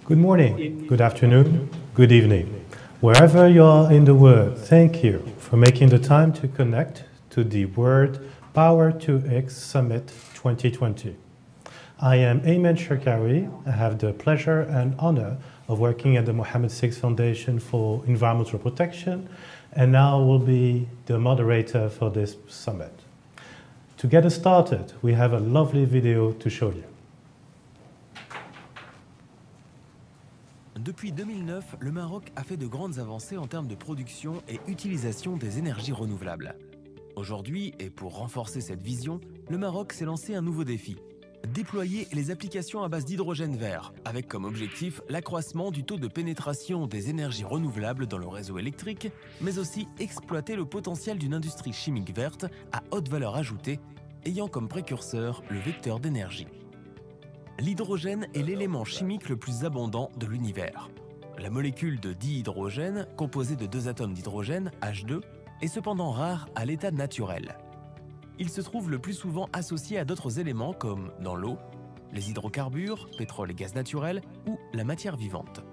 Good morning, good afternoon, good evening. Wherever you are in the world, thank you for making the time to connect to the World Power to X Summit 2020. I am Ayman Sharkawi. I have the pleasure and honor of working at the Mohammed VI Foundation for Environmental Protection, and now will be the moderator for this summit. To get us started, we have a lovely video to show you. Depuis 2009, le Maroc a fait de grandes avancées en termes de production et utilisation des énergies renouvelables. Aujourd'hui, et pour renforcer cette vision, le Maroc s'est lancé un nouveau défi. Déployer les applications à base d'hydrogène vert, avec comme objectif l'accroissement du taux de pénétration des énergies renouvelables dans le réseau électrique, mais aussi exploiter le potentiel d'une industrie chimique verte à haute valeur ajoutée, ayant comme précurseur le vecteur d'énergie. L'hydrogène est l'élément chimique le plus abondant de l'univers. La molécule de dihydrogène, composée de deux atomes d'hydrogène, H2, est cependant rare à l'état naturel. Il se trouve le plus souvent associé à d'autres éléments comme dans l'eau, les hydrocarbures, pétrole et gaz naturel ou la matière vivante.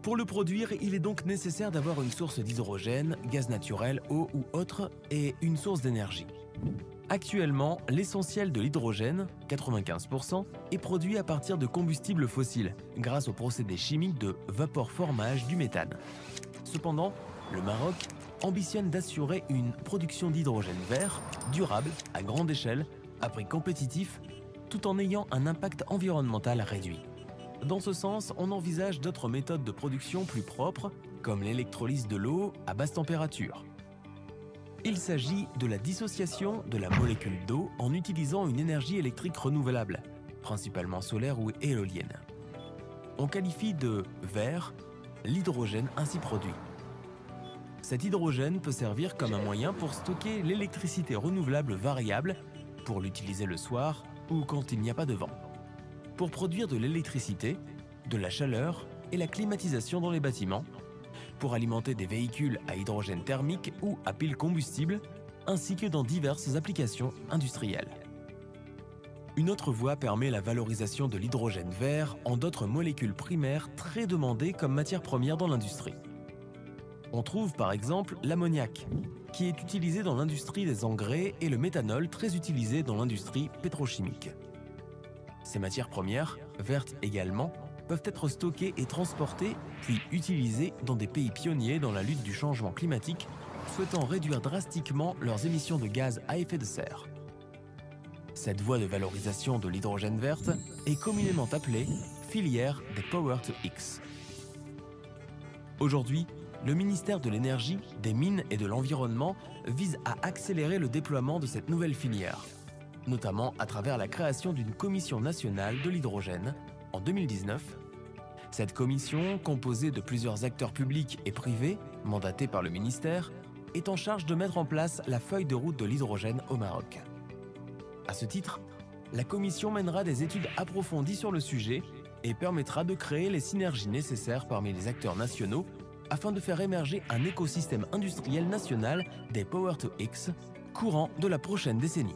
Pour le produire, il est donc nécessaire d'avoir une source d'hydrogène, gaz naturel, eau ou autre, et une source d'énergie. Actuellement, l'essentiel de l'hydrogène, 95%, est produit à partir de combustibles fossiles, grâce au procédé chimique de vapeur-formage du méthane. Cependant, le Maroc ambitionne d'assurer une production d'hydrogène vert, durable, à grande échelle, à prix compétitif, tout en ayant un impact environnemental réduit. Dans ce sens, on envisage d'autres méthodes de production plus propres, comme l'électrolyse de l'eau à basse température. Il s'agit de la dissociation de la molécule d'eau en utilisant une énergie électrique renouvelable, principalement solaire ou éolienne. On qualifie de vert l'hydrogène ainsi produit. Cet hydrogène peut servir comme un moyen pour stocker l'électricité renouvelable variable, pour l'utiliser le soir ou quand il n'y a pas de vent. Pour produire de l'électricité, de la chaleur et la climatisation dans les bâtiments, pour alimenter des véhicules à hydrogène thermique ou à pile combustible, ainsi que dans diverses applications industrielles. Une autre voie permet la valorisation de l'hydrogène vert en d'autres molécules primaires très demandées comme matière première dans l'industrie. On trouve par exemple l'ammoniac, qui est utilisé dans l'industrie des engrais, et le méthanol, très utilisé dans l'industrie pétrochimique. Ces matières premières, vertes également, peuvent être stockées et transportées, puis utilisées dans des pays pionniers dans la lutte du changement climatique, souhaitant réduire drastiquement leurs émissions de gaz à effet de serre. Cette voie de valorisation de l'hydrogène verte est communément appelée filière des Power to X. Aujourd'hui, le ministère de l'Énergie, des Mines et de l'Environnement vise à accélérer le déploiement de cette nouvelle filière, notamment à travers la création d'une commission nationale de l'hydrogène en 2019. Cette commission, composée de plusieurs acteurs publics et privés, mandatés par le ministère, est en charge de mettre en place la feuille de route de l'hydrogène au Maroc. À ce titre, la commission mènera des études approfondies sur le sujet et permettra de créer les synergies nécessaires parmi les acteurs nationaux afin de faire émerger un écosystème industriel national des Power to X courant de la prochaine décennie.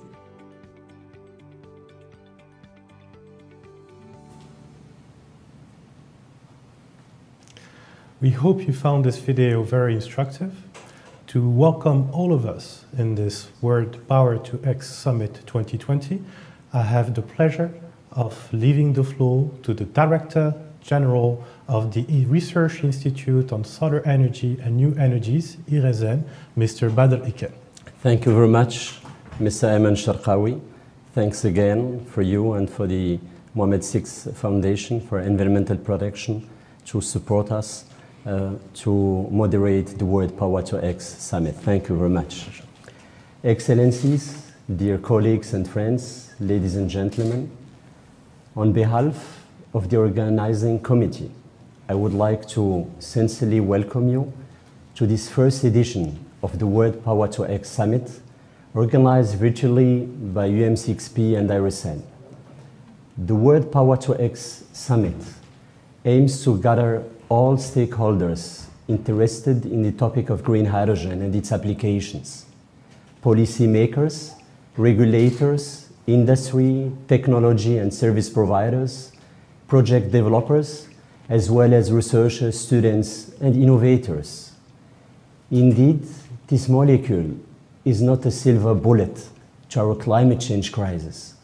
We hope you found this video very instructive. To welcome all of us in this World Power to X Summit 2020, I have the pleasure of leaving the floor to the Director General of the Research Institute on Solar Energy and New Energies, IRESEN, Mr. Badr Iken. Thank you very much, Mr. Ayman Sharkawi. Thanks again for you and for the Mohammed VI Foundation for Environmental Protection to support us to moderate the World Power to X Summit. Thank you very much. Excellencies, dear colleagues and friends, ladies and gentlemen, on behalf of the organizing committee, I would like to sincerely welcome you to this first edition of the World Power to X Summit, organized virtually by UM6P and IRESEN. The World Power to X Summit aims to gather all stakeholders interested in the topic of green hydrogen and its applications: policymakers, regulators, industry, technology and service providers, project developers, as well as researchers, students, and innovators. Indeed, this molecule is not a silver bullet to our climate change crisis,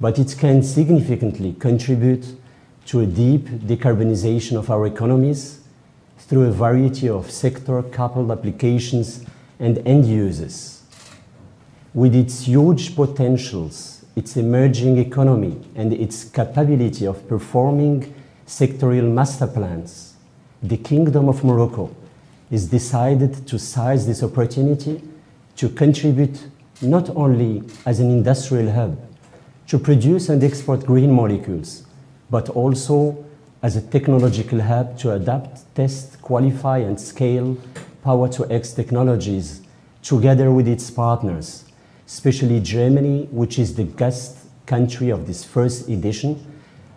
but it can significantly contribute to a deep decarbonization of our economies through a variety of sector-coupled applications and end uses. With its huge potentials, its emerging economy, and its capability of performing sectorial master plans, the Kingdom of Morocco is decided to seize this opportunity to contribute not only as an industrial hub to produce and export green molecules, but also as a technological hub to adapt, test, qualify, and scale Power-to-X technologies together with its partners, especially Germany, which is the guest country of this first edition,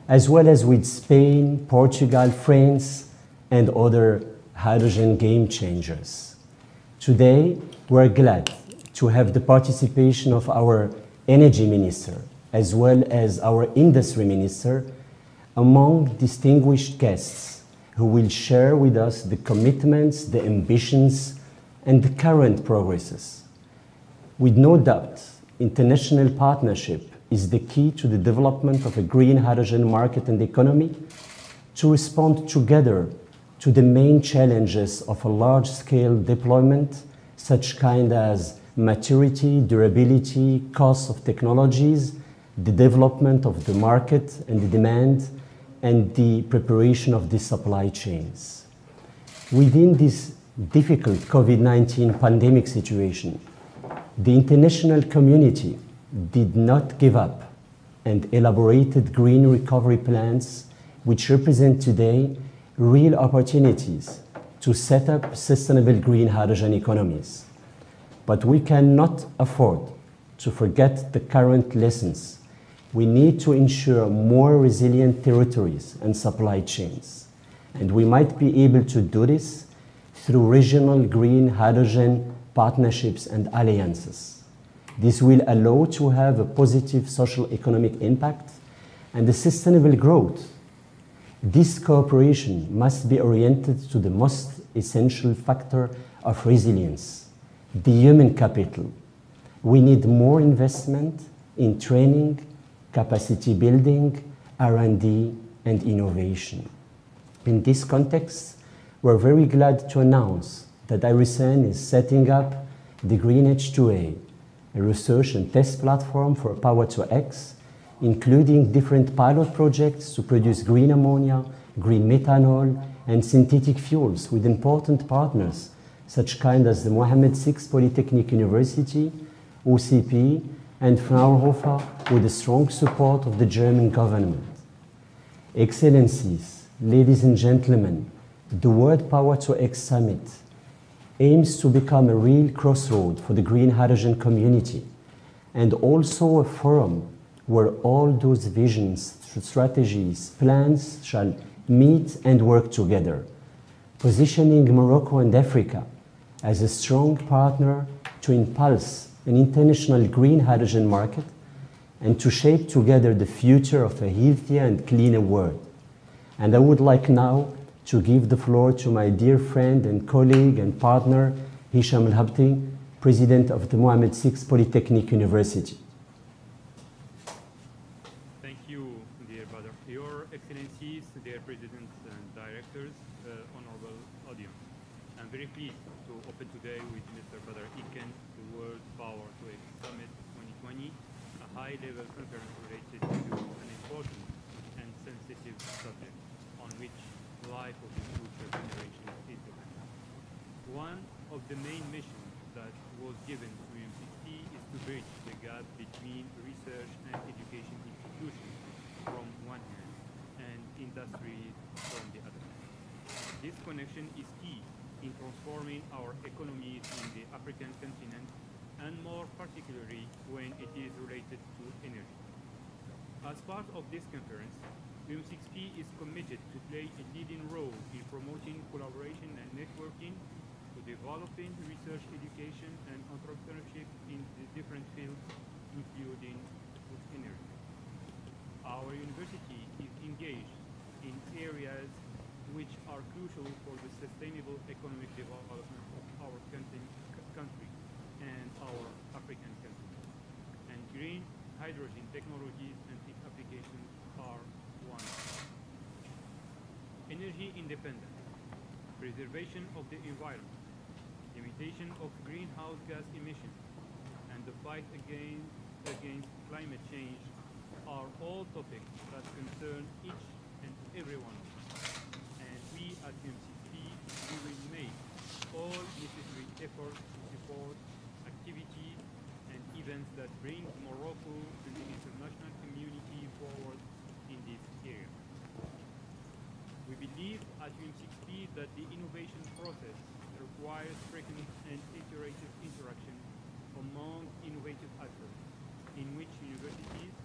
as well as with Spain, Portugal, France, and other hydrogen game changers. Today, we're glad to have the participation of our energy minister, as well as our industry minister, among distinguished guests who will share with us the commitments, the ambitions, and the current progresses. With no doubt, international partnership is the key to the development of a green hydrogen market and economy to respond together to the main challenges of a large-scale deployment, such kind as maturity, durability, cost of technologies, the development of the market and the demand, and the preparation of the supply chains. Within this difficult COVID-19 pandemic situation, the international community did not give up and elaborated green recovery plans which represent today real opportunities to set up sustainable green hydrogen economies. But we cannot afford to forget the current lessons. We need to ensure more resilient territories and supply chains. And we might be able to do this through regional green hydrogen partnerships and alliances. This will allow to have a positive social economic impact and a sustainable growth. This cooperation must be oriented to the most essential factor of resilience, the human capital. We need more investment in training, capacity building, R&D, and innovation. In this context, we're very glad to announce that IRISEN is setting up the Green H2A, a research and test platform for Power-to-X, including different pilot projects to produce green ammonia, green methanol, and synthetic fuels with important partners, such kind as the Mohammed VI Polytechnic University, OCP, and Fraunhofer, with the strong support of the German government. Excellencies, ladies and gentlemen, the World Power-to-X Summit aims to become a real crossroad for the green hydrogen community, and also a forum where all those visions, strategies, plans shall meet and work together, positioning Morocco and Africa as a strong partner to impulse an international green hydrogen market and to shape together the future of a healthier and cleaner world. And I would like now to give the floor to my dear friend and colleague and partner, Hisham Al-Habti, President of the Mohammed VI Polytechnic University. Thank you, dear brother. Your Excellencies, dear Presidents and Directors, honorable audience. I'm very pleased to open today with Mr. Badr Iken the World Power-to-X Summit 2020, a high-level conference related to an important and sensitive subject on which life of the future generations is dependent. One of the main missions that was given to UMCC is to bridge the gap between research and education institutions from one hand and industry from the other hand. This connection is key in transforming our economies in the African continent, and more particularly when it is related to energy. As part of this conference, UM6P is committed to play a leading role in promoting collaboration and networking, to developing research, education, and entrepreneurship in the different fields, including food energy. Our university is engaged in areas which are crucial for the sustainable economic development of our country and our African countries. And green hydrogen technologies and its applications are one. Energy independence, preservation of the environment, limitation of greenhouse gas emissions, and the fight against climate change are all topics that concern each and every one of us. And we at UMCP, we will make all necessary efforts to support activities and events that bring Morocco and the international community forward in this area. We believe at UMCP that the innovation process requires frequent and iterative interaction among innovative actors, in which universities,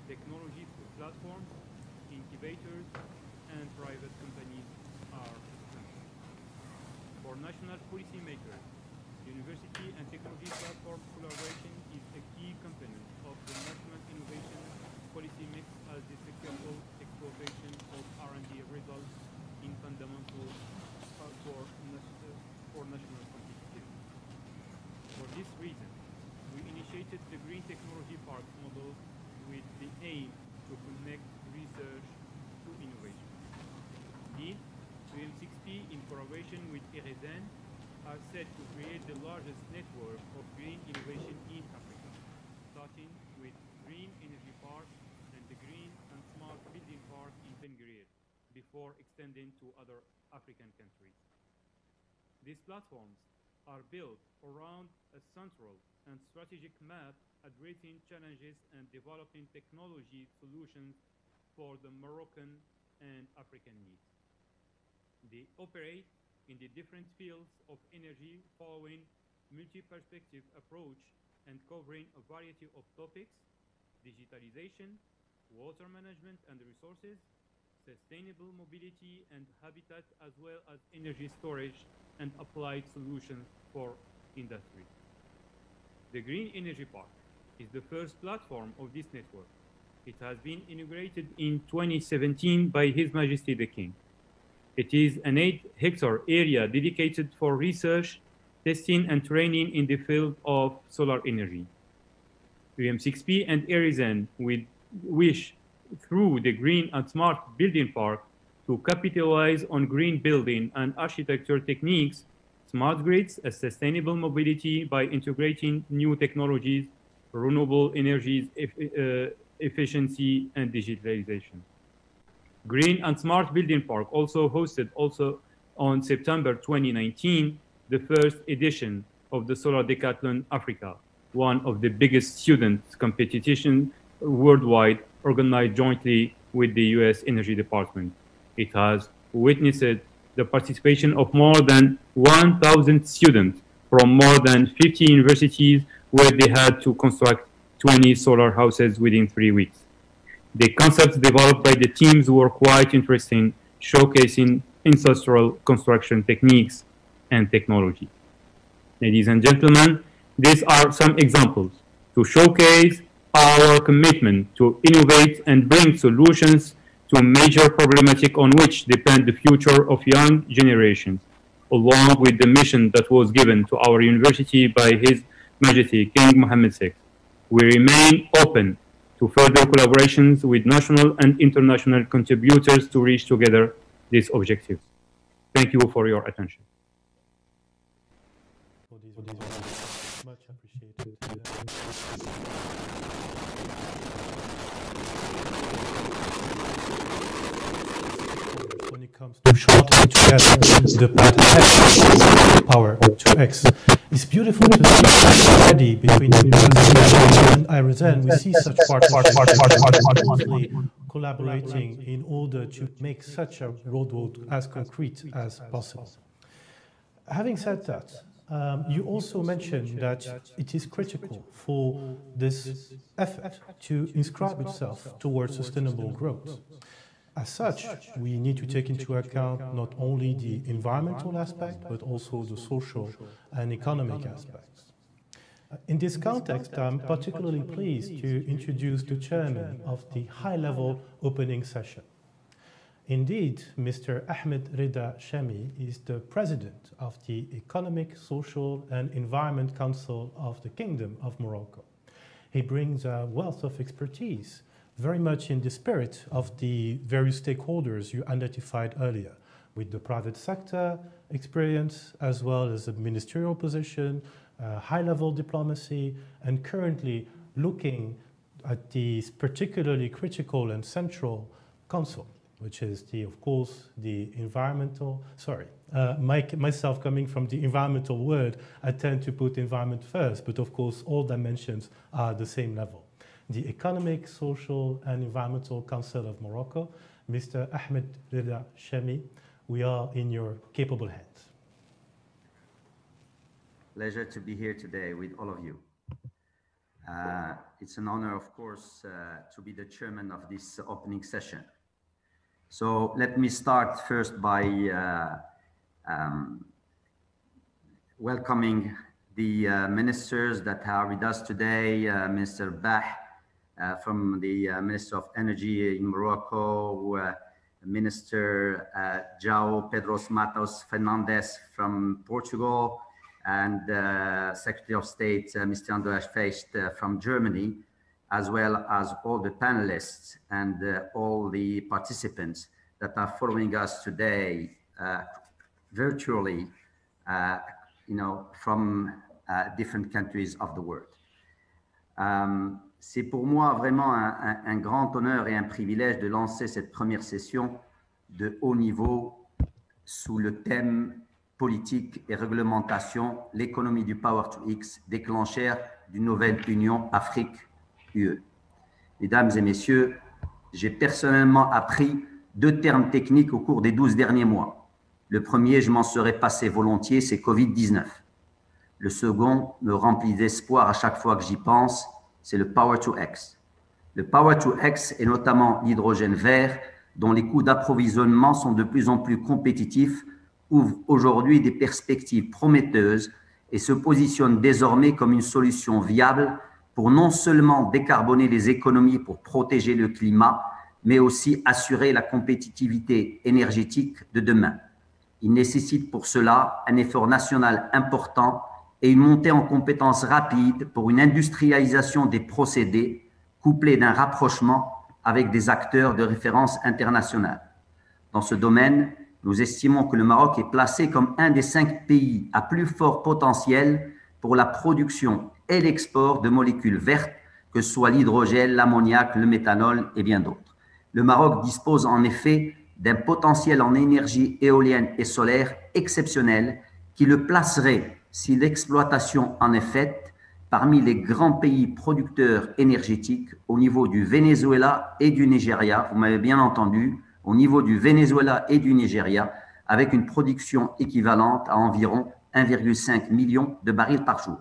technology platforms, incubators, and private companies are concerned. For national policymakers, university and technology platform collaboration is a key component of the national innovation policy mix as the successful exploitation of R&D results in fundamentals for national competitiveness. For this reason, we initiated the Green Technology Park model with the aim to connect research to innovation. Indeed, UM6P, in collaboration with Erezen, are set to create the largest network of green innovation in Africa, starting with Green Energy Park and the Green and Smart Building Park in Benguir, before extending to other African countries. These platforms are built around a central and strategic map addressing challenges and developing technology solutions for the Moroccan and African needs. They operate in the different fields of energy following multi-perspective approach and covering a variety of topics: digitalization, water management and resources, sustainable mobility and habitat, as well as energy storage and applied solutions for industry. The Green Energy Park is the first platform of this network. It has been inaugurated in 2017 by His Majesty the King. It is an 8-hectare area dedicated for research, testing, and training in the field of solar energy. UM6P and Erezen wish, through the Green and Smart Building Park, to capitalize on green building and architecture techniques, smart grids, and sustainable mobility by integrating new technologies, renewable energies, efficiency, and digitalization. Green and Smart Building Park also hosted on September 2019 the first edition of the Solar Decathlon Africa, one of the biggest student competitions worldwide, organized jointly with the US Energy Department. It has witnessed the participation of more than 1,000 students from more than 50 universities, where they had to construct 20 solar houses within 3 weeks. The concepts developed by the teams were quite interesting, showcasing industrial construction techniques and technology. Ladies and gentlemen, these are some examples to showcase our commitment to innovate and bring solutions to major problematic on which depend the future of young generations, along with the mission that was given to our university by His Majesty King Mohammed VI. We remain open to further collaborations with national and international contributors to reach together these objectives. Thank you for your attention. Much appreciated. When it comes to shortening together the path power to X, it's beautiful to see already between the university and Erezen. We see such partnerships collaborating in order to make such a road as concrete as possible. Having said that, you also mentioned that it is critical for this effort to inscribe itself towards sustainable growth. As such, we need to take into account not only the environmental aspect, but also the social and economic aspects. In this context, I'm particularly pleased to introduce the chairman of the high-level opening session. Indeed, Mr. Ahmed Rida Shami is the president of the Economic, Social and Environment Council of the Kingdom of Morocco. He brings a wealth of expertise, very much in the spirit of the various stakeholders you identified earlier, with the private sector experience, as well as a ministerial position, high-level diplomacy, and currently looking at the particularly critical and central council, which is of course, the environmental, myself coming from the environmental world, I tend to put environment first, but of course, all dimensions are at the same level. The Economic, Social and Environmental Council of Morocco, Mr. Ahmed Rida Shami, we are in your capable hands. Pleasure to be here today with all of you. It's an honor, of course, to be the chairman of this opening session. So let me start first by welcoming the ministers that are with us today, Mr. Bah from the Minister of Energy in Morocco, Minister João Pedro Matos Fernandes from Portugal, and Secretary of State, Mr. Andreas Feist from Germany, as well as all the panelists and all the participants that are following us today virtually, from different countries of the world. C'est pour moi vraiment un grand honneur et un privilège de lancer cette première session de haut niveau sous le thème politique et réglementation, l'économie du Power to X, déclencheur d'une nouvelle Union Afrique-UE. Mesdames et messieurs, j'ai personnellement appris 2 termes techniques au cours des 12 derniers mois. Le premier, je m'en serais passé volontiers, c'est Covid-19. Le second me remplit d'espoir à chaque fois que j'y pense, c'est le Power to X. Le Power to X est notamment l'hydrogène vert, dont les coûts d'approvisionnement sont de plus en plus compétitifs, ouvre aujourd'hui des perspectives prometteuses et se positionne désormais comme une solution viable pour non seulement décarboner les économies pour protéger le climat, mais aussi assurer la compétitivité énergétique de demain. Il nécessite pour cela un effort national important et une montée en compétences rapide pour une industrialisation des procédés couplée d'un rapprochement avec des acteurs de référence internationale. Dans ce domaine, nous estimons que le Maroc est placé comme un des 5 pays à plus fort potentiel pour la production et l'export de molécules vertes, que ce soit l'hydrogène, l'ammoniac, le méthanol et bien d'autres. Le Maroc dispose en effet d'un potentiel en énergie éolienne et solaire exceptionnel qui le placerait, si l'exploitation en est faite, parmi les grands pays producteurs énergétiques au niveau du Venezuela et du Nigeria, vous m'avez bien entendu, au niveau du Venezuela et du Nigeria, avec une production équivalente à environ 1,5 million de barils par jour.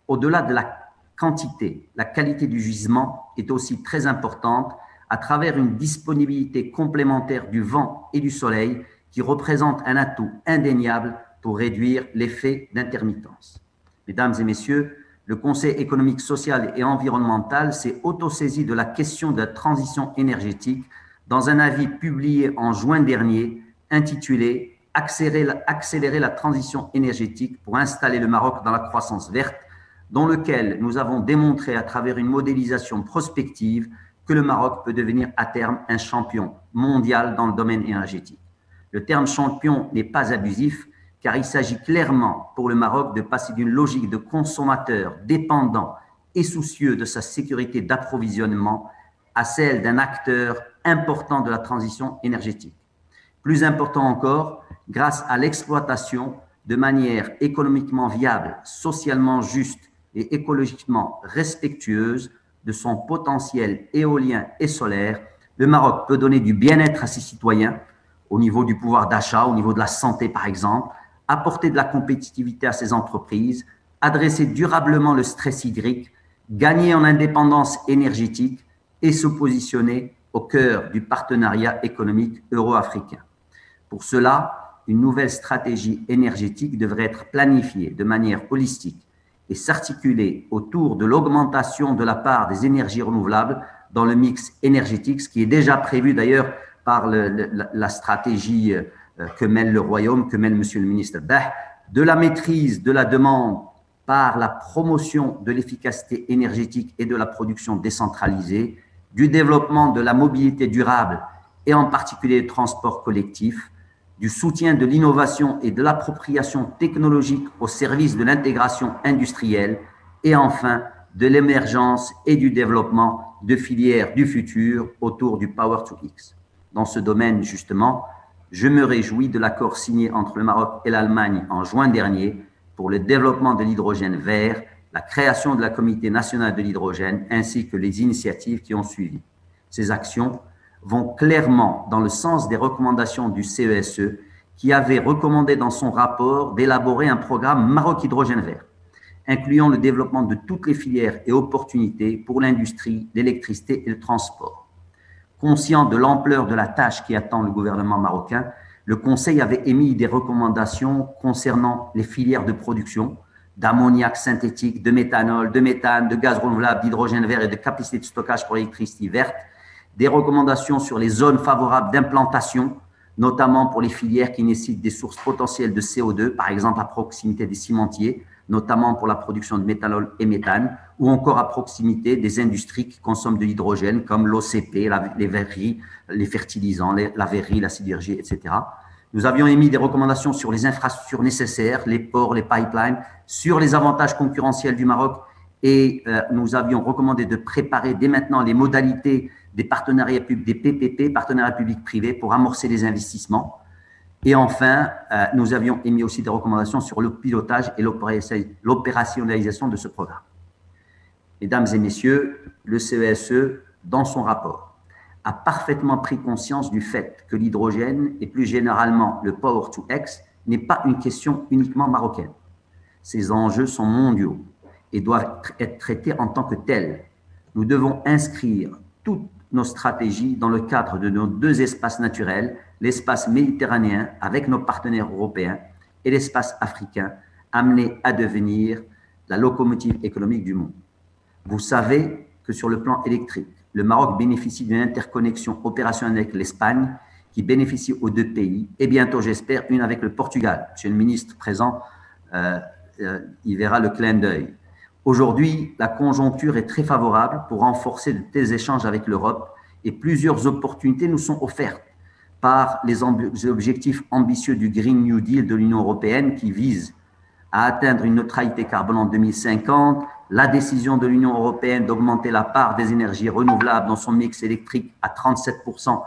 Au-delà de la quantité, la qualité du gisement est aussi très importante à travers une disponibilité complémentaire du vent et du soleil qui représente un atout indéniable pour réduire l'effet d'intermittence. Mesdames et messieurs, le Conseil économique, social et environnemental s'est autosaisi de la question de la transition énergétique dans un avis publié en juin dernier intitulé « Accélérer la transition énergétique pour installer le Maroc dans la croissance verte », dans lequel nous avons démontré à travers une modélisation prospective que le Maroc peut devenir à terme un champion mondial dans le domaine énergétique. Le terme champion n'est pas abusif car il s'agit clairement pour le Maroc de passer d'une logique de consommateur dépendant et soucieux de sa sécurité d'approvisionnement à celle d'un acteur important de la transition énergétique. Plus important encore, grâce à l'exploitation de manière économiquement viable, socialement juste et écologiquement respectueuse de son potentiel éolien et solaire, le Maroc peut donner du bien-être à ses citoyens au niveau du pouvoir d'achat, au niveau de la santé par exemple, apporter de la compétitivité à ses entreprises, adresser durablement le stress hydrique, gagner en indépendance énergétique et se positionner au cœur du partenariat économique euro-africain. Pour cela, une nouvelle stratégie énergétique devrait être planifiée de manière holistique et s'articuler autour de l'augmentation de la part des énergies renouvelables dans le mix énergétique, ce qui est déjà prévu d'ailleurs par la stratégie que mène le Royaume, que mène Monsieur le ministre, de la maîtrise de la demande par la promotion de l'efficacité énergétique et de la production décentralisée, du développement de la mobilité durable et en particulier le transport collectif, du soutien de l'innovation et de l'appropriation technologique au service de l'intégration industrielle et enfin de l'émergence et du développement de filières du futur autour du Power to X. Dans ce domaine, justement, je me réjouis de l'accord signé entre le Maroc et l'Allemagne en juin dernier pour le développement de l'hydrogène vert, la création de la Comité national de l'hydrogène ainsi que les initiatives qui ont suivi. Ces actions vont clairement dans le sens des recommandations du CESE qui avait recommandé dans son rapport d'élaborer un programme Maroc hydrogène vert, incluant le développement de toutes les filières et opportunités pour l'industrie, l'électricité et le transport. Conscient de l'ampleur de la tâche qui attend le gouvernement marocain, le Conseil avait émis des recommandations concernant les filières de production d'ammoniac synthétique, de méthanol, de méthane, de gaz renouvelable, d'hydrogène vert et de capacité de stockage pour l'électricité verte, des recommandations sur les zones favorables d'implantation, notamment pour les filières qui nécessitent des sources potentielles de CO2, par exemple à proximité des cimentiers, notamment pour la production de méthanol et méthane, ou encore à proximité des industries qui consomment de l'hydrogène, comme l'OCP, les verreries, les fertilisants, la verrerie, la sidérurgie, etc. Nous avions émis des recommandations sur les infrastructures nécessaires, les ports, les pipelines, sur les avantages concurrentiels du Maroc, et nous avions recommandé de préparer dès maintenant les modalités des partenariats publics, des PPP, partenariats publics-privés, pour amorcer les investissements. Et enfin, nous avions émis aussi des recommandations sur le pilotage et l'opérationnalisation de ce programme. Mesdames et messieurs, le CESE, dans son rapport, a parfaitement pris conscience du fait que l'hydrogène et plus généralement le Power to X n'est pas une question uniquement marocaine. Ces enjeux sont mondiaux et doivent être traités en tant que tels. Nous devons inscrire toutes nos stratégies dans le cadre de nos deux espaces naturels, l'espace méditerranéen avec nos partenaires européens et l'espace africain, amené à devenir la locomotive économique du monde. Vous savez que sur le plan électrique, le Maroc bénéficie d'une interconnexion opérationnelle avec l'Espagne qui bénéficie aux deux pays et bientôt, j'espère, une avec le Portugal. Monsieur le ministre présent, il verra le clin d'œil. Aujourd'hui, la conjoncture est très favorable pour renforcer de tels échanges avec l'Europe et plusieurs opportunités nous sont offertes par les objectifs ambitieux du Green New Deal de l'Union européenne qui vise à atteindre une neutralité carbone en 2050, la décision de l'Union européenne d'augmenter la part des énergies renouvelables dans son mix électrique à 37%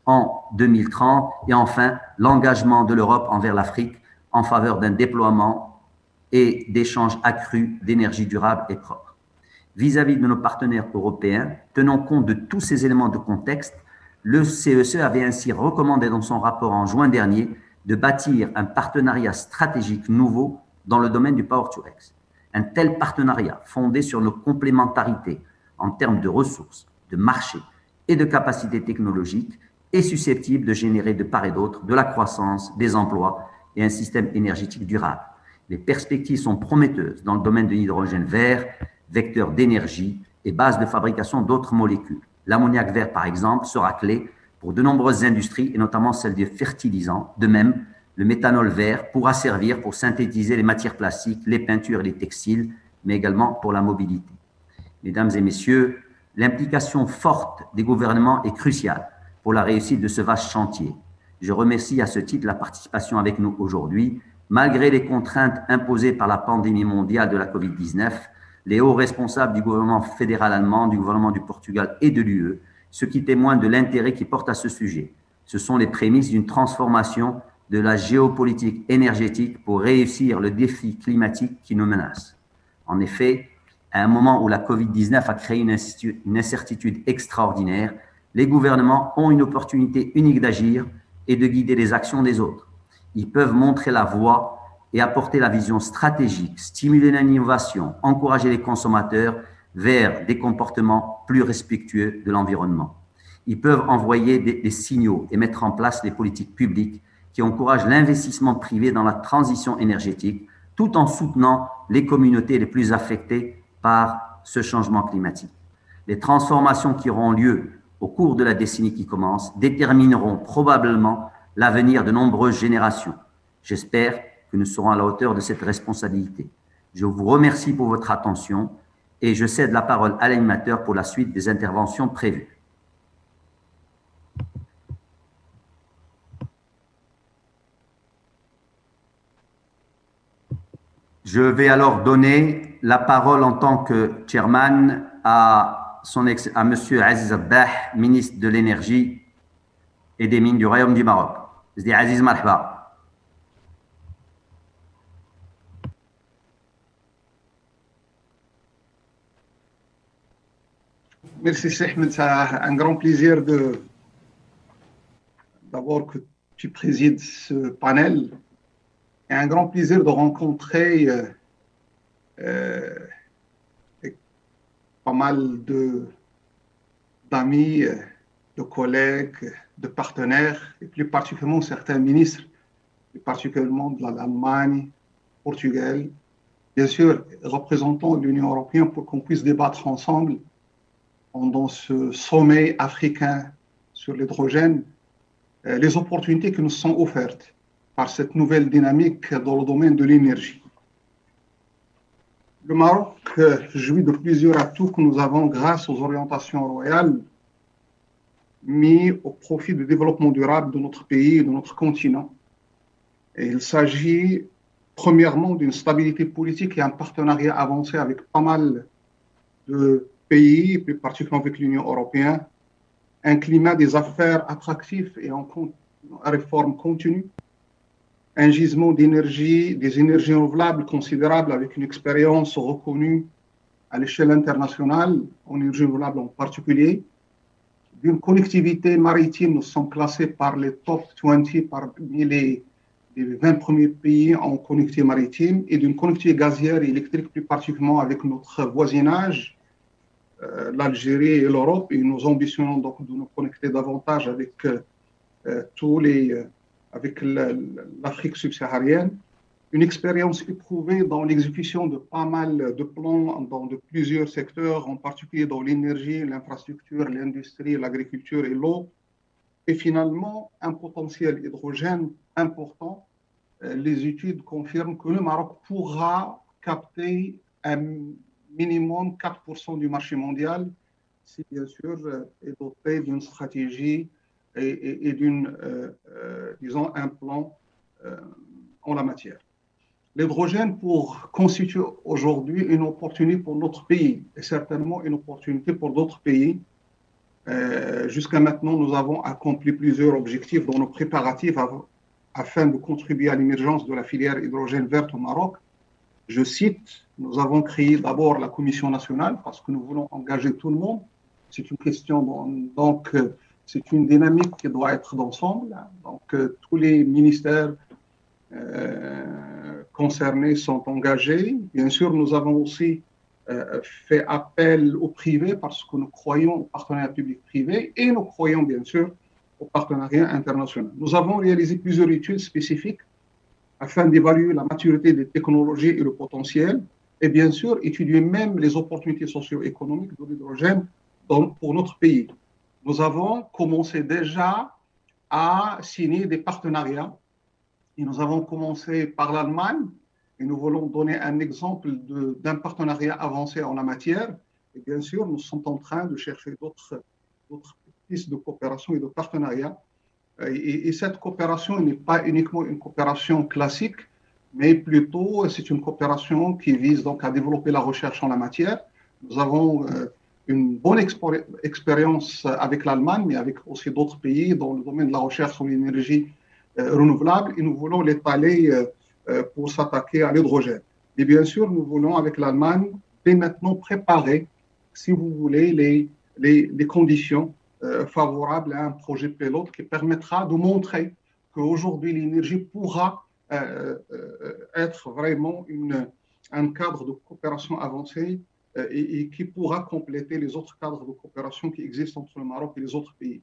en 2030 et enfin l'engagement de l'Europe envers l'Afrique en faveur d'un déploiement et d'échanges accrus d'énergie durable et propre. Vis-à-vis de nos partenaires européens, tenant compte de tous ces éléments de contexte, le CESE avait ainsi recommandé dans son rapport en juin dernier de bâtir un partenariat stratégique nouveau dans le domaine du Power to X. Un tel partenariat fondé sur nos complémentarités en termes de ressources, de marché et de capacités technologiques est susceptible de générer de part et d'autre de la croissance, des emplois et un système énergétique durable. Les perspectives sont prometteuses dans le domaine de l'hydrogène vert, vecteur d'énergie et base de fabrication d'autres molécules. L'ammoniac vert, par exemple, sera clé pour de nombreuses industries et notamment celles des fertilisants. De même, le méthanol vert pourra servir pour synthétiser les matières plastiques, les peintures et les textiles, mais également pour la mobilité. Mesdames et messieurs, l'implication forte des gouvernements est cruciale pour la réussite de ce vaste chantier. Je remercie à ce titre la participation avec nous aujourd'hui. Malgré les contraintes imposées par la pandémie mondiale de la Covid-19, les hauts responsables du gouvernement fédéral allemand, du gouvernement du Portugal et de l'UE, ce qui témoigne de l'intérêt qu'ils portent à ce sujet. Ce sont les prémices d'une transformation de la géopolitique énergétique pour réussir le défi climatique qui nous menace. En effet, à un moment où la Covid-19 a créé une incertitude extraordinaire, les gouvernements ont une opportunité unique d'agir et de guider les actions des autres. Ils peuvent montrer la voie et apporter la vision stratégique, stimuler l'innovation, encourager les consommateurs vers des comportements plus respectueux de l'environnement. Ils peuvent envoyer des signaux et mettre en place les politiques publiques qui encouragent l'investissement privé dans la transition énergétique, tout en soutenant les communautés les plus affectées par ce changement climatique. Les transformations qui auront lieu au cours de la décennie qui commence, détermineront probablement l'avenir de nombreuses générations. J'espère que nous serons à la hauteur de cette responsabilité. Je vous remercie pour votre attention et je cède la parole à l'animateur pour la suite des interventions prévues. Je vais alors donner la parole en tant que chairman à M. Aziz Abbah, ministre de l'Énergie et des Mines du Royaume du Maroc. Je dis Aziz Marhaba. Merci Sehmed, c'est un grand plaisir d'abord que tu présides ce panel et un grand plaisir de rencontrer pas mal d'amis, de collègues, de partenaires et plus particulièrement certains ministres, plus particulièrement de l'Allemagne, Portugal, bien sûr représentants de l'Union européenne pour qu'on puisse débattre ensemble pendant ce sommet africain sur l'hydrogène, les opportunités qui nous sont offertes par cette nouvelle dynamique dans le domaine de l'énergie. Le Maroc jouit de plusieurs atouts que nous avons grâce aux orientations royales mis au profit du développement durable de notre pays et de notre continent. Et il s'agit premièrement d'une stabilité politique et un partenariat avancé avec pas mal de pays, plus particulièrement avec l'Union européenne, un climat des affaires attractif et en réforme continue, un gisement d'énergie, des énergies renouvelables considérables avec une expérience reconnue à l'échelle internationale, en énergie renouvelable en particulier, d'une connectivité maritime, nous sommes classés par les top 20 parmi les 20 premiers pays en connectivité maritime, et d'une connectivité gazière et électrique plus particulièrement avec notre voisinage, l'Algérie et l'Europe, et nous ambitionnons donc de nous connecter davantage avec avec l'Afrique subsaharienne, une expérience éprouvée dans l'exécution de pas mal de plans dans de plusieurs secteurs, en particulier dans l'énergie, l'infrastructure, l'industrie, l'agriculture et l'eau, et finalement un potentiel hydrogène important. Les études confirment que le Maroc pourra capter un minimum 4% du marché mondial si bien sûr est doté d'une stratégie et disons, un plan en la matière. L'hydrogène constitue aujourd'hui une opportunité pour notre pays et certainement une opportunité pour d'autres pays. Jusqu'à maintenant, nous avons accompli plusieurs objectifs dans nos préparatifs afin de contribuer à l'émergence de la filière hydrogène verte au Maroc. Je cite, nous avons créé d'abord la Commission nationale parce que nous voulons engager tout le monde. C'est une question, donc c'est une dynamique qui doit être d'ensemble. Donc tous les ministères concernés sont engagés. Bien sûr, nous avons aussi fait appel au privé parce que nous croyons au partenariat public-privé et nous croyons bien sûr au partenariat international. Nous avons réalisé plusieurs études spécifiques afin d'évaluer la maturité des technologies et le potentiel et bien sûr étudier même les opportunités socio-économiques de l'hydrogène pour notre pays. Nous avons commencé déjà à signer des partenariats et nous avons commencé par l'Allemagne et nous voulons donner un exemple d'un partenariat avancé en la matière. Et bien sûr, nous sommes en train de chercher d'autres pistes de coopération et de partenariat. Et cette coopération n'est pas uniquement une coopération classique, mais plutôt c'est une coopération qui vise donc à développer la recherche en la matière. Nous avons une bonne expérience avec l'Allemagne, mais avec aussi d'autres pays dans le domaine de la recherche sur l'énergie renouvelable, et nous voulons l'étaler pour s'attaquer à l'hydrogène. Et bien sûr, nous voulons avec l'Allemagne dès maintenant préparer, si vous voulez, les conditions favorables à un projet pilote qui permettra de montrer qu'aujourd'hui l'énergie pourra être vraiment un cadre de coopération avancé et qui pourra compléter les autres cadres de coopération qui existent entre le Maroc et les autres pays.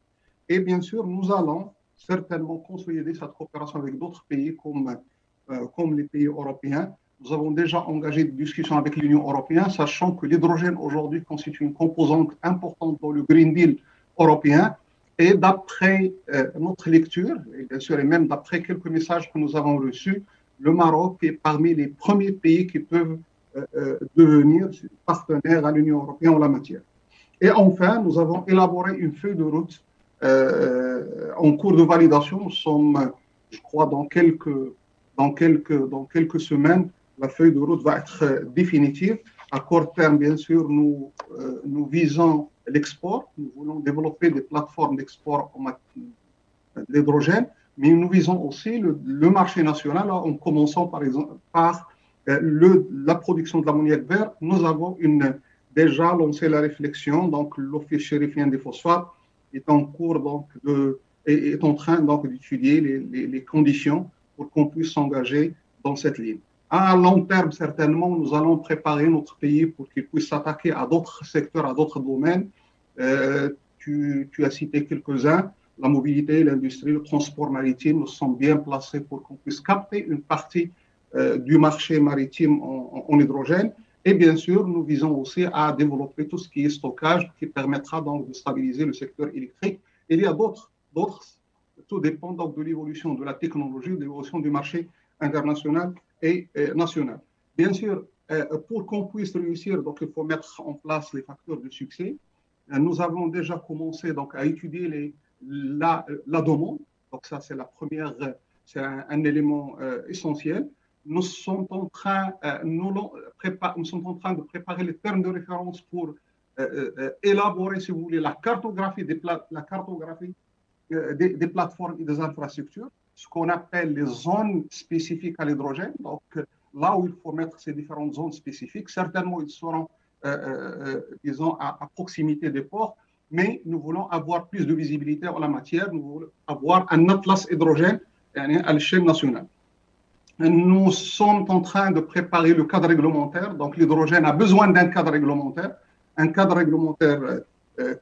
Et bien sûr, nous allons certainement consolider cette coopération avec d'autres pays comme les pays européens. Nous avons déjà engagé des discussions avec l'Union européenne, sachant que l'hydrogène aujourd'hui constitue une composante importante dans le Green Deal européens. Et d'après notre lecture, et bien sûr, et même d'après quelques messages que nous avons reçus, le Maroc est parmi les premiers pays qui peuvent devenir partenaires à l'Union européenne en la matière. Et enfin, nous avons élaboré une feuille de route en cours de validation. Nous sommes, je crois, dans quelques semaines, la feuille de route va être définitive. À court terme, bien sûr, nous visons l'export. Nous voulons développer des plateformes d'export d'hydrogène, mais nous visons aussi le marché national en commençant par exemple par la production de l'ammoniac vert. Nous avons déjà lancé la réflexion, donc l'Office chérifien des phosphates est en cours est en train d'étudier les conditions pour qu'on puisse s'engager dans cette ligne. À long terme, certainement, nous allons préparer notre pays pour qu'il puisse s'attaquer à d'autres secteurs, à d'autres domaines. Tu as cité quelques-uns, la mobilité, l'industrie, le transport maritime. Nous sommes bien placés pour qu'on puisse capter une partie du marché maritime en hydrogène. Et bien sûr, nous visons aussi à développer tout ce qui est stockage, qui permettra donc de stabiliser le secteur électrique. Et il y a d'autres. Tout dépend donc de l'évolution de la technologie, de l'évolution du marché international et national. Bien sûr, pour qu'on puisse réussir, donc il faut mettre en place les facteurs de succès. Nous avons déjà commencé donc à étudier la demande. Donc ça, c'est la première, c'est un élément essentiel. Nous sommes en train de préparer les termes de référence pour élaborer, si vous voulez, la cartographie des plateformes et des infrastructures, ce qu'on appelle les zones spécifiques à l'hydrogène. Donc, là où il faut mettre ces différentes zones spécifiques, certainement, ils seront, disons, à proximité des ports, mais nous voulons avoir plus de visibilité en la matière. Nous voulons avoir un atlas hydrogène à l'échelle nationale. Nous sommes en train de préparer le cadre réglementaire. Donc, l'hydrogène a besoin d'un cadre réglementaire,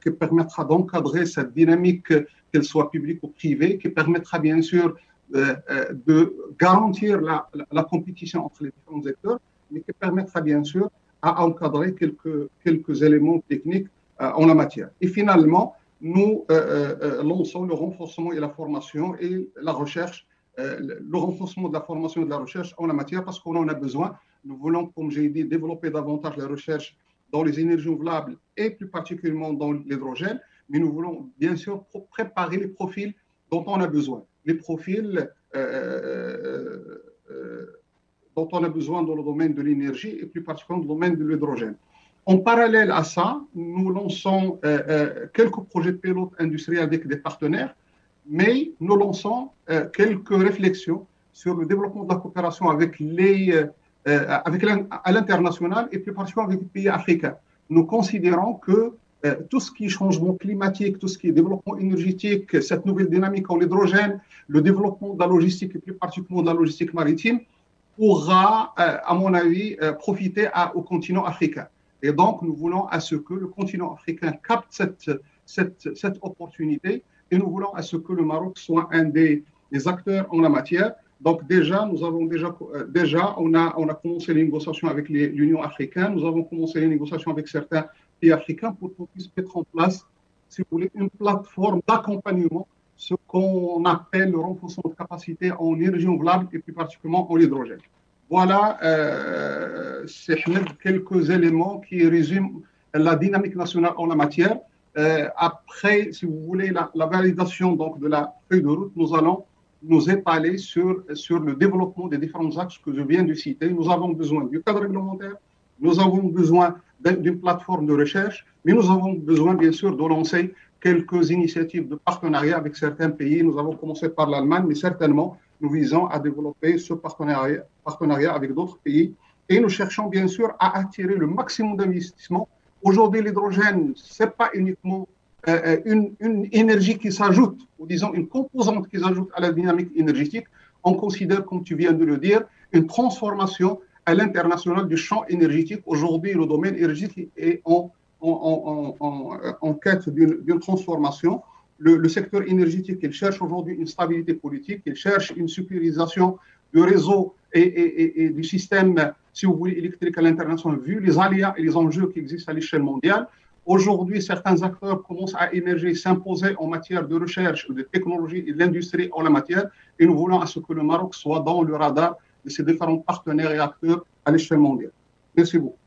qui permettra d'encadrer cette dynamique, qu'elle soit publique ou privée, qui permettra bien sûr de garantir la compétition entre les différents acteurs, mais qui permettra bien sûr à encadrer quelques éléments techniques en la matière. Et finalement, nous lançons le renforcement et la formation et la recherche, le renforcement de la formation et de la recherche en la matière parce qu'on en a besoin. Nous voulons, comme j'ai dit, développer davantage la recherche dans les énergies renouvelables et plus particulièrement dans l'hydrogène, mais nous voulons bien sûr préparer les profils dont on a besoin. Les profils dont on a besoin dans le domaine de l'énergie et plus particulièrement dans le domaine de l'hydrogène. En parallèle à ça, nous lançons quelques projets pilotes industriels avec des partenaires, mais nous lançons quelques réflexions sur le développement de la coopération avec à l'international et plus particulièrement avec les pays africains. Nous considérons que tout ce qui est changement climatique, tout ce qui est développement énergétique, cette nouvelle dynamique en hydrogène, le développement de la logistique et plus particulièrement de la logistique maritime pourra, à mon avis, profiter au continent africain. Et donc, nous voulons à ce que le continent africain capte cette opportunité et nous voulons à ce que le Maroc soit un des acteurs en la matière. Donc déjà, on a commencé les négociations avec l'Union africaine, nous avons commencé les négociations avec certains pays africains pour qu'on puisse mettre en place, si vous voulez, une plateforme d'accompagnement, ce qu'on appelle le renforcement de capacité en énergie renouvelable et plus particulièrement en hydrogène. Voilà, c'est quelques éléments qui résument la dynamique nationale en la matière. Après, si vous voulez, la validation donc, de la feuille de route, nous allons nous étaler sur le développement des différents axes que je viens de citer. Nous avons besoin du cadre réglementaire, nous avons besoin d'une plateforme de recherche, mais nous avons besoin, bien sûr, de lancer quelques initiatives de partenariat avec certains pays. Nous avons commencé par l'Allemagne, mais certainement, nous visons à développer ce partenariat avec d'autres pays. Et nous cherchons, bien sûr, à attirer le maximum d'investissements. Aujourd'hui, l'hydrogène, ce n'est pas uniquement une énergie qui s'ajoute, ou disons une composante qui s'ajoute à la dynamique énergétique. On considère, comme tu viens de le dire, une transformation à l'international du champ énergétique. Aujourd'hui, le domaine énergétique est en quête d'une transformation. Le secteur énergétique, il cherche aujourd'hui une stabilité politique, il cherche une sécurisation du réseau et du système, si vous voulez, électrique à l'international, vu les aléas et les enjeux qui existent à l'échelle mondiale. Aujourd'hui, certains acteurs commencent à émerger, s'imposer en matière de recherche, de technologie et de l'industrie en la matière. Et nous voulons à ce que le Maroc soit dans le radar de ces différents partenaires et acteurs à l'échelle mondiale. Merci beaucoup.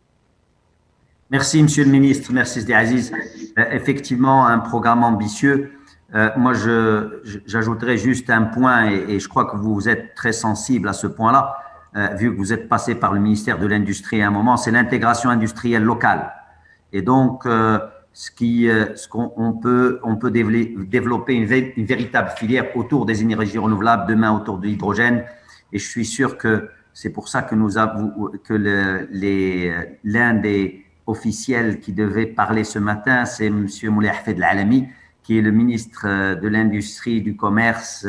Merci, Monsieur le Ministre. Merci, Sidi Aziz. Effectivement, un programme ambitieux. Moi, j'ajouterais juste un point, et je crois que vous êtes très sensible à ce point-là, vu que vous êtes passé par le ministère de l'Industrie à un moment, c'est l'intégration industrielle locale. Et donc, on peut développer une véritable filière autour des énergies renouvelables, demain autour de l'hydrogène. Et je suis sûr que c'est pour ça que l'un des officiels qui devait parler ce matin, c'est M. Moulay Hafed Al-Alami, qui est le ministre de l'Industrie, du Commerce,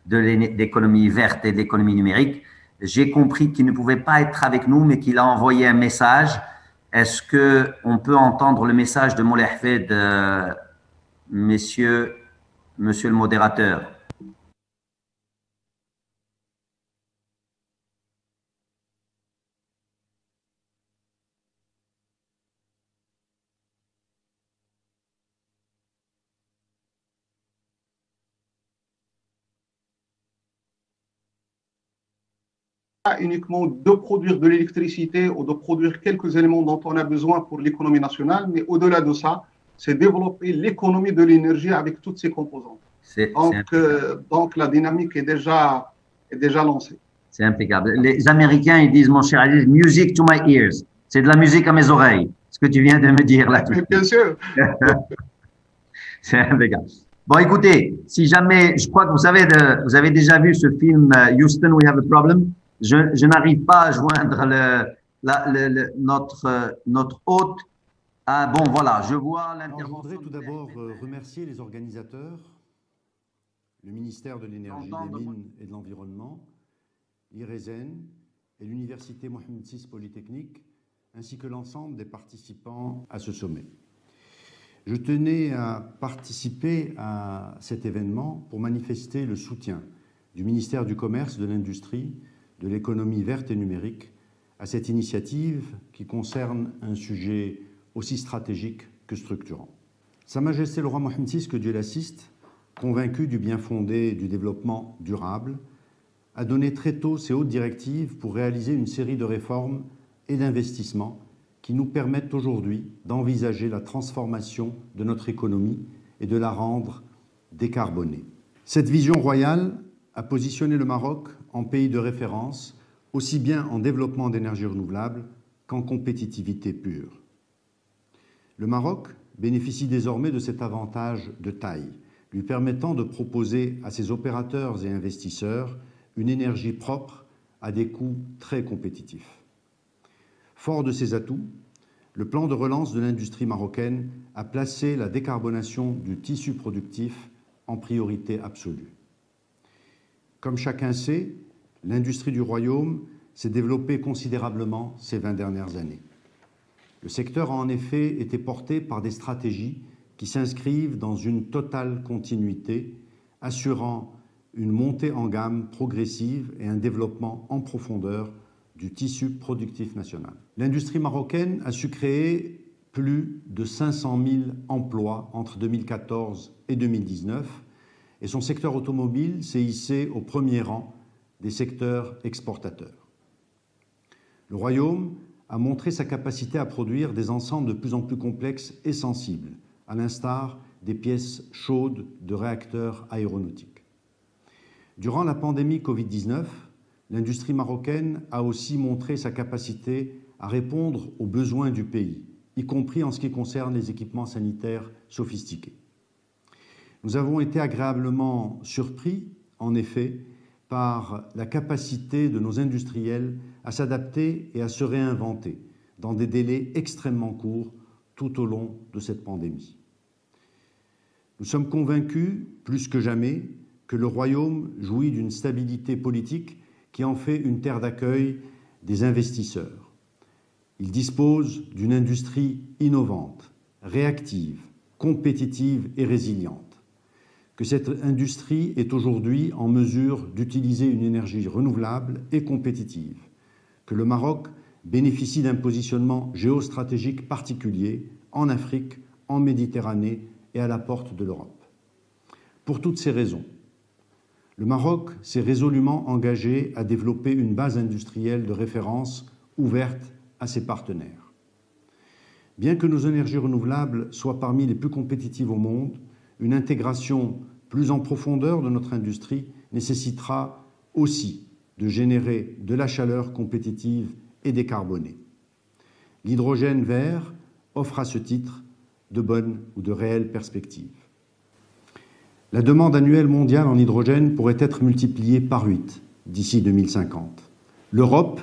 de l'économie verte et de l'économie numérique. J'ai compris qu'il ne pouvait pas être avec nous, mais qu'il a envoyé un message. Est-ce qu'on peut entendre le message de Moulay Hafed, monsieur le modérateur? Uniquement de produire de l'électricité ou de produire quelques éléments dont on a besoin pour l'économie nationale, mais au-delà de ça, c'est développer l'économie de l'énergie avec toutes ses composantes. Donc la dynamique est déjà lancée. C'est impeccable. Les Américains, ils disent, mon cher Aziz, music to my ears. C'est de la musique à mes oreilles. Ce que tu viens de me dire là. Bien sûr. C'est impeccable. Bon, écoutez, si jamais, je crois que vous avez déjà vu ce film Houston, We Have a Problem. Je n'arrive pas à joindre notre hôte. Ah, bon, voilà, je vois l'intervention. Je voudrais tout d'abord remercier les organisateurs, le ministère de l'Énergie, des Mines et de l'Environnement, l'IRESEN et l'Université Mohamed VI Polytechnique, ainsi que l'ensemble des participants à ce sommet. Je tenais à participer à cet événement pour manifester le soutien du ministère du Commerce, de l'Industrie, de l'économie verte et numérique à cette initiative qui concerne un sujet aussi stratégique que structurant. Sa Majesté le roi Mohamed VI, que Dieu l'assiste, convaincu du bien fondé du développement durable, a donné très tôt ses hautes directives pour réaliser une série de réformes et d'investissements qui nous permettent aujourd'hui d'envisager la transformation de notre économie et de la rendre décarbonée. Cette vision royale a positionné le Maroc en pays de référence, aussi bien en développement d'énergie renouvelable qu'en compétitivité pure. Le Maroc bénéficie désormais de cet avantage de taille, lui permettant de proposer à ses opérateurs et investisseurs une énergie propre à des coûts très compétitifs. Fort de ces atouts, le plan de relance de l'industrie marocaine a placé la décarbonation du tissu productif en priorité absolue. Comme chacun sait, l'industrie du Royaume s'est développée considérablement ces 20 dernières années. Le secteur a en effet été porté par des stratégies qui s'inscrivent dans une totale continuité, assurant une montée en gamme progressive et un développement en profondeur du tissu productif national. L'industrie marocaine a su créer plus de 500 000 emplois entre 2014 et 2019, et son secteur automobile s'est hissé au premier rang des secteurs exportateurs. Le Royaume a montré sa capacité à produire des ensembles de plus en plus complexes et sensibles, à l'instar des pièces chaudes de réacteurs aéronautiques. Durant la pandémie Covid-19, l'industrie marocaine a aussi montré sa capacité à répondre aux besoins du pays, y compris en ce qui concerne les équipements sanitaires sophistiqués. Nous avons été agréablement surpris, en effet, par la capacité de nos industriels à s'adapter et à se réinventer dans des délais extrêmement courts tout au long de cette pandémie. Nous sommes convaincus, plus que jamais, que le Royaume jouit d'une stabilité politique qui en fait une terre d'accueil des investisseurs. Il dispose d'une industrie innovante, réactive, compétitive et résiliente. Que cette industrie est aujourd'hui en mesure d'utiliser une énergie renouvelable et compétitive, que le Maroc bénéficie d'un positionnement géostratégique particulier en Afrique, en Méditerranée et à la porte de l'Europe. Pour toutes ces raisons, le Maroc s'est résolument engagé à développer une base industrielle de référence ouverte à ses partenaires. Bien que nos énergies renouvelables soient parmi les plus compétitives au monde, une intégration plus en profondeur de notre industrie nécessitera aussi de générer de la chaleur compétitive et décarbonée. L'hydrogène vert offre à ce titre de bonnes ou de réelles perspectives. La demande annuelle mondiale en hydrogène pourrait être multipliée par 8 d'ici 2050. L'Europe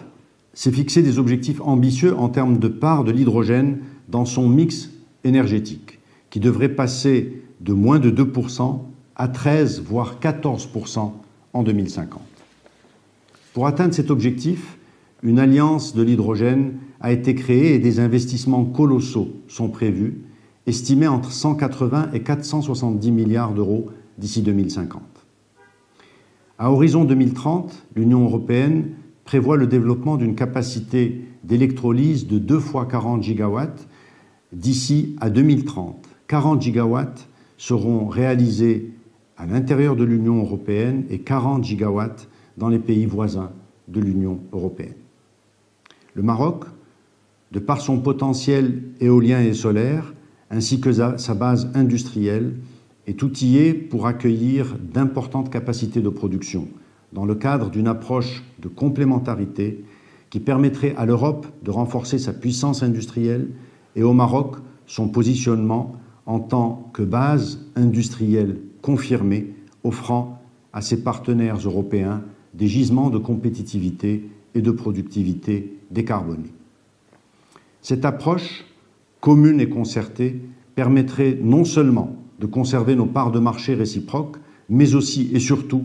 s'est fixé des objectifs ambitieux en termes de part de l'hydrogène dans son mix énergétique, qui devrait passer de moins de 2% à 13, voire 14% en 2050. Pour atteindre cet objectif, une alliance de l'hydrogène a été créée et des investissements colossaux sont prévus, estimés entre 180 et 470 milliards d'euros d'ici 2050. À horizon 2030, l'Union européenne prévoit le développement d'une capacité d'électrolyse de 2 fois 40 gigawatts d'ici à 2030. 40 gigawatts seront réalisés à l'intérieur de l'Union européenne et 40 gigawatts dans les pays voisins de l'Union européenne. Le Maroc, de par son potentiel éolien et solaire, ainsi que sa base industrielle, est outillé pour accueillir d'importantes capacités de production dans le cadre d'une approche de complémentarité qui permettrait à l'Europe de renforcer sa puissance industrielle et au Maroc son positionnement en tant que base industrielle confirmée, offrant à ses partenaires européens des gisements de compétitivité et de productivité décarbonée. Cette approche commune et concertée permettrait non seulement de conserver nos parts de marché réciproques, mais aussi et surtout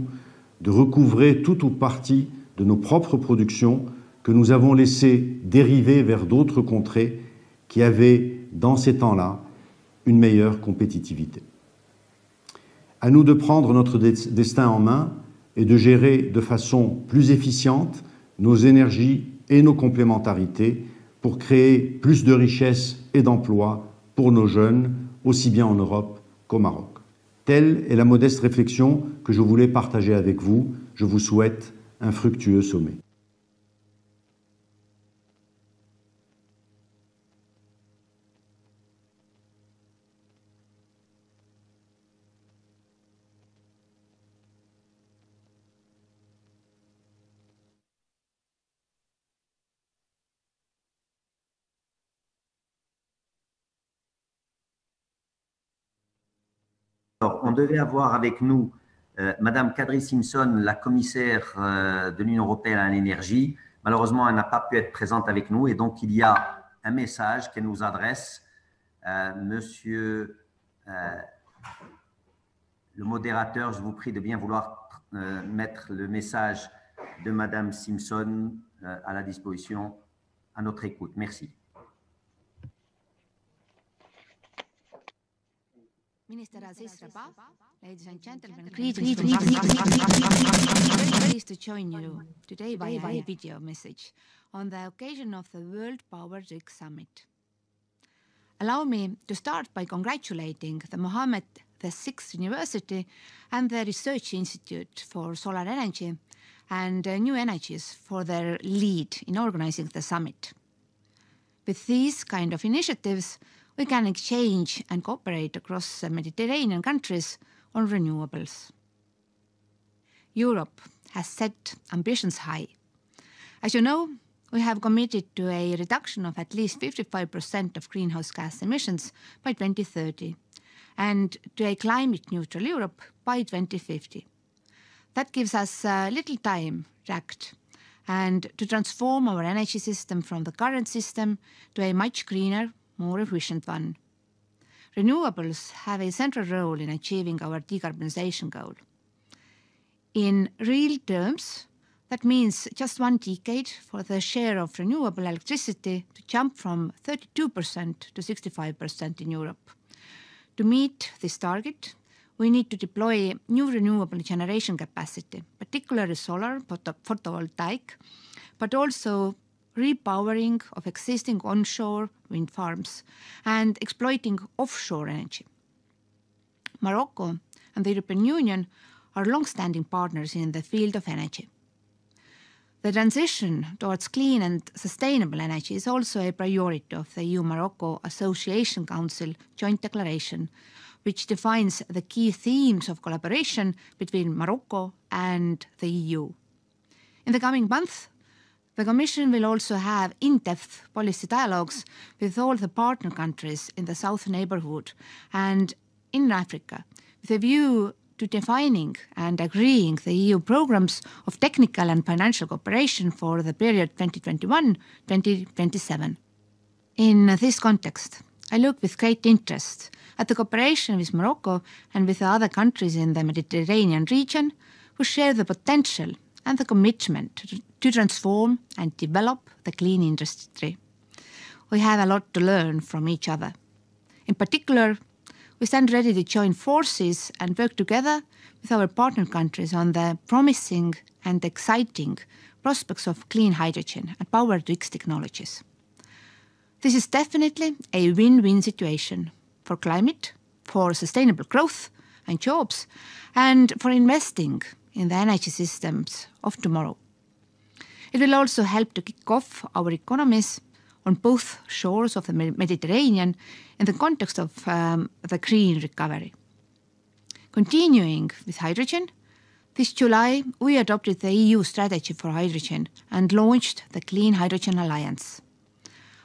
de recouvrer tout ou partie de nos propres productions que nous avons laissées dériver vers d'autres contrées qui avaient, dans ces temps-là, une meilleure compétitivité. À nous de prendre notre destin en main et de gérer de façon plus efficiente nos énergies et nos complémentarités pour créer plus de richesses et d'emplois pour nos jeunes, aussi bien en Europe qu'au Maroc. Telle est la modeste réflexion que je voulais partager avec vous. Je vous souhaite un fructueux sommet. Alors, on devait avoir avec nous Madame Kadri Simpson, la commissaire de l'Union européenne à l'énergie. Malheureusement, elle n'a pas pu être présente avec nous et donc il y a un message qu'elle nous adresse. Monsieur le modérateur, je vous prie de bien vouloir mettre le message de Madame Simpson à la disposition, à notre écoute. Merci. Minister Aziz Rabah, ladies and gentlemen, greetings. Very pleased to join you today via a video message on the occasion of the World Power Rig Summit. Allow me to start by congratulating the Mohammed VI University and the Research Institute for Solar Energy and New Energies for their lead in organizing the summit. With these kind of initiatives, we can exchange and cooperate across Mediterranean countries on renewables. Europe has set ambitions high. As you know, we have committed to a reduction of at least 55% of greenhouse gas emissions by 2030 and to a climate-neutral Europe by 2050. That gives us little time to act and to transform our energy system from the current system to a much greener, more efficient one. Renewables have a central role in achieving our decarbonization goal. In real terms, that means just 1 decade for the share of renewable electricity to jump from 32% to 65% in Europe. To meet this target, we need to deploy new renewable generation capacity, particularly solar, photovoltaic, but also repowering of existing onshore wind farms, and exploiting offshore energy. Morocco and the European Union are long-standing partners in the field of energy. The transition towards clean and sustainable energy is also a priority of the EU-Morocco Association Council Joint Declaration, which defines the key themes of collaboration between Morocco and the EU. In the coming months, the Commission will also have in-depth policy dialogues with all the partner countries in the South neighbourhood and in Africa, with a view to defining and agreeing the EU programmes of technical and financial cooperation for the period 2021-2027. In this context, I look with great interest at the cooperation with Morocco and with the other countries in the Mediterranean region who share the potential and the commitment to transform and develop the clean industry. We have a lot to learn from each other. In particular, we stand ready to join forces and work together with our partner countries on the promising and exciting prospects of clean hydrogen and power-to-X technologies. This is definitely a win-win situation for climate, for sustainable growth and jobs, and for investing in the energy systems of tomorrow. It will also help to kick off our economies on both shores of the Mediterranean in the context of the green recovery. Continuing with hydrogen, this July we adopted the EU strategy for hydrogen and launched the Clean Hydrogen Alliance.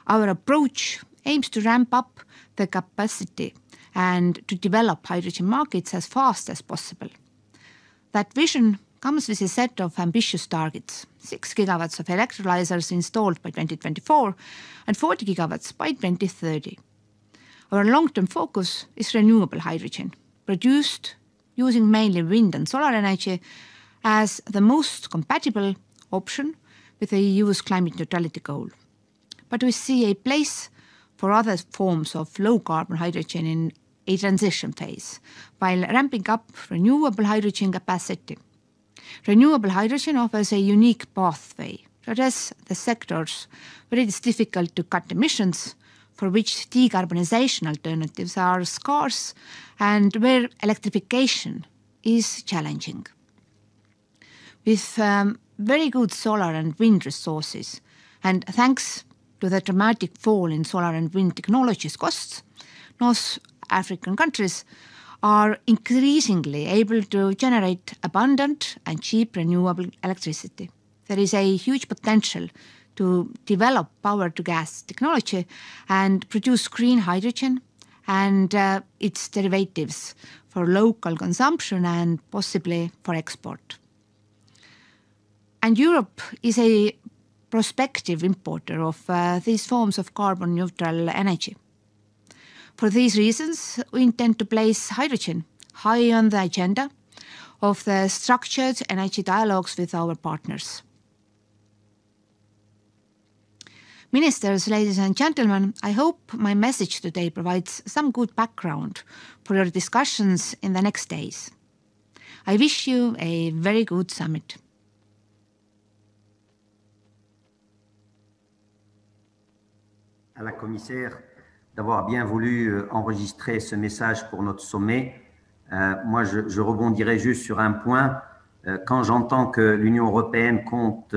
Our approach aims to ramp up the capacity and to develop hydrogen markets as fast as possible. That vision comes with a set of ambitious targets: 6 gigawatts of electrolyzers installed by 2024 and 40 gigawatts by 2030. Our long-term focus is renewable hydrogen, produced using mainly wind and solar energy as the most compatible option with the EU's climate neutrality goal. But we see a place for other forms of low-carbon hydrogen in a transition phase, while ramping up renewable hydrogen capacity. Renewable hydrogen offers a unique pathway to address the sectors where it is difficult to cut emissions, for which decarbonization alternatives are scarce, and where electrification is challenging. With very good solar and wind resources, and thanks to the dramatic fall in solar and wind technologies costs, North African countries are increasingly able to generate abundant and cheap renewable electricity. There is a huge potential to develop power-to-gas technology and produce green hydrogen and its derivatives for local consumption and possibly for export. And Europe is a prospective importer of these forms of carbon-neutral energy. For these reasons, we intend to place hydrogen high on the agenda of the structured energy dialogues with our partners. Ministers, ladies and gentlemen, I hope my message today provides some good background for your discussions in the next days. I wish you a very good summit. À la commissaire d'avoir bien voulu enregistrer ce message pour notre sommet. Moi, je rebondirai juste sur un point. Quand j'entends que l'Union européenne compte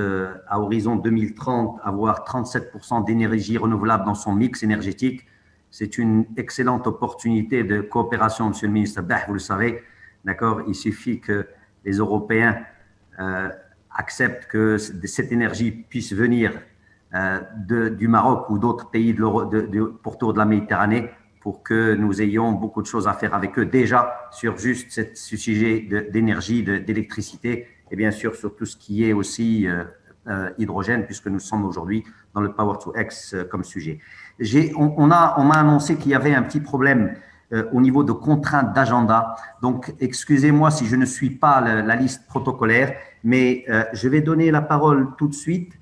à horizon 2030 avoir 37% d'énergie renouvelable dans son mix énergétique, c'est une excellente opportunité de coopération, Monsieur le ministre Bah, vous le savez, d'accord. Il suffit que les Européens acceptent que cette énergie puisse venir du Maroc ou d'autres pays pourtour de la Méditerranée pour que nous ayons beaucoup de choses à faire avec eux déjà sur juste ce sujet d'énergie, d'électricité et bien sûr sur tout ce qui est aussi hydrogène puisque nous sommes aujourd'hui dans le Power to X comme sujet. On m'a annoncé qu'il y avait un petit problème au niveau de contraintes d'agenda. Donc, excusez-moi si je ne suis pas la liste protocolaire, mais je vais donner la parole tout de suite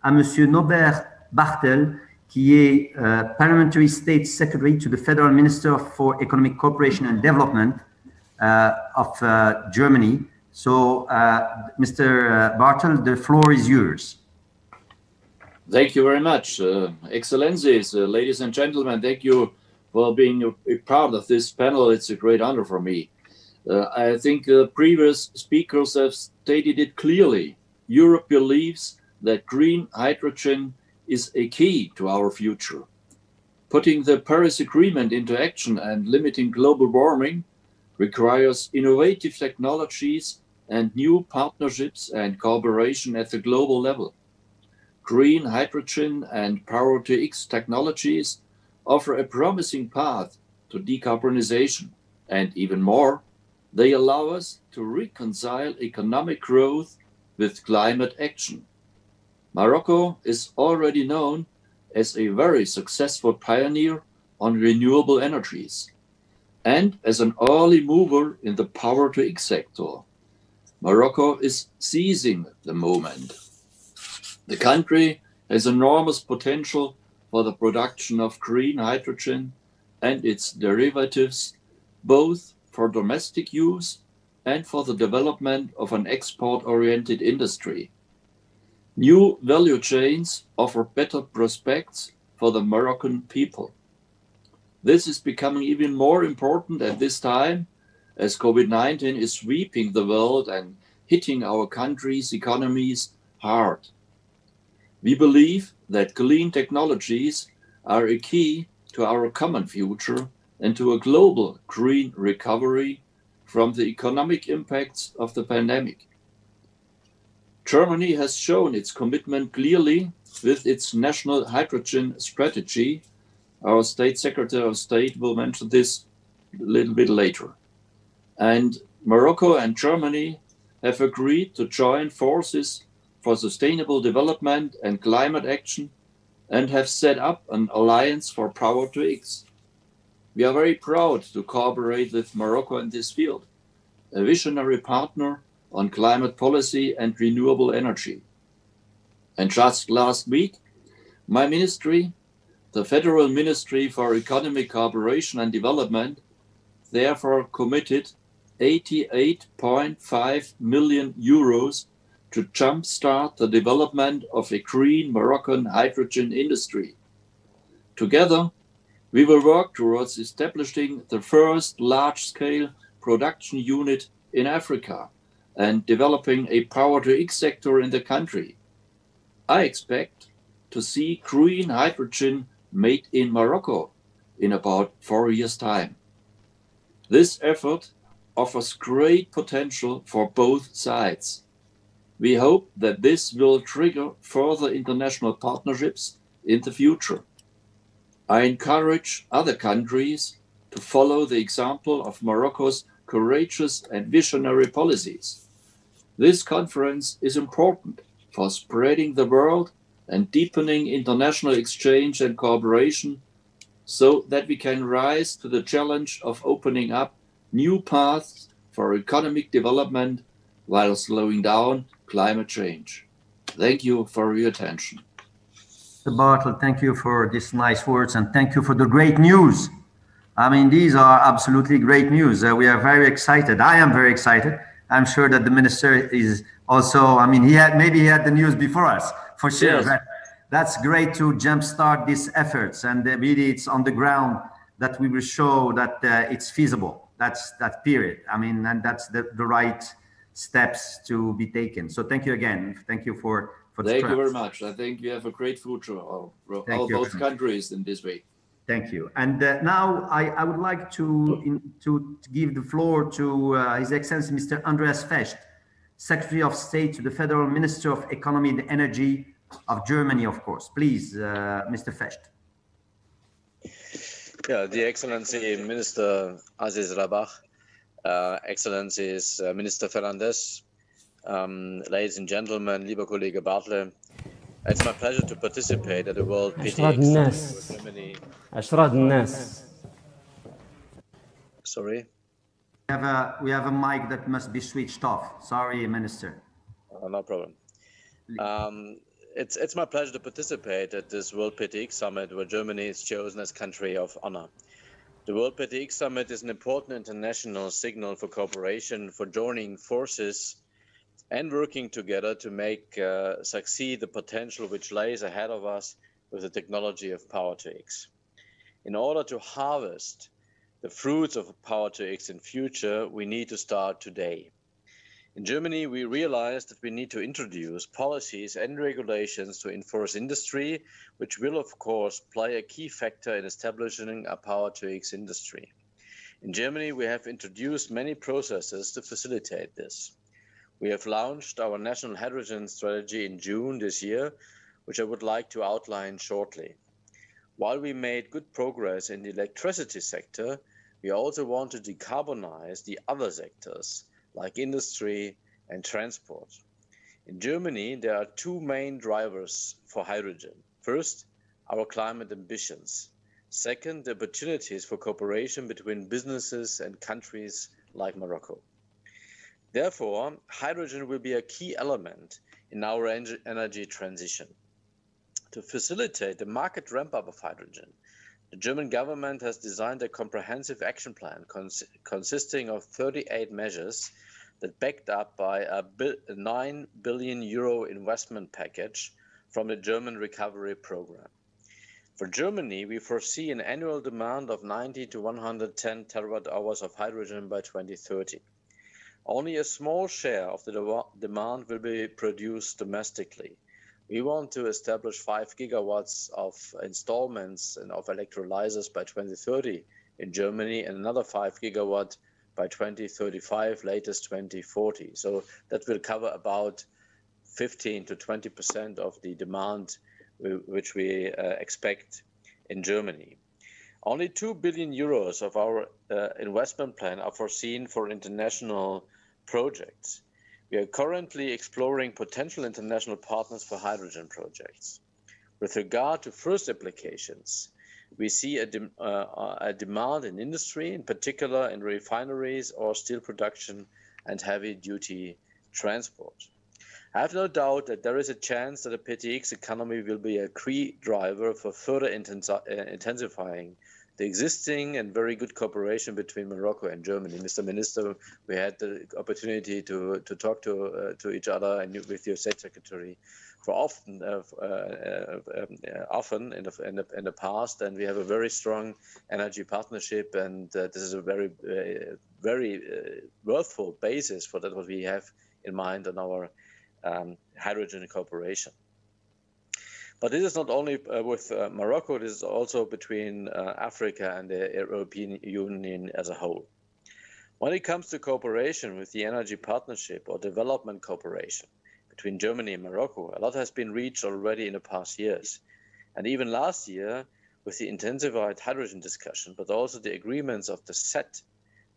à Monsieur Norbert Bartel, qui est Parliamentary State Secretary to the Federal Minister for Economic Cooperation and Development of Germany. So, Mr. Bartel, the floor is yours. Thank you very much. Excellencies, ladies and gentlemen, thank you for being a part of this panel. It's a great honor for me. I think previous speakers have stated it clearly. Europe believes that green hydrogen is a key to our future. Putting the Paris Agreement into action and limiting global warming requires innovative technologies and new partnerships and cooperation at the global level. Green hydrogen and Power-to-X technologies offer a promising path to decarbonization, and even more, they allow us to reconcile economic growth with climate action. Morocco is already known as a very successful pioneer on renewable energies and as an early mover in the Power-to-X sector. Morocco is seizing the moment. The country has enormous potential for the production of green hydrogen and its derivatives, both for domestic use and for the development of an export-oriented industry. New value chains offer better prospects for the Moroccan people. This is becoming even more important at this time as COVID-19 is sweeping the world and hitting our country's economies hard. We believe that clean technologies are a key to our common future and to a global green recovery from the economic impacts of the pandemic. Germany has shown its commitment clearly with its national hydrogen strategy. Our State Secretary of State will mention this a little bit later. And Morocco and Germany have agreed to join forces for sustainable development and climate action and have set up an alliance for Power-to-X. We are very proud to cooperate with Morocco in this field, a visionary partner on climate policy and renewable energy. And just last week, my ministry, the Federal Ministry for Economic Cooperation and Development, therefore committed 88.5 million euros to jumpstart the development of a green Moroccan hydrogen industry. Together, we will work towards establishing the first large-scale production unit in Africa and developing a Power-to-X sector in the country. I expect to see green hydrogen made in Morocco in about 4 years' time. This effort offers great potential for both sides. We hope that this will trigger further international partnerships in the future. I encourage other countries to follow the example of Morocco's courageous and visionary policies. This conference is important for spreading the word and deepening international exchange and cooperation so that we can rise to the challenge of opening up new paths for economic development while slowing down climate change. Thank you for your attention. Mr. Bartel, thank you for these nice words and thank you for the great news. I mean, these are absolutely great news. We are very excited. I am very excited. I'm sure that the minister is also, I mean, maybe he had the news before us, for sure. Yes. That's great to jumpstart these efforts, and really it's on the ground that we will show that it's feasible. That's that period. I mean, and that's the right steps to be taken. So thank you again. Thank you for the Thank trust. you very much. I think we have a great future of both countries in this way. Thank you. And now I would like to give the floor to His Excellency Mr. Andreas Fecht, Secretary of State to the Federal Minister of Economy and Energy of Germany, of course. Please, Mr. Fecht. Yeah, the Excellency Minister Aziz Rabah, Excellencies Minister Fernandez, ladies and gentlemen, lieber Kollege Bartle, it's my pleasure to participate at the World PTX Summit with Germany. Sorry? We have a mic that must be switched off. Sorry, Minister. No problem. It's my pleasure to participate at this World PTX Summit where Germany is chosen as country of honor. The World PTX Summit is an important international signal for cooperation, for joining forces and working together to make succeed the potential which lays ahead of us with the technology of Power-to-X. In order to harvest the fruits of Power-to-X in future, we need to start today. In Germany, we realized that we need to introduce policies and regulations to enforce industry, which will, of course, play a key factor in establishing a Power-to-X industry. In Germany, we have introduced many processes to facilitate this. We have launched our national hydrogen strategy in June this year, which I would like to outline shortly. While we made good progress in the electricity sector, we also want to decarbonize the other sectors, like industry and transport. In Germany, there are two main drivers for hydrogen. First, our climate ambitions. Second, the opportunities for cooperation between businesses and countries like Morocco. Therefore, hydrogen will be a key element in our energy transition. To facilitate the market ramp-up of hydrogen, the German government has designed a comprehensive action plan consisting of 38 measures that backed up by a 9 billion euro investment package from the German recovery program. For Germany, we foresee an annual demand of 90 to 110 terawatt-hours of hydrogen by 2030. Only a small share of the demand will be produced domestically. We want to establish 5 gigawatts of installments and of electrolyzers by 2030 in Germany, and another 5 gigawatt by 2035, latest 2040. So that will cover about 15 to 20% of the demand which we expect in Germany. Only 2 billion euros of our investment plan are foreseen for international projects. We are currently exploring potential international partners for hydrogen projects. With regard to first applications, we see a demand in industry, in particular in refineries or steel production and heavy-duty transport. I have no doubt that there is a chance that a PTX economy will be a key driver for further intensifying the existing and very good cooperation between Morocco and Germany. Mr. Minister, we had the opportunity to talk to each other and with your State Secretary for often in the past, and we have a very strong energy partnership, and this is a very worthwhile basis for that what we have in mind on our hydrogen cooperation. But this is not only with Morocco, this is also between Africa and the European Union as a whole. When it comes to cooperation with the energy partnership or development cooperation between Germany and Morocco, a lot has been reached already in the past years. And even last year, with the intensified hydrogen discussion, but also the agreements of the set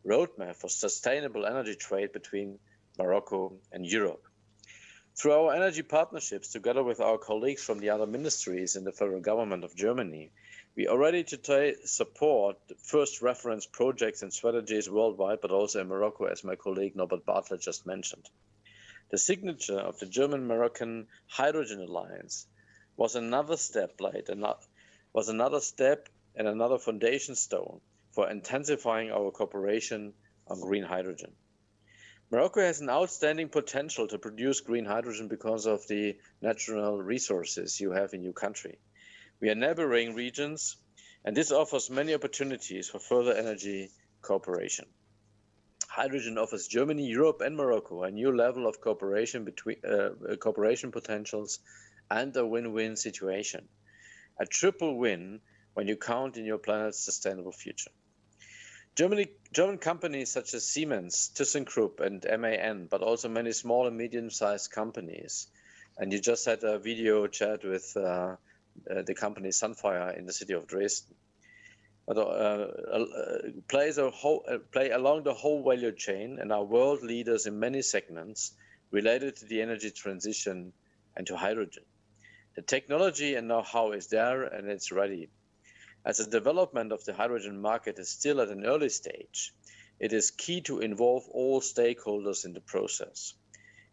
roadmap for sustainable energy trade between Morocco and Europe. Through our energy partnerships, together with our colleagues from the other ministries in the federal government of Germany, we already today support the first reference projects and strategies worldwide, but also in Morocco, as my colleague Norbert Bartlett just mentioned. The signature of the German-Moroccan Hydrogen Alliance was another step and another foundation stone for intensifying our cooperation on green hydrogen. Morocco has an outstanding potential to produce green hydrogen because of the natural resources you have in your country. We are neighboring regions, and this offers many opportunities for further energy cooperation. Hydrogen offers Germany, Europe, and Morocco a new level of cooperation potentials and a win-win situation. A triple win when you count in your planet's sustainable future. German companies such as Siemens, ThyssenKrupp, and MAN, but also many small and medium-sized companies, and you just had a video chat with the company Sunfire in the city of Dresden, play along the whole value chain and are world leaders in many segments related to the energy transition and to hydrogen. The technology and know-how is there, and it's ready. As the development of the hydrogen market is still at an early stage, it is key to involve all stakeholders in the process.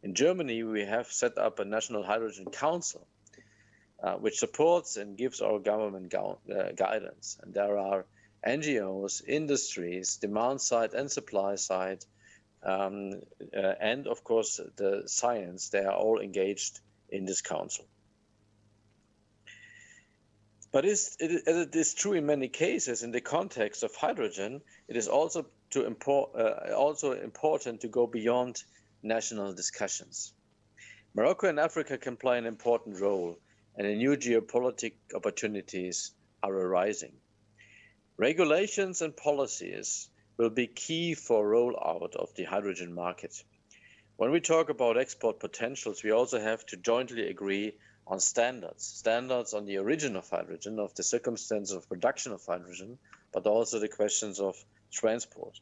In Germany, we have set up a National Hydrogen Council, which supports and gives our government guidance. And there are NGOs, industries, demand side and supply side and of course the science, they are all engaged in this council. But as it is true in many cases, in the context of hydrogen, it is also important to go beyond national discussions. Morocco and Africa can play an important role, and new geopolitical opportunities are arising. Regulations and policies will be key for rollout of the hydrogen market. When we talk about export potentials, we also have to jointly agree on standards on the origin of hydrogen, of the circumstances of production of hydrogen, but also the questions of transport.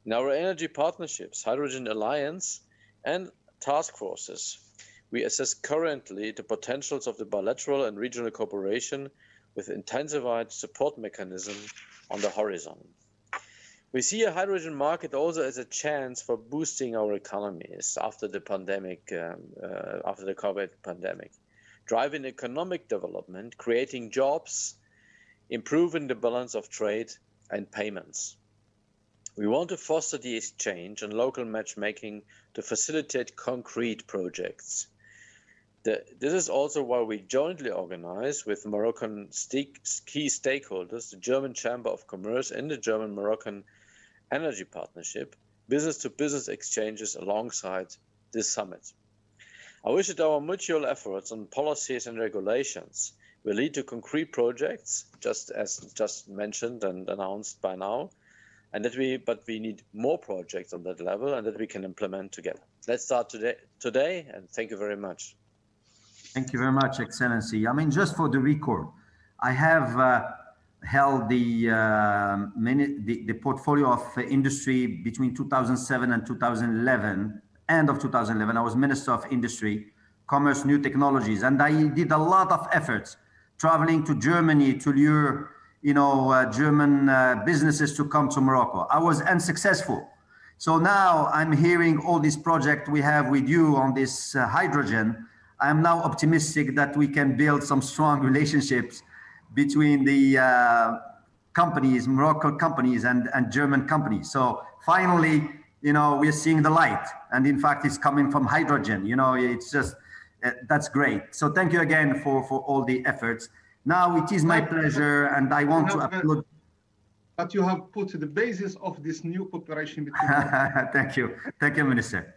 In our energy partnerships, Hydrogen Alliance and task forces, we assess currently the potentials of the bilateral and regional cooperation with intensified support mechanism on the horizon. We see a hydrogen market also as a chance for boosting our economies after the pandemic, after the COVID pandemic, driving economic development, creating jobs, improving the balance of trade and payments. We want to foster the exchange and local matchmaking to facilitate concrete projects. This is also why we jointly organize with Moroccan key stakeholders, the German Chamber of Commerce and the German-Moroccan Energy Partnership, business-to-business exchanges alongside this summit. I wish that our mutual efforts on policies and regulations will lead to concrete projects, just mentioned and announced by now, and but we need more projects on that level and that we can implement together. Let's start today, and thank you very much. Thank you very much, Excellency. I mean, just for the record, I have held the portfolio of industry between 2007 and 2011. End of 2011, I was Minister of Industry, Commerce, New Technologies, and I did a lot of efforts traveling to Germany to lure, German businesses to come to Morocco. I was unsuccessful. So now I'm hearing all these projects we have with you on this hydrogen. I'm now optimistic that we can build some strong relationships between the companies, Moroccan companies and German companies. So finally, we're seeing the light, and in fact, it's coming from hydrogen. It's just, that's great. So thank you again for all the efforts. Now it is my pleasure, and I want to applaud. But you have put the basis of this new cooperation between. Thank you, Minister.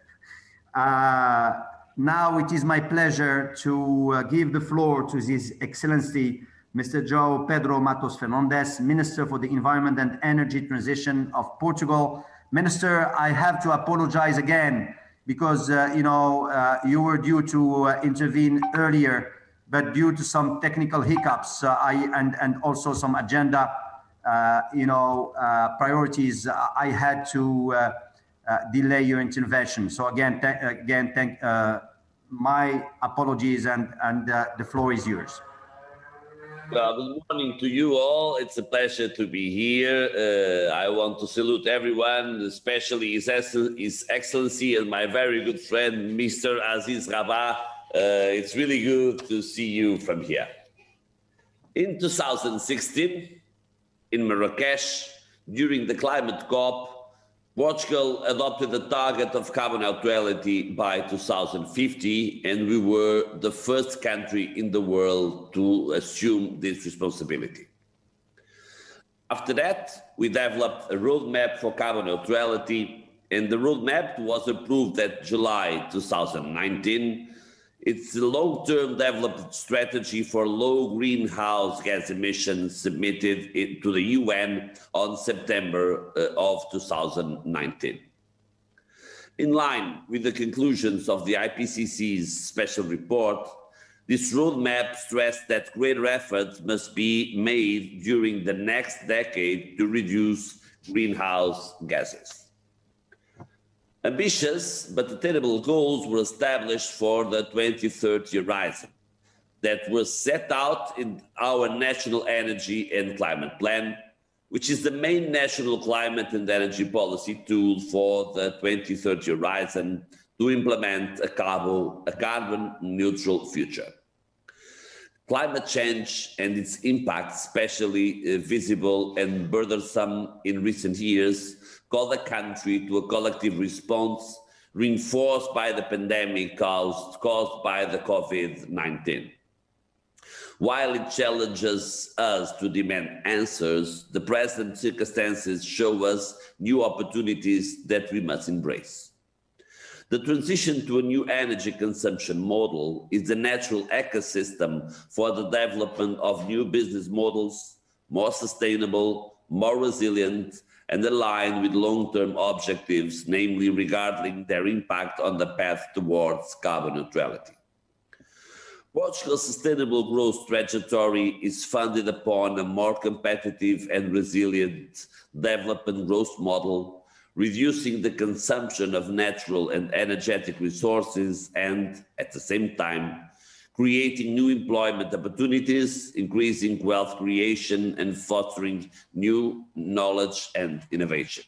Now it is my pleasure to give the floor to His Excellency, Mr. João Pedro Matos Fernandes, Minister for the Environment and Energy Transition of Portugal. Minister, I have to apologize again because you were due to intervene earlier, but due to some technical hiccups and also some agenda priorities, I had to delay your intervention. So again, my apologies, and the floor is yours. Well, good morning to you all. It's a pleasure to be here. I want to salute everyone, especially His Excellency and my very good friend, Mr. Aziz Rabat. It's really good to see you from here. In 2016, in Marrakesh, during the climate COP, Portugal adopted a target of carbon neutrality by 2050, and we were the first country in the world to assume this responsibility. After that, we developed a roadmap for carbon neutrality, and the roadmap was approved in July 2019. It's a long-term development strategy for low greenhouse gas emissions submitted to the UN on September of 2019. In line with the conclusions of the IPCC's special report, this roadmap stressed that greater efforts must be made during the next decade to reduce greenhouse gases. Ambitious but attainable goals were established for the 2030 horizon that were set out in our National Energy and Climate Plan, which is the main national climate and energy policy tool for the 2030 horizon to implement a carbon neutral future. Climate change and its impact, especially visible and burdensome in recent years, called the country to a collective response reinforced by the pandemic caused by the COVID-19. While it challenges us to demand answers, the present circumstances show us new opportunities that we must embrace. The transition to a new energy consumption model is the natural ecosystem for the development of new business models, more sustainable, more resilient, and aligned with long-term objectives, namely regarding their impact on the path towards carbon neutrality. Portugal's sustainable growth trajectory is founded upon a more competitive and resilient development growth model, reducing the consumption of natural and energetic resources and, at the same time, creating new employment opportunities, increasing wealth creation, and fostering new knowledge and innovation.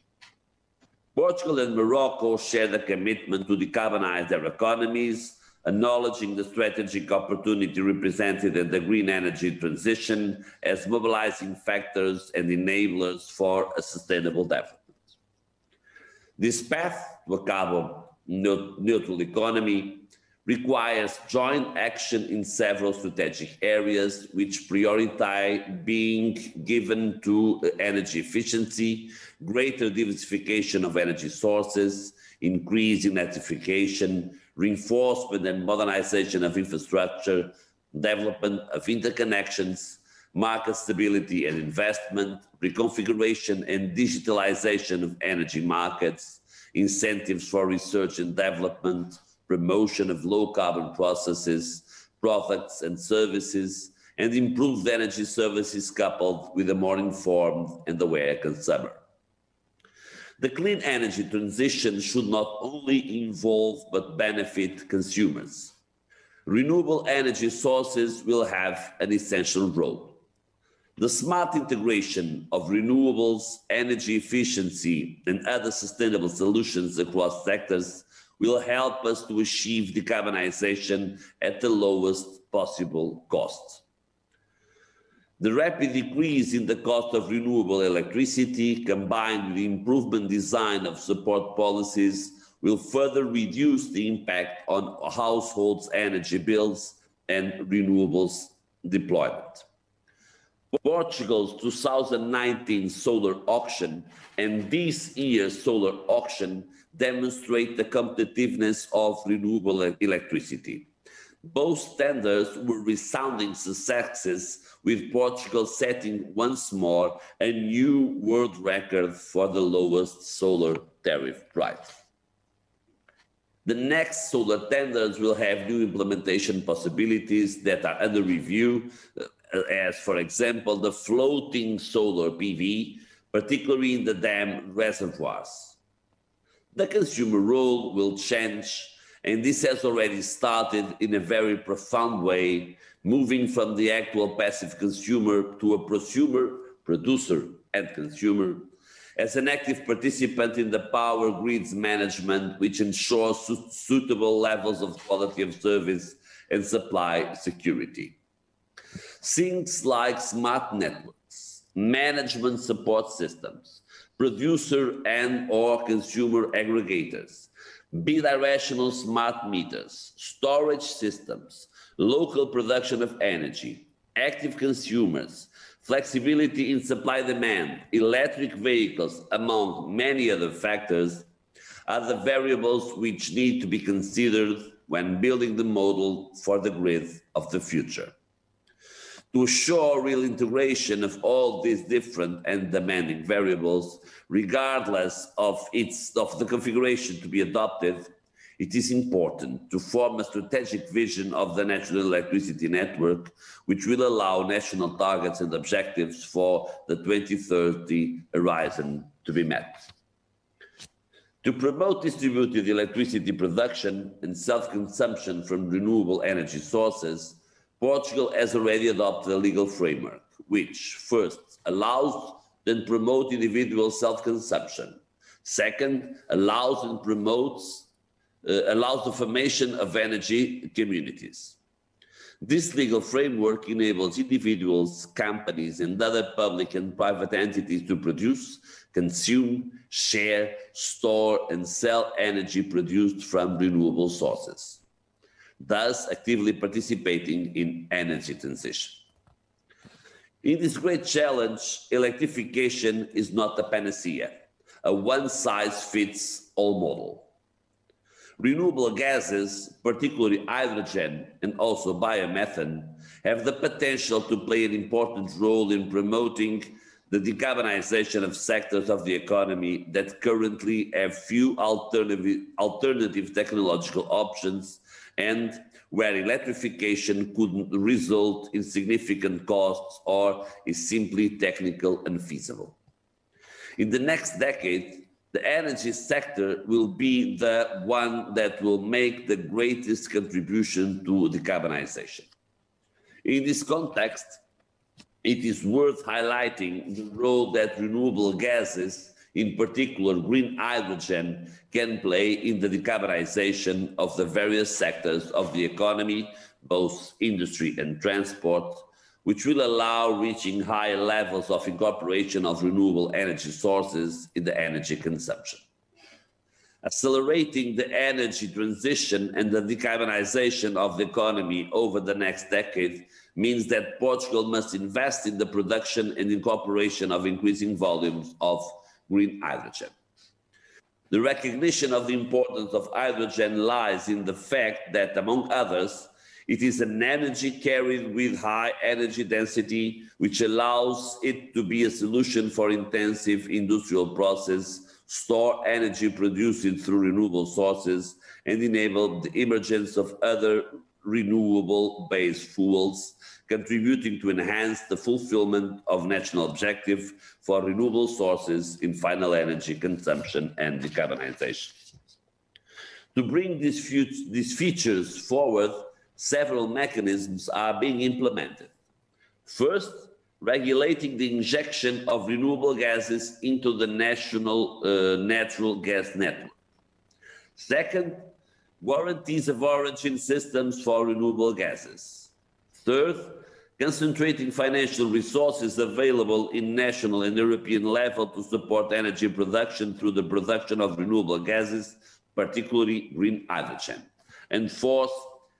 Portugal and Morocco share the commitment to decarbonize their economies, acknowledging the strategic opportunity represented in the green energy transition as mobilizing factors and enablers for a sustainable development. This path to a carbon neutral economy requires joint action in several strategic areas, which prioritize being given to energy efficiency, greater diversification of energy sources, increase in electrification, reinforcement and modernization of infrastructure, development of interconnections, market stability and investment, reconfiguration and digitalization of energy markets, incentives for research and development, promotion of low-carbon processes, products and services, and improved energy services coupled with a more informed and aware consumer. The clean energy transition should not only involve but benefit consumers. Renewable energy sources will have an essential role. The smart integration of renewables, energy efficiency, and other sustainable solutions across sectors will help us to achieve decarbonization at the lowest possible cost. The rapid decrease in the cost of renewable electricity, combined with the improvement design of support policies, will further reduce the impact on households' energy bills and renewables deployment. Portugal's 2019 solar auction and this year's solar auction demonstrate the competitiveness of renewable electricity. Both tenders were resounding successes, with Portugal setting once more a new world record for the lowest solar tariff price. The next solar tenders will have new implementation possibilities that are under review, as, for example, the floating solar PV, particularly in the dam reservoirs. The consumer role will change, and this has already started in a very profound way, moving from the actual passive consumer to a prosumer, producer, and consumer, as an active participant in the power grids management, which ensures suitable levels of quality of service and supply security. Things like smart networks, management support systems, producer and/or consumer aggregators, bidirectional smart meters, storage systems, local production of energy, active consumers, flexibility in supply demand, electric vehicles, among many other factors, are the variables which need to be considered when building the model for the grid of the future. To assure real integration of all these different and demanding variables, regardless of the configuration to be adopted, it is important to form a strategic vision of the national electricity network, which will allow national targets and objectives for the 2030 horizon to be met. To promote distributed electricity production and self-consumption from renewable energy sources, Portugal has already adopted a legal framework, which first allows and promotes individual self-consumption. Second, allows and promotes allows the formation of energy communities. This legal framework enables individuals, companies, and other public and private entities to produce, consume, share, store, and sell energy produced from renewable sources, thus actively participating in energy transition. In this great challenge, electrification is not a panacea, a one-size-fits-all model. Renewable gases, particularly hydrogen and also biomethane, have the potential to play an important role in promoting the decarbonization of sectors of the economy that currently have few alternative technological options and where electrification could result in significant costs or is simply technical unfeasible. In the next decade, the energy sector will be the one that will make the greatest contribution to decarbonization. In this context, it is worth highlighting the role that renewable gases, in particular green hydrogen, can play in the decarbonization of the various sectors of the economy, both industry and transport, which will allow reaching high levels of incorporation of renewable energy sources in the energy consumption. Accelerating the energy transition and the decarbonization of the economy over the next decade means that Portugal must invest in the production and incorporation of increasing volumes of green hydrogen. The recognition of the importance of hydrogen lies in the fact that, among others, it is an energy carried with high energy density, which allows it to be a solution for intensive industrial process, store energy produced through renewable sources, and enable the emergence of other renewable-based fuels, contributing to enhance the fulfillment of national objectives for renewable sources in final energy consumption and decarbonization. To bring these features forward, several mechanisms are being implemented. First, regulating the injection of renewable gases into the national natural gas network. Second, warranties of origin systems for renewable gases. Third, concentrating financial resources available in national and European level to support energy production through the production of renewable gases, particularly green hydrogen. And fourth,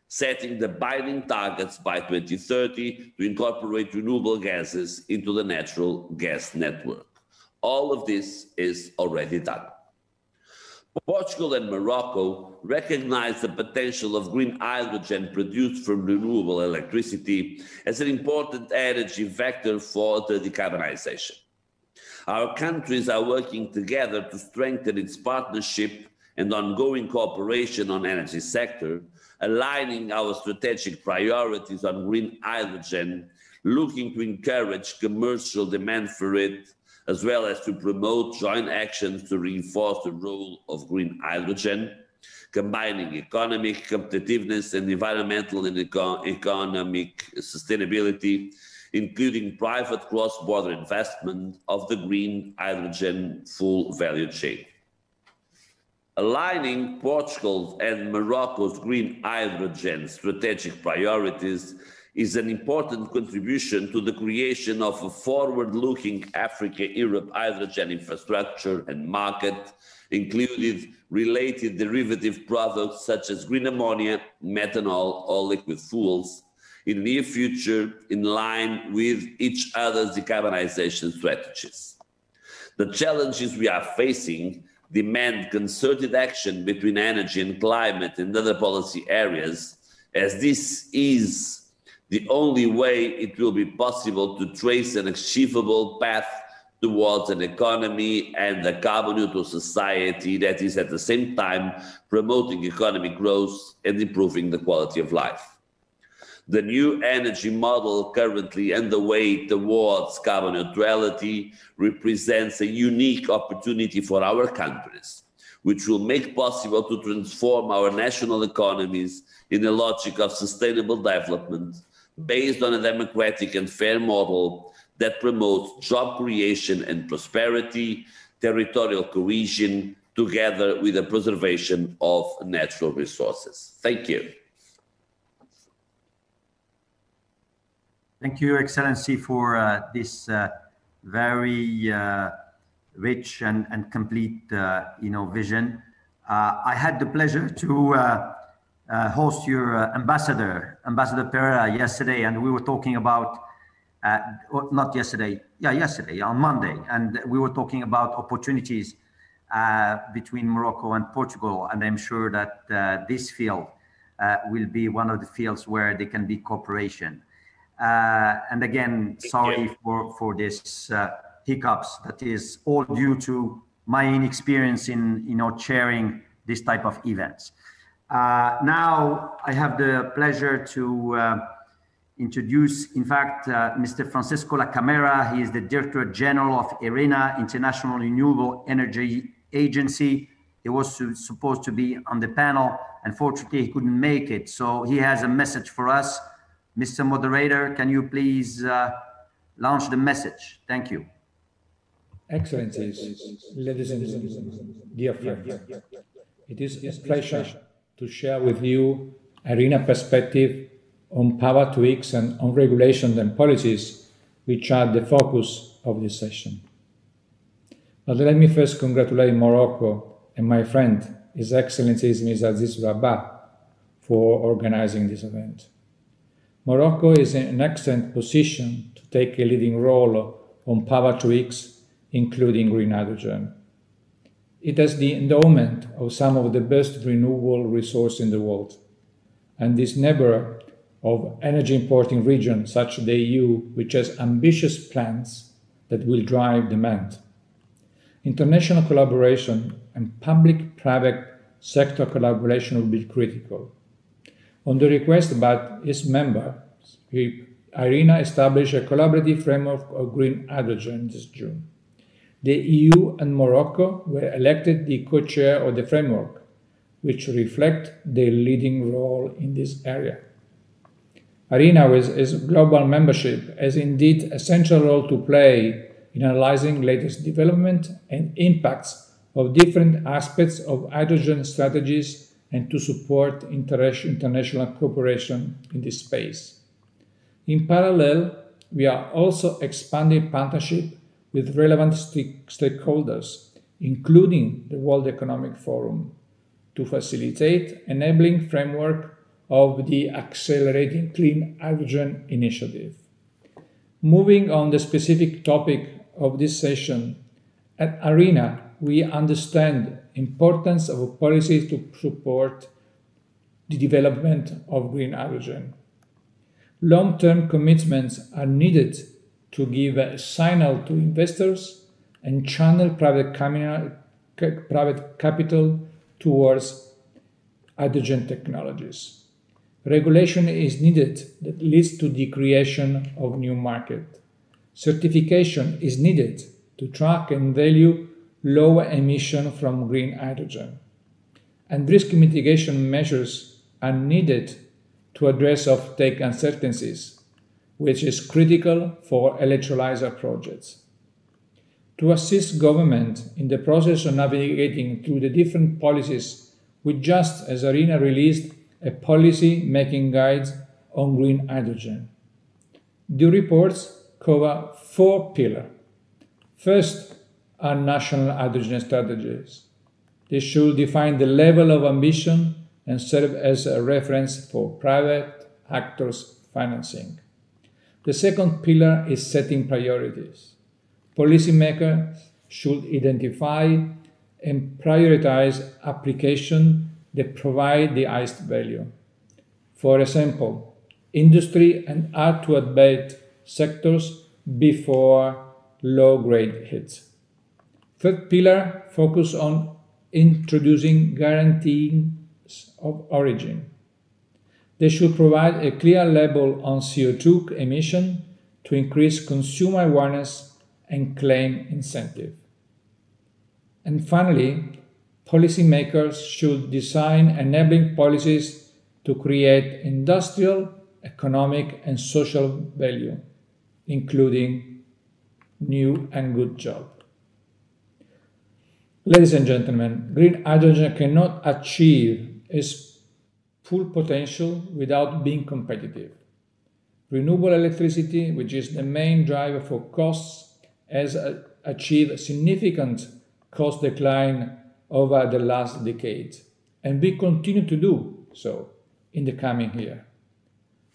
setting the binding targets by 2030 to incorporate renewable gases into the natural gas network. All of this is already done. Portugal and Morocco recognize the potential of green hydrogen produced from renewable electricity as an important energy vector for the decarbonization. Our countries are working together to strengthen its partnership and ongoing cooperation on energy sector, aligning our strategic priorities on green hydrogen, looking to encourage commercial demand for it, as well as to promote joint actions to reinforce the role of green hydrogen, combining economic competitiveness and environmental and economic sustainability, including private cross-border investment of the green hydrogen full value chain. Aligning Portugal and Morocco's green hydrogen strategic priorities is an important contribution to the creation of a forward-looking Africa-Europe hydrogen infrastructure and market, including related derivative products such as green ammonia, methanol, or liquid fuels, in the near future in line with each other's decarbonization strategies. The challenges we are facing demand concerted action between energy and climate and other policy areas, as this is the only way it will be possible to trace an achievable path towards an economy and a carbon-neutral society that is at the same time promoting economic growth and improving the quality of life. The new energy model currently underway towards carbon neutrality represents a unique opportunity for our countries, which will make possible to transform our national economies in a logic of sustainable development based on a democratic and fair model that promotes job creation and prosperity, territorial cohesion, together with the preservation of natural resources. Thank you. Thank you, Excellency, for this very rich and complete vision. I had the pleasure to host your Ambassador Pereira yesterday, and we were talking about, not yesterday, yesterday, on Monday, and we were talking about opportunities between Morocco and Portugal, and I'm sure that this field will be one of the fields where there can be cooperation. And again, sorry for this hiccups. That is all due to my inexperience in chairing this type of events. Now I have the pleasure to introduce, in fact, Mr. Francisco La Camera. He is the Director General of IRENA, International Renewable Energy Agency. He was supposed to be on the panel. Unfortunately, he couldn't make it. So he has a message for us. Mr. Moderator, can you please launch the message? Thank you. Excellencies, ladies and gentlemen, dear friends, it is a pleasure to share with you IRENA perspective on Power to X and on regulations and policies, which are the focus of this session. But let me first congratulate Morocco and my friend, His Excellency Ms. Aziz Rabat, for organizing this event. Morocco is in an excellent position to take a leading role on Power to X, including green hydrogen. It has the endowment of some of the best renewable resources in the world, and this neighbor of energy importing regions such as the EU, which has ambitious plans that will drive demand. International collaboration and public-private sector collaboration will be critical. On the request by its members, IRENA established a collaborative framework of green hydrogen this June. The EU and Morocco were elected the co-chair of the framework, which reflect their leading role in this area. IRENA, with its global membership, has indeed a central role to play in analyzing latest development and impacts of different aspects of hydrogen strategies and to support international cooperation in this space. In parallel, we are also expanding partnership with relevant stakeholders, including the World Economic Forum, to facilitate enabling framework of the Accelerating Clean Hydrogen Initiative. Moving on the specific topic of this session, at IRENA, we understand the importance of policies to support the development of green hydrogen. Long-term commitments are needed to give a signal to investors and channel private capital towards hydrogen technologies. Regulation is needed that leads to the creation of new market. Certification is needed to track and value lower emission from green hydrogen. And risk mitigation measures are needed to address offtake uncertainties, which is critical for electrolyzer projects. To assist government in the process of navigating through the different policies, we just, as IRENA, released a policy-making guide on green hydrogen. The reports cover 4 pillars. First are national hydrogen strategies. They should define the level of ambition and serve as a reference for private actors' financing. The second pillar is setting priorities. Policymakers should identify and prioritize applications that provide the highest value. For example, industry and hard-to-abate sectors before low-grade hits. Third pillar focuses on introducing guarantees of origin. They should provide a clear label on CO2 emission to increase consumer awareness and claim incentive. And finally, policymakers should design enabling policies to create industrial, economic, and social value, including new and good jobs. Ladies and gentlemen, green hydrogen cannot achieve its full potential without being competitive. Renewable electricity, which is the main driver for costs, has achieved significant cost decline over the last decade, and we continue to do so in the coming year.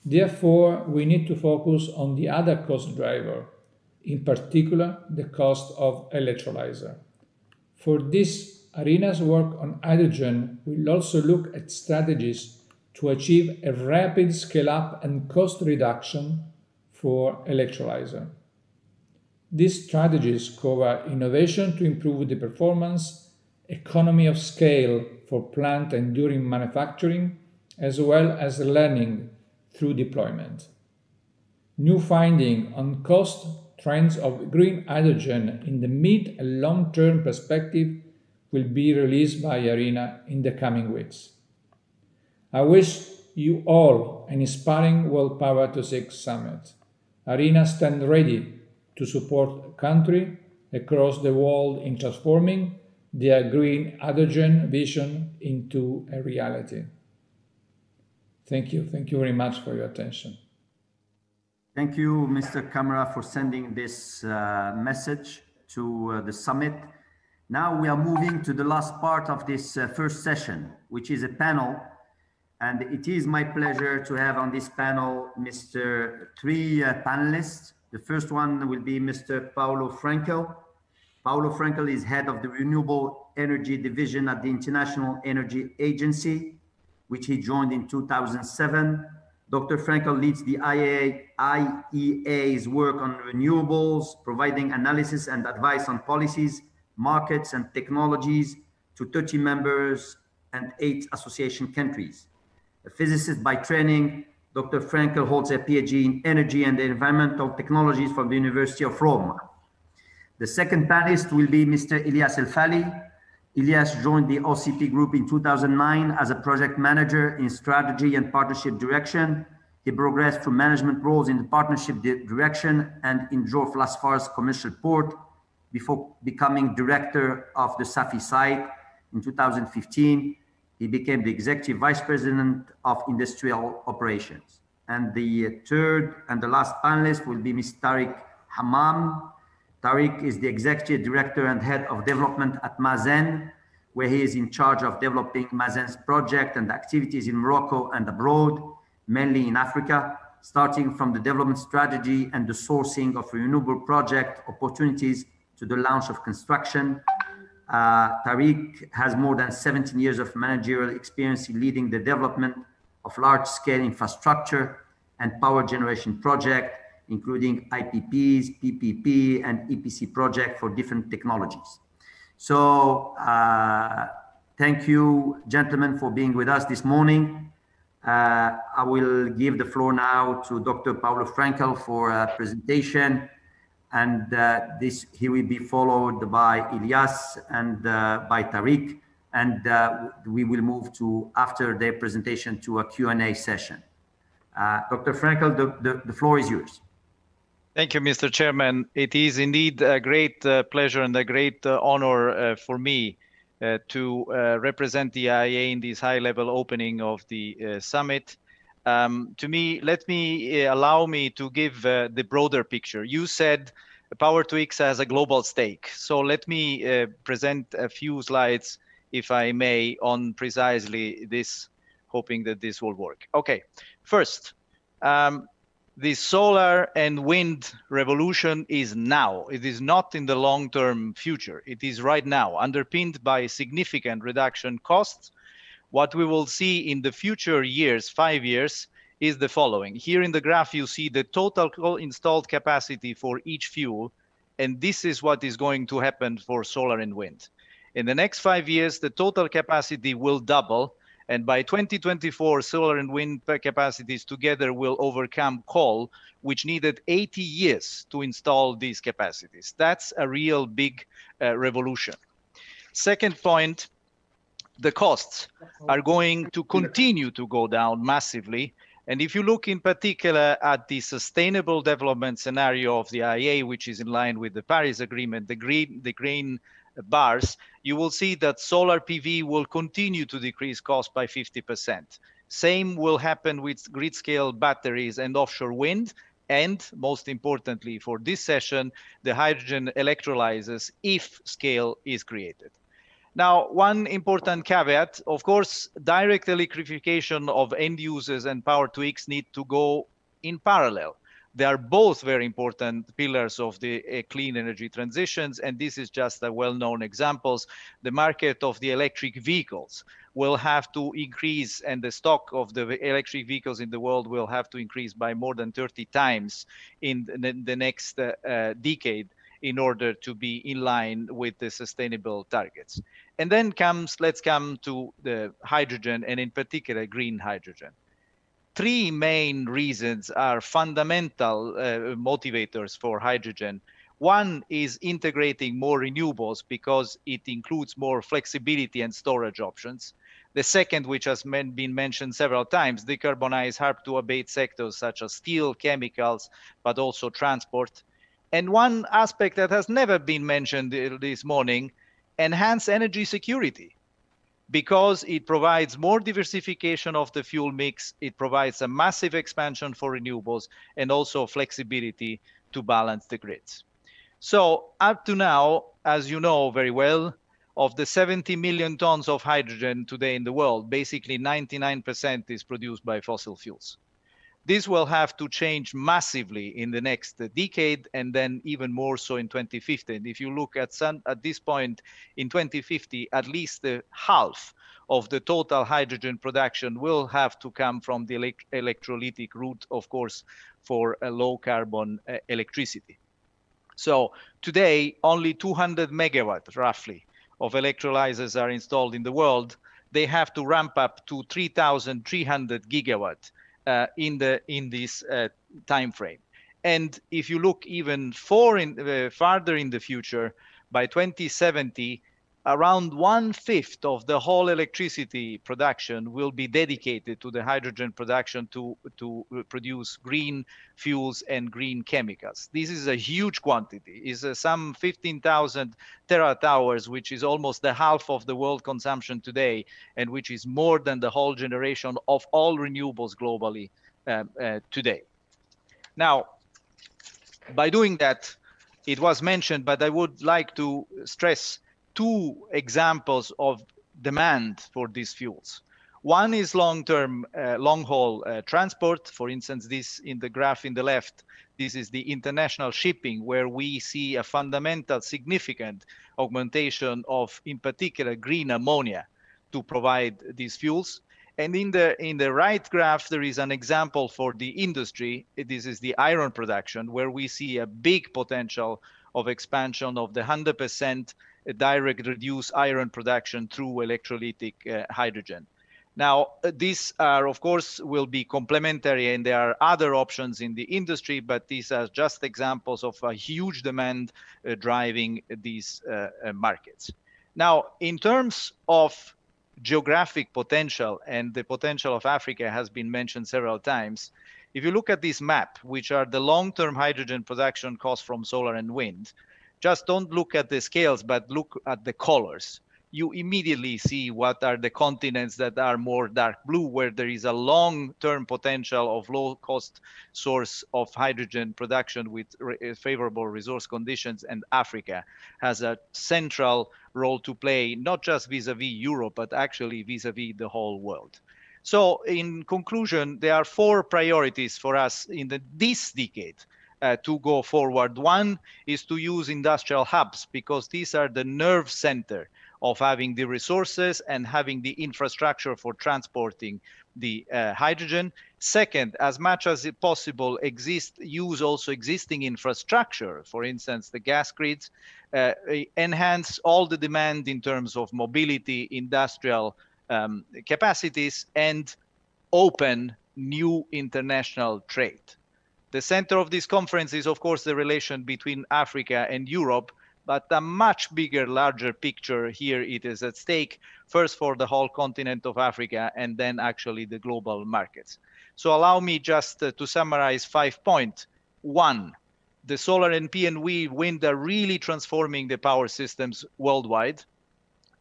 Therefore, we need to focus on the other cost driver, in particular the cost of electrolyzer. For this, ARENA's work on hydrogen will also look at strategies to achieve a rapid scale-up and cost reduction for electrolyzer. These strategies cover innovation to improve the performance, economy of scale for plant enduring manufacturing, as well as learning through deployment. New findings on cost trends of green hydrogen in the mid and long-term perspective will be released by ARENA in the coming weeks. I wish you all an inspiring World Power to X Summit. ARENA stands ready to support a country across the world in transforming their green hydrogen vision into a reality. Thank you. Thank you very much for your attention. Thank you, Mr. Camara, for sending this message to the summit. Now we are moving to the last part of this first session, which is a panel. And it is my pleasure to have on this panel three panelists. The first one will be Mr. Paolo Franco. Paolo Franco is head of the Renewable Energy Division at the International Energy Agency, which he joined in 2007. Dr. Franco leads the IEA's work on renewables, providing analysis and advice on policies, markets, and technologies to 30 members and 8 association countries. A physicist by training, Dr. Franco holds a PhD in energy and environmental technologies from the University of Rome. The second panelist will be Mr. Ilyas El-Fali. Ilyas joined the OCP group in 2009 as a project manager in strategy and partnership direction. He progressed through management roles in the partnership direction and in Jorf Lasfar's commercial port before becoming director of the Safi site. In 2015, he became the executive vice president of industrial operations. And the third and the last panelist will be Ms. Tariq Hammam. Tariq is the executive director and head of development at Mazen, where he is in charge of developing Mazen's project and activities in Morocco and abroad, mainly in Africa, starting from the development strategy and the sourcing of renewable project opportunities to the launch of construction. Tariq has more than 17 years of managerial experience in leading the development of large-scale infrastructure and power generation projects, including IPPs, PPP, and EPC projects for different technologies. So thank you, gentlemen, for being with us this morning. I will give the floor now to Dr. Paolo Franco for a presentation. And he will be followed by Ilyas and by Tariq. And we will move to, after their presentation, to a Q&A session. Dr. Franco, the floor is yours. Thank you, Mr. Chairman. It is indeed a great pleasure and a great honor for me to represent the IEA in this high-level opening of the summit. To me, allow me to give the broader picture. You said Power to X has a global stake. So let me present a few slides, if I may, on precisely this, hoping that this will work. Okay, first, the solar and wind revolution is now. It is not in the long-term future. It is right now, underpinned by significant reduction costs. What we will see in the future years, 5 years, is the following. Here in the graph, you see the total installed capacity for each fuel, and this is what is going to happen for solar and wind. In the next 5 years, the total capacity will double, and by 2024, solar and wind capacities together will overcome coal, which needed 80 years to install these capacities. That's a real big revolution. Second point, the costs are going to continue to go down massively. And if you look in particular at the sustainable development scenario of the IEA, which is in line with the Paris Agreement, the green bars, you will see that solar PV will continue to decrease cost by 50%. Same will happen with grid-scale batteries and offshore wind, and most importantly for this session, the hydrogen electrolyzers if scale is created. Now, one important caveat, of course, direct electrification of end users and Power-to-X need to go in parallel. They are both very important pillars of the clean energy transitions, and this is just a well-known examples. The market of the electric vehicles will have to increase, and the stock of the electric vehicles in the world will have to increase by more than 30 times in the next decade in order to be in line with the sustainable targets. And then let's come to the hydrogen, and in particular, green hydrogen. Three main reasons are fundamental motivators for hydrogen. One is integrating more renewables because it includes more flexibility and storage options. The second, which has been mentioned several times, decarbonize hard-to-abate sectors such as steel, chemicals, but also transport. And one aspect that has never been mentioned this morning, enhance energy security, because it provides more diversification of the fuel mix, it provides a massive expansion for renewables, and also flexibility to balance the grids. So up to now, as you know very well, of the 70 million tons of hydrogen today in the world, basically 99% is produced by fossil fuels. This will have to change massively in the next decade, and then even more so in 2050. And if you look at this point in 2050, at least half of the total hydrogen production will have to come from the electrolytic route, of course, for a low carbon electricity. So today, only 200 megawatts, roughly, of electrolyzers are installed in the world. They have to ramp up to 3,300 gigawatts in this time frame. And if you look even farther in the future, by 2070, around 1/5 of the whole electricity production will be dedicated to the hydrogen production to produce green fuels and green chemicals. This is a huge quantity. It's some 15,000 terawatt hours, which is almost the half of the world consumption today, and which is more than the whole generation of all renewables globally today. Now, by doing that, it was mentioned, but I would like to stress two examples of demand for these fuels. One is long-term, long-haul transport. For instance, this in the graph in the left, this is the international shipping, where we see a fundamental, significant augmentation of, in particular, green ammonia to provide these fuels. And in the right graph, there is an example for the industry. This is the iron production, where we see a big potential of expansion of the 100% direct reduced iron production through electrolytic hydrogen. Now, these are, of course, will be complementary, and there are other options in the industry, but these are just examples of a huge demand driving these markets. Now, in terms of geographic potential, and the potential of Africa has been mentioned several times, if you look at this map, which are the long-term hydrogen production costs from solar and wind, just don't look at the scales, but look at the colors. You immediately see what are the continents that are more dark blue, where there is a long-term potential of low-cost source of hydrogen production with favorable resource conditions, and Africa has a central role to play, not just vis-a-vis Europe, but actually vis-a-vis the whole world. So in conclusion, there are four priorities for us in this decade to go forward. One is to use industrial hubs, because these are the nerve center of having the resources and having the infrastructure for transporting the hydrogen. Second, as much as possible, use also existing infrastructure, for instance, the gas grids, enhance all the demand in terms of mobility, industrial capacities, and open new international trade. The center of this conference is, of course, the relation between Africa and Europe, but a much bigger, larger picture here it is at stake, first for the whole continent of Africa, and then actually the global markets. So allow me just to summarize 5 points. One, the solar and PNW wind are really transforming the power systems worldwide.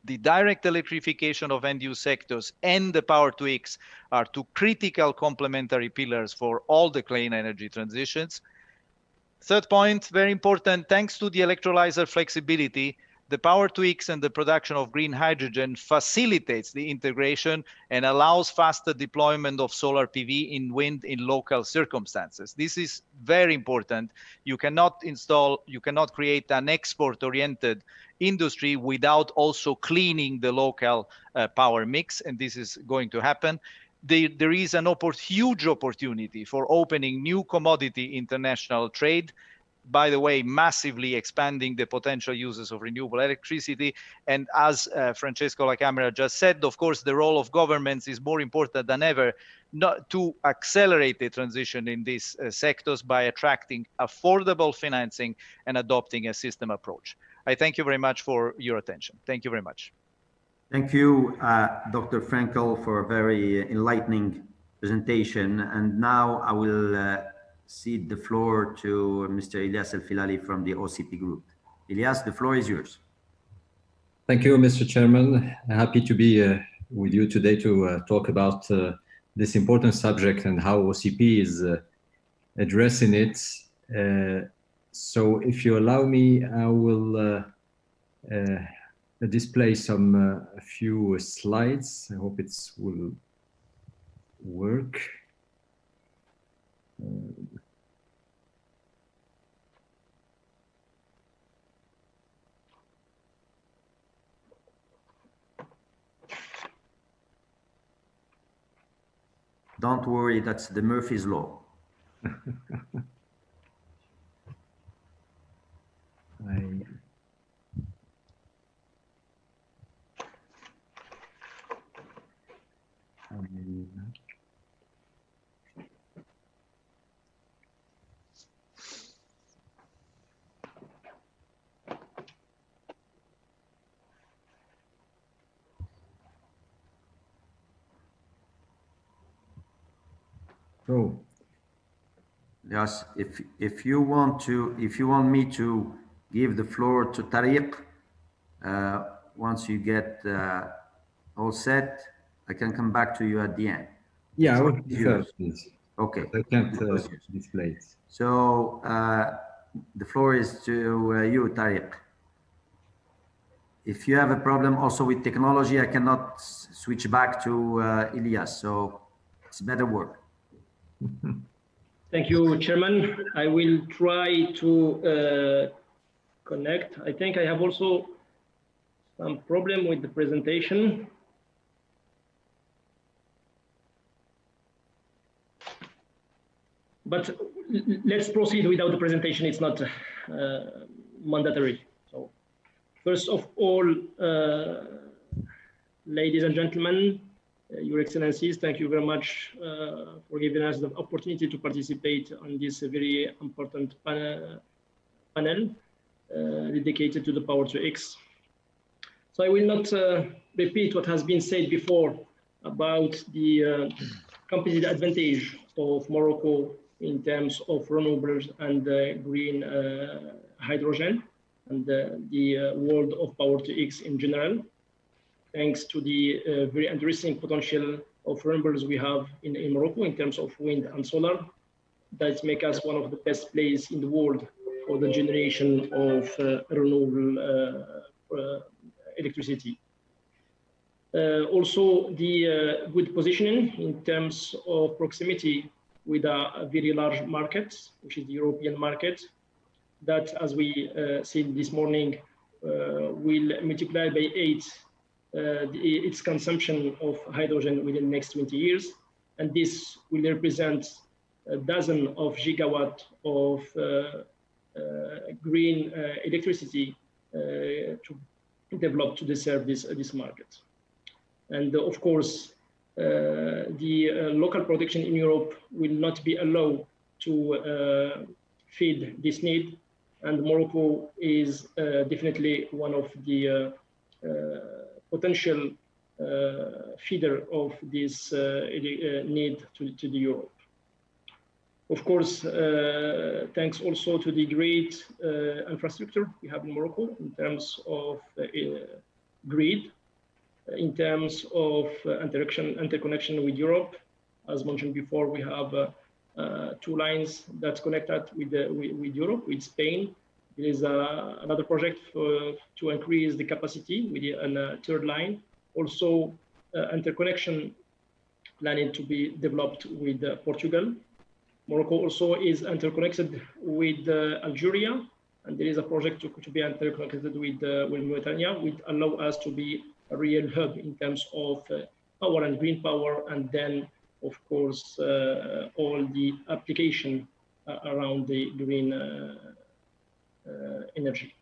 The direct electrification of end-use sectors and the Power-to-X are two critical complementary pillars for all the clean energy transitions. Third point, very important, thanks to the electrolyzer flexibility, the Power-to-X and the production of green hydrogen facilitates the integration and allows faster deployment of solar PV in wind in local circumstances. This is very important. You cannot create an export-oriented industry without also cleaning the local power mix, and this is going to happen. There is an huge opportunity for opening new commodity international trade, by the way, massively expanding the potential uses of renewable electricity. And as Francesco La Camera just said, of course, the role of governments is more important than ever to accelerate the transition in these sectors by attracting affordable financing and adopting a system approach. I thank you very much for your attention. Thank you very much. Thank you, Dr. Franco, for a very enlightening presentation. And now I will cede the floor to Mr. Ilyas El-Filali from the OCP Group. Ilyas, the floor is yours. Thank you, Mr. Chairman. Happy to be with you today to talk about this important subject and how OCP is addressing it. So if you allow me, I will display a few slides. I hope it will work. Don't worry, that's the Murphy's Law. Oh. Yes, if you want me to give the floor to Tariq, once you get all set, I can come back to you at the end. Yeah, I would prefer, please. Okay. I can't display it. So the floor is to you, Tariq. If you have a problem also with technology, I cannot switch back to Ilyas, so it's better work. Thank you, Chairman. I will try to connect. I think I have also some problem with the presentation. But let's proceed without the presentation. It's not mandatory. So, first of all, ladies and gentlemen, Your Excellencies, thank you very much for giving us the opportunity to participate on this very important panel dedicated to the Power-to-X. So I will not repeat what has been said before about the competitive advantage of Morocco in terms of renewables and green hydrogen and the world of Power-to-X in general. Thanks to the very interesting potential of renewables we have in Morocco in terms of wind and solar, that make us one of the best places in the world for the generation of renewable electricity. Also, the good positioning in terms of proximity with a very large market, which is the European market, that, as we seen this morning, will multiply by 8 its consumption of hydrogen within the next 20 years. And this will represent a dozen of gigawatts of green electricity to develop to serve this market. And of course, the local production in Europe will not be allowed to feed this need. And Morocco is definitely one of the potential feeder of this need to the Europe. Of course, thanks also to the great infrastructure we have in Morocco in terms of grid in terms of interconnection with Europe. As mentioned before, we have 2 lines that connect us with Europe, with Spain. There is another project to increase the capacity with a 3rd line. Also, interconnection planning to be developed with Portugal. Morocco also is interconnected with Algeria, and there is a project to be interconnected with Mauritania, which allow us to be a real hub in terms of power and green power, and then, of course, all the application around the green energy.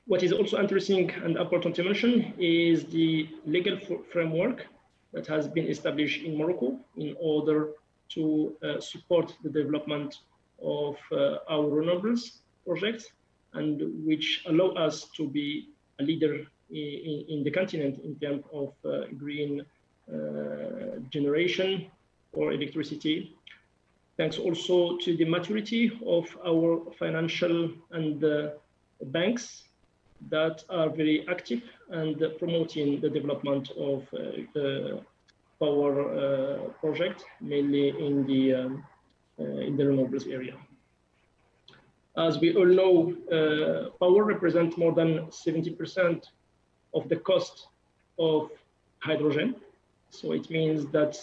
What is also interesting and important to mention is the legal framework that has been established in Morocco in order to support the development of our renewables projects, and which allow us to be a leader in the continent in terms of green generation or electricity. Thanks also to the maturity of our financial and banks that are very active and promoting the development of power project, mainly in the renewables area. As we all know, power represents more than 70% of the cost of hydrogen. So it means that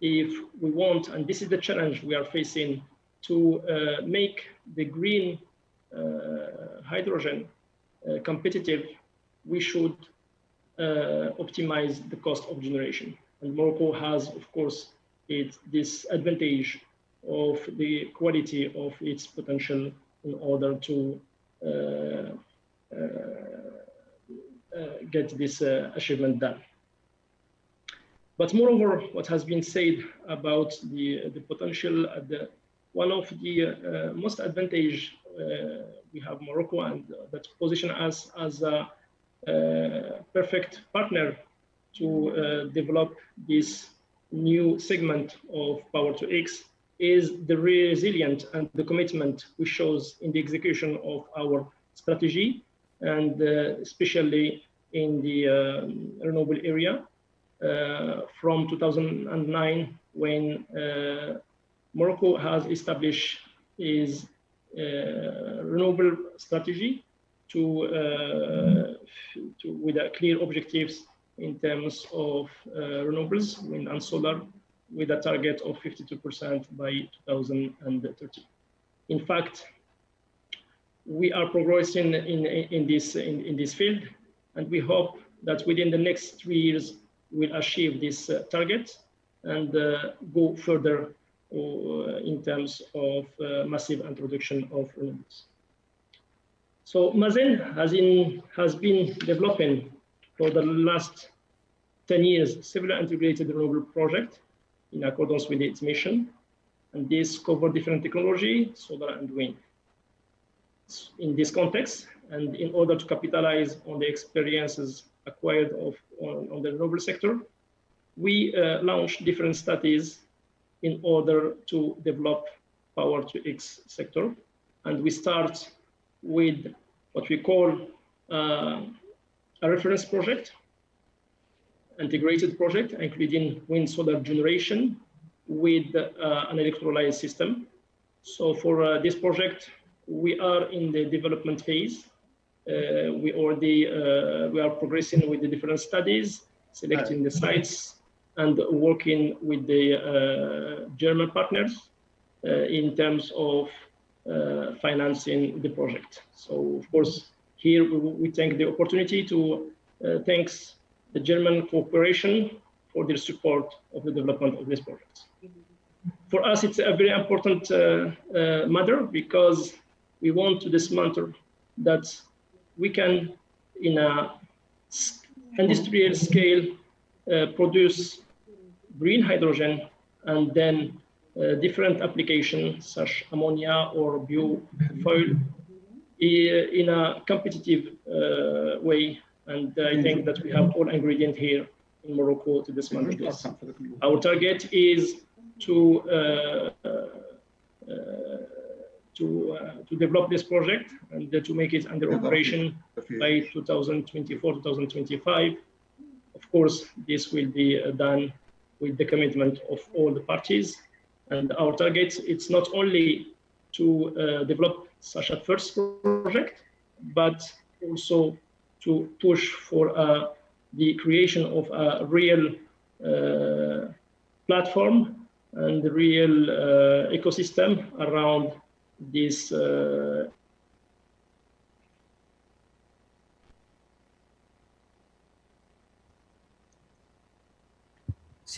if we want, and this is the challenge we are facing, to make the green hydrogen competitive, we should optimize the cost of generation. And Morocco has, of course, this advantage of the quality of its potential in order to get this achievement done. But moreover, what has been said about the potential, one of the most advantage we have Morocco, and that position us as a perfect partner to develop this new segment of Power to X, is the resilience and the commitment we shows in the execution of our strategy, and especially in the renewable area. From 2009, when Morocco has established its renewable strategy with clear objectives in terms of renewables, wind and solar, with a target of 52% by 2030. In fact, we are progressing in this field, and we hope that within the next 3 years we'll achieve this target and go further in terms of massive introduction of renewables. So Mazen has been developing for the last 10 years several integrated renewable projects in accordance with its mission, and this covers different technology, solar and wind. In this context, and in order to capitalize on the experiences acquired on the renewable sector, we launched different studies in order to develop Power to X sector. And we start with what we call a reference project, integrated project, including wind solar generation with an electrolyzer system. So for this project, we are in the development phase. We are progressing with the different studies, selecting the sites, and working with the German partners in terms of financing the project. So of course, here we take the opportunity to thank the German cooperation for their support of the development of this project. For us, it's a very important matter, because we want to dismantle that we can, in a industrial scale, produce green hydrogen, and then different applications such ammonia or biofuel in a competitive way. And I think that we have all ingredients here in Morocco to dismantle this. Our target is to to develop this project and to make it under operation by 2024, 2025. Of course, this will be done with the commitment of all the parties. And our target, it's not only to develop such a first project, but also to push for the creation of a real platform and the real ecosystem around this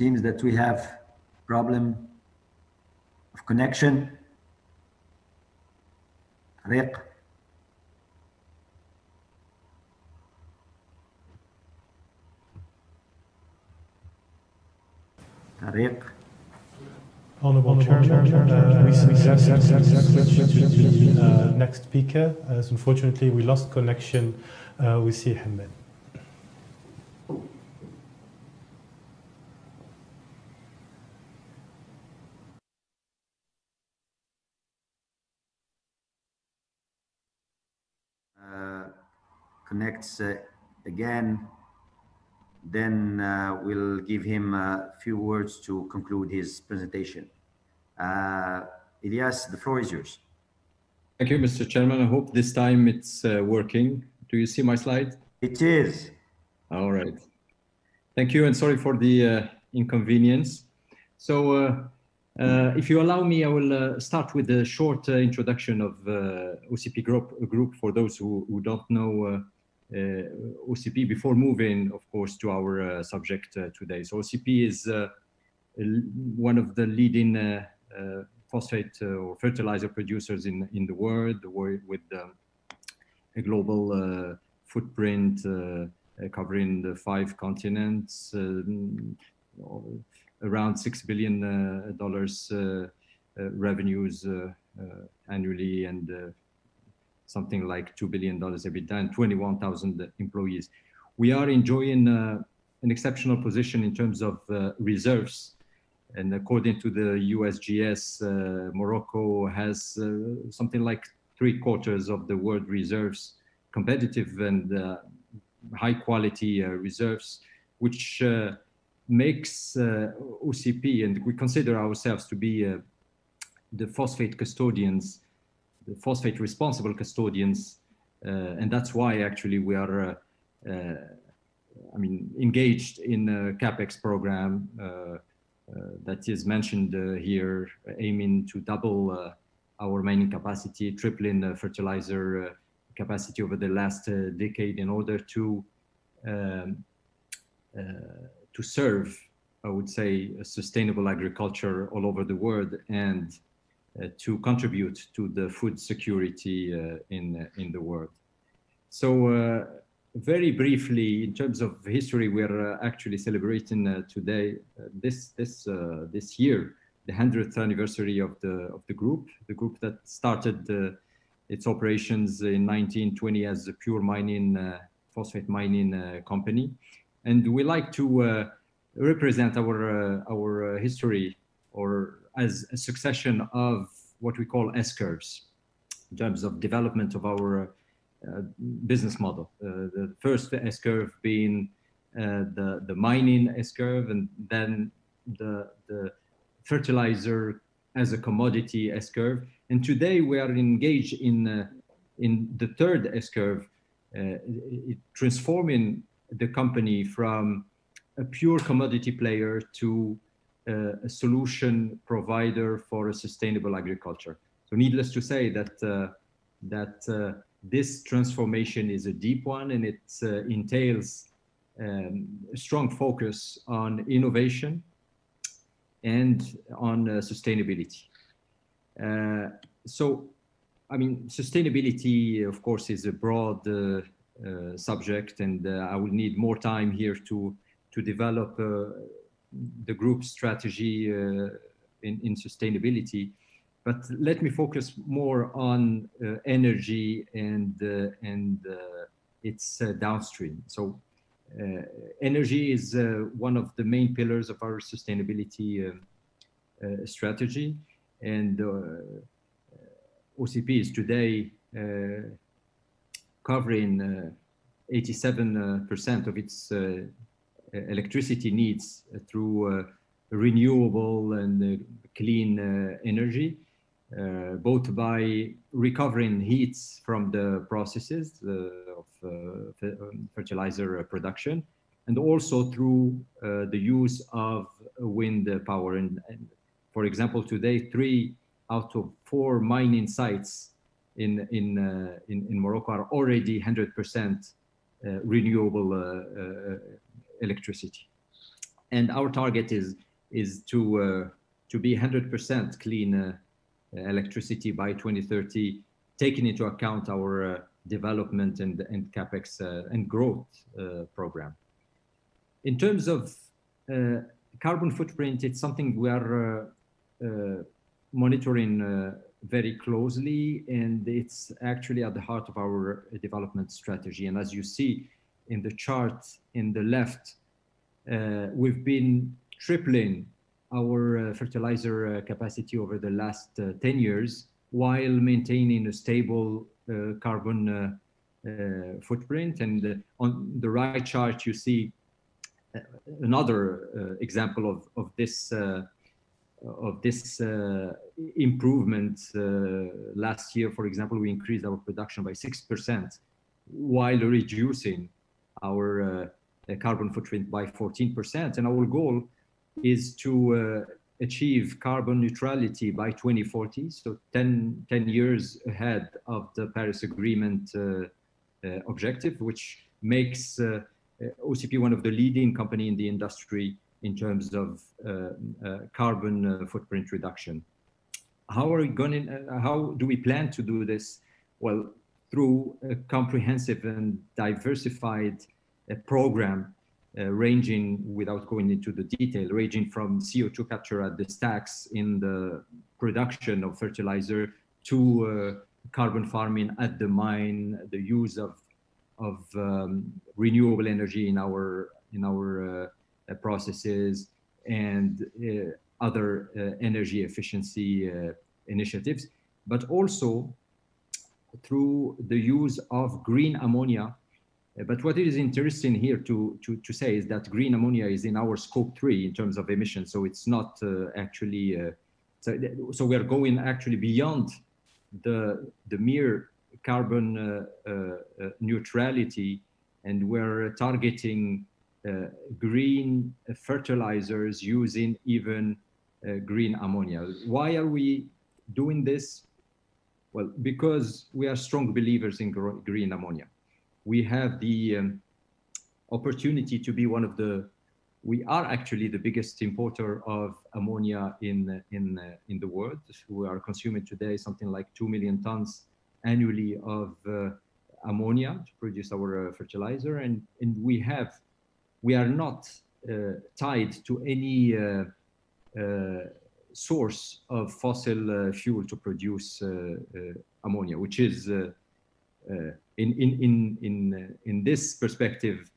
Seems that we have problem of connection. Tariq. Tariq. Honorable Chairman, we suggest switch to the next speaker, as unfortunately we lost connection with Si Hamad. Connects again, then we'll give him a few words to conclude his presentation. Ilyas, the floor is yours. Thank you, Mr. Chairman. I hope this time it's working. Do you see my slide? It is. All right. Thank you, and sorry for the inconvenience. So if you allow me, I will start with a short introduction of OCP group for those who don't know OCP before moving, of course, to our subject today. So OCP is one of the leading phosphate or fertilizer producers in the world, with a global footprint covering the 5 continents, around $6 billion revenues annually, and something like $2 billion EBITDA, and 21,000 employees. We are enjoying an exceptional position in terms of reserves. And according to the USGS, Morocco has something like 3/4 of the world reserves, competitive and high quality reserves, which makes OCP, and we consider ourselves to be the phosphate custodians, the phosphate responsible custodians, and that's why actually we are engaged in a CapEx program that is mentioned here, aiming to double our mining capacity, tripling fertilizer capacity over the last decade, in order to serve, I would say, a sustainable agriculture all over the world, and to contribute to the food security in the world. So very briefly, in terms of history, we're actually celebrating today, this year, the 100th anniversary of the group that started its operations in 1920 as a pure mining, phosphate mining company. And we like to represent our history or as a succession of what we call S-curves in terms of development of our business model. The first S-curve being the mining S-curve, and then the fertilizer as a commodity S-curve. And today we are engaged in the third S-curve, transforming the company from a pure commodity player to a solution provider for a sustainable agriculture. So needless to say that this transformation is a deep one, and it entails a strong focus on innovation and on sustainability. So, I mean, sustainability, of course, is a broad subject, and I will need more time here to develop the group strategy in sustainability. But let me focus more on energy and its downstream. So energy is one of the main pillars of our sustainability strategy. And OCP is today covering 87% of its electricity needs through renewable and clean energy, both by recovering heats from the processes of fertilizer production, and also through the use of wind power. And for example, today, 3 out of 4 mining sites in Morocco are already 100% renewable electricity. And our target is to be 100% clean electricity by 2030, taking into account our development and capex and growth program. In terms of carbon footprint, it's something we are monitoring very closely, and it's actually at the heart of our development strategy. And as you see in the chart in the left, we've been tripling our fertilizer capacity over the last 10 years while maintaining a stable carbon footprint. And on the right chart, you see another example of this improvement. Last year, for example, we increased our production by 6% while reducing our carbon footprint by 14%. And our goal is to achieve carbon neutrality by 2040, so 10 years ahead of the Paris Agreement objective, which makes OCP one of the leading company in the industry in terms of carbon footprint reduction. How do we plan to do this? Well, through a comprehensive and diversified program ranging, without going into the detail, ranging from CO2 capture at the stacks in the production of fertilizer to carbon farming at the mine, the use of renewable energy in our processes, and other energy efficiency initiatives, but also through the use of green ammonia. But what is interesting here to say is that green ammonia is in our scope 3 in terms of emissions, so it's not actually, so we are going actually beyond the mere carbon neutrality, and we're targeting green fertilizers using even green ammonia. Why are we doing this? Well, because we are strong believers in green ammonia. We have the opportunity to be one of we are actually the biggest importer of ammonia in the world. We are consuming today something like 2 million tons annually of ammonia to produce our fertilizer, and we are not tied to any source of fossil fuel to produce ammonia, which is in this perspective,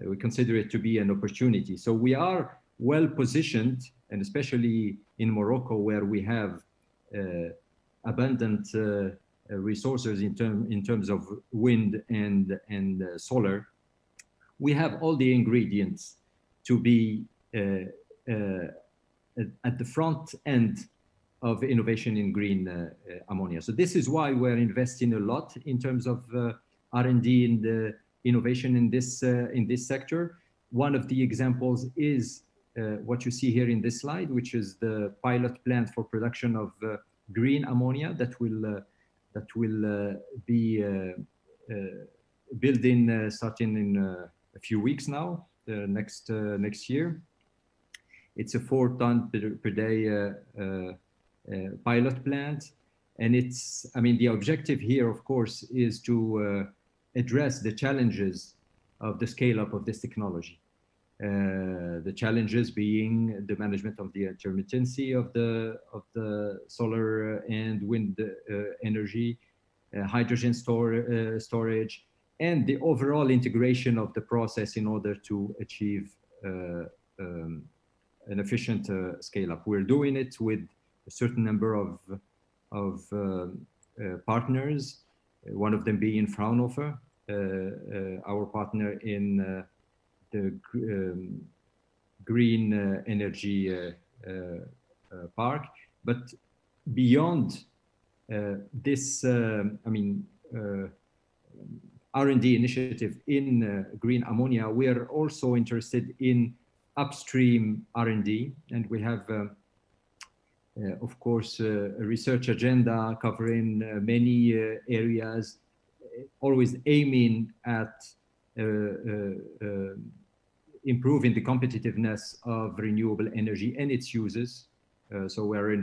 we consider it to be an opportunity. So we are well positioned, and especially in Morocco, where we have abundant resources in terms of wind and solar. We have all the ingredients to be at the front end of innovation in green ammonia. So this is why we're investing a lot in terms of R&D and innovation in this sector. One of the examples is what you see here in this slide, which is the pilot plant for production of green ammonia that will be building starting in a few weeks now, next year. It's a 4-ton per day pilot plant, and the objective here, of course, is to address the challenges of the scale-up of this technology. The challenges being the management of the intermittency of the solar and wind energy, hydrogen storage, and the overall integration of the process in order to achieve an efficient scale-up. We're doing it with a certain number of partners, one of them being Fraunhofer, our partner in the green energy park. But beyond this, R&D initiative in green ammonia, we are also interested in upstream R&D, and we have, of course, a research agenda covering many areas, always aiming at improving the competitiveness of renewable energy and its uses. So we're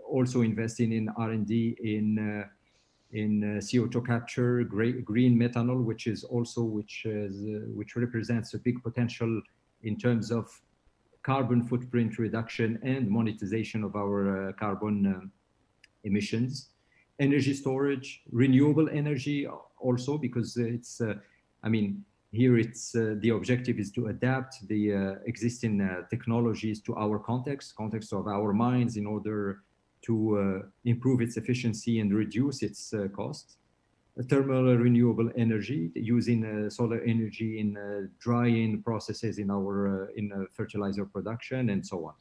also investing in R&D in CO2 capture, green methanol, which represents a big potential in terms of carbon footprint reduction and monetization of our carbon emissions. Energy storage, renewable energy also, because it's, here it's the objective is to adapt the existing technologies to our context of our mines in order to improve its efficiency and reduce its cost. Thermal renewable energy, using solar energy in drying processes in our fertilizer production, and so on.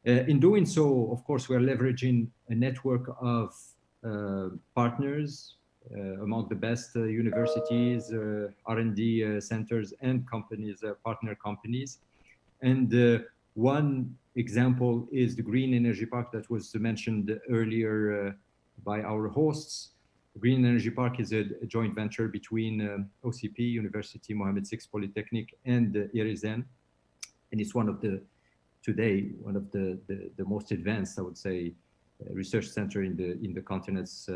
In doing so, of course, we are leveraging a network of partners among the best universities, R&D centers, and companies, partner companies. And one example is the Green Energy Park that was mentioned earlier by our hosts. The Green Energy Park is a joint venture between OCP, University Mohammed VI Polytechnic, and IRISEN. And it's today one of the most advanced, I would say, research center in the continents,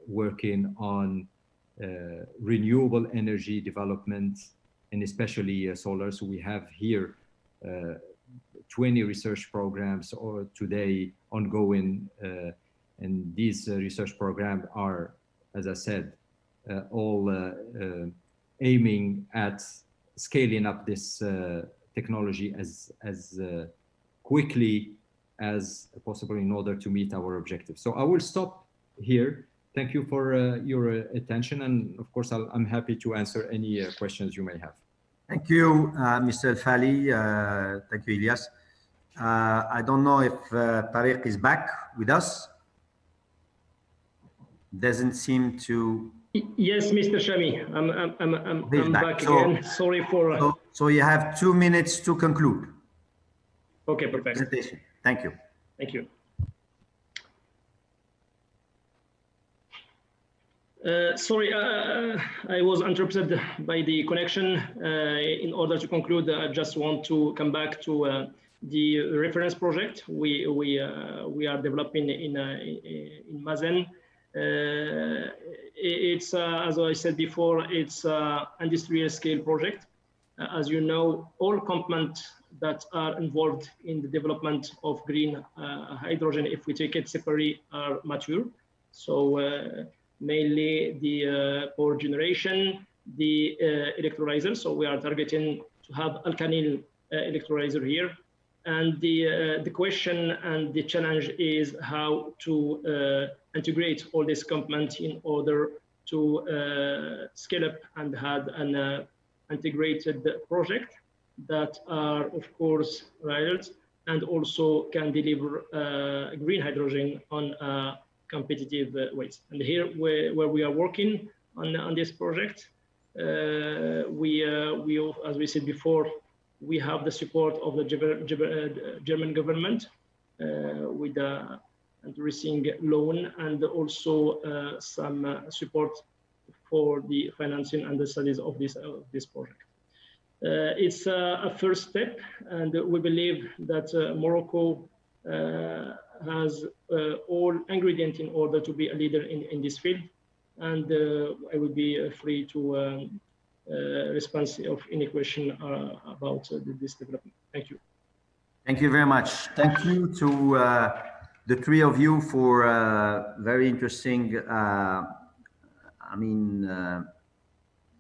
working on renewable energy development, and especially solar. So we have here 20 research programs today ongoing, and these research programs are, as I said, all aiming at scaling up this technology as quickly as possible in order to meet our objectives. So I will stop here. Thank you for your attention, and of course I'm happy to answer any questions you may have. Thank you, Mr. Fali. Thank you, Ilyas. I don't know if Tariq is back with us. Doesn't seem to. Yes, Mr. Shami, I'm back again. Sorry for. So you have 2 minutes to conclude. Okay, perfect. Presentation. Thank you. Thank you. Sorry, I was interrupted by the connection. In order to conclude, I just want to come back to the reference project we are developing in Mazen. It's as I said before, it's an industrial scale project. As you know, all components that are involved in the development of green hydrogen, if we take it separately, are mature. So mainly the power generation, the electrolyzer. So we are targeting to have alkyl electrolyzer here. And the question and the challenge is how to integrate all these components in order to scale up and have an integrated project that are, of course, reliable and also can deliver green hydrogen on competitive ways. And here, where we are working on this project, we as we said before, we have the support of the German government with a interesting loan, and also some support for the financing and the studies of this project. It's a first step, and we believe that Morocco has all ingredients in order to be a leader in this field. And I will be free to respond of any question about this development. Thank you. Thank you very much. Thank you to the three of you for very interesting,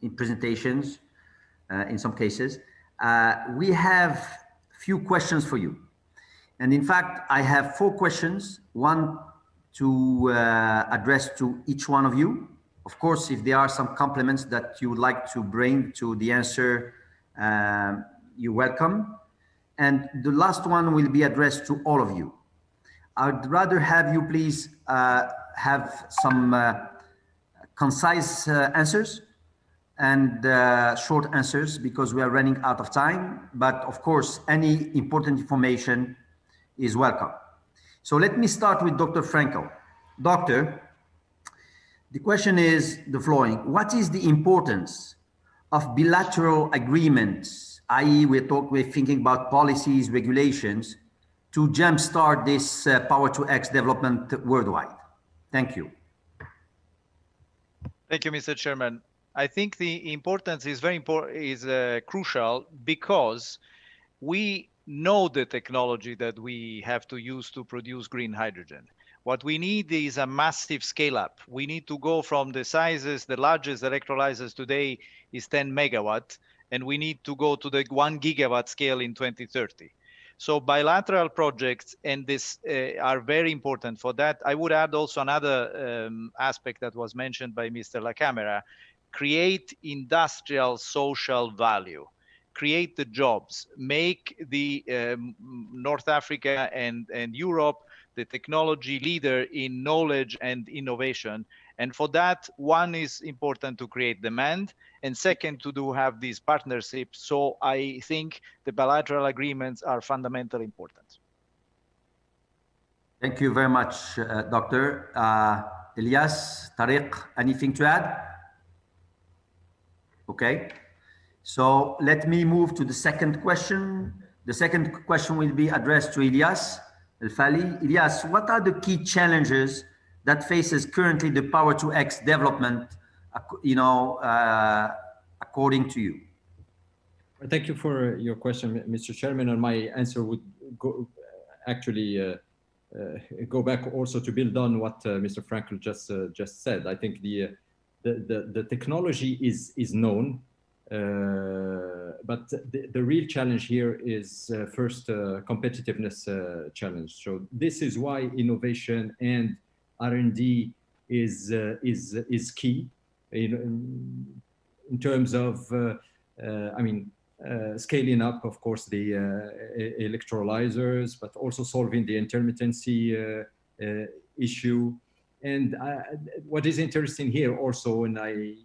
in presentations, in some cases. We have few questions for you. And in fact, I have 4 questions, one to address to each one of you. Of course, if there are some compliments that you would like to bring to the answer, you're welcome. And the last one will be addressed to all of you. I'd rather have you please have some concise answers and short answers, because we are running out of time. But of course, any important information is welcome. So let me start with Dr. Franco. Doctor, the question is the following: what is the importance of bilateral agreements, i.e. we're thinking about policies, regulations, to jumpstart this Power-to-X development worldwide? Thank you. Thank you, Mr. Chairman. I think the importance is very important, is crucial, because we know the technology that we have to use to produce green hydrogen. What we need is a massive scale up. We need to go from the sizes, the largest electrolyzers today is 10 megawatt, and we need to go to the 1 gigawatt scale in 2030. So bilateral projects and this are very important for that. I would add also another aspect that was mentioned by Mr. Lacamera: create industrial social value, create the jobs, make the North Africa and Europe the technology leader in knowledge and innovation. And for that, one is important to create demand, and second, to have these partnerships. So I think the bilateral agreements are fundamentally important. Thank you very much, Doctor. Elias, Tariq, anything to add? Okay. So let me move to the second question. The second question will be addressed to Elias El-Fali. Elias, what are the key challenges that faces currently the Power-to-X development, according to you? Thank you for your question, Mr. Chairman, and my answer would go back also to build on what Mr. Franco just said. I think the technology is known, but the real challenge here is first competitiveness challenge. So this is why innovation and R&D is key in terms of scaling up, of course, the electrolyzers, but also solving the intermittency issue. And what is interesting here also, and I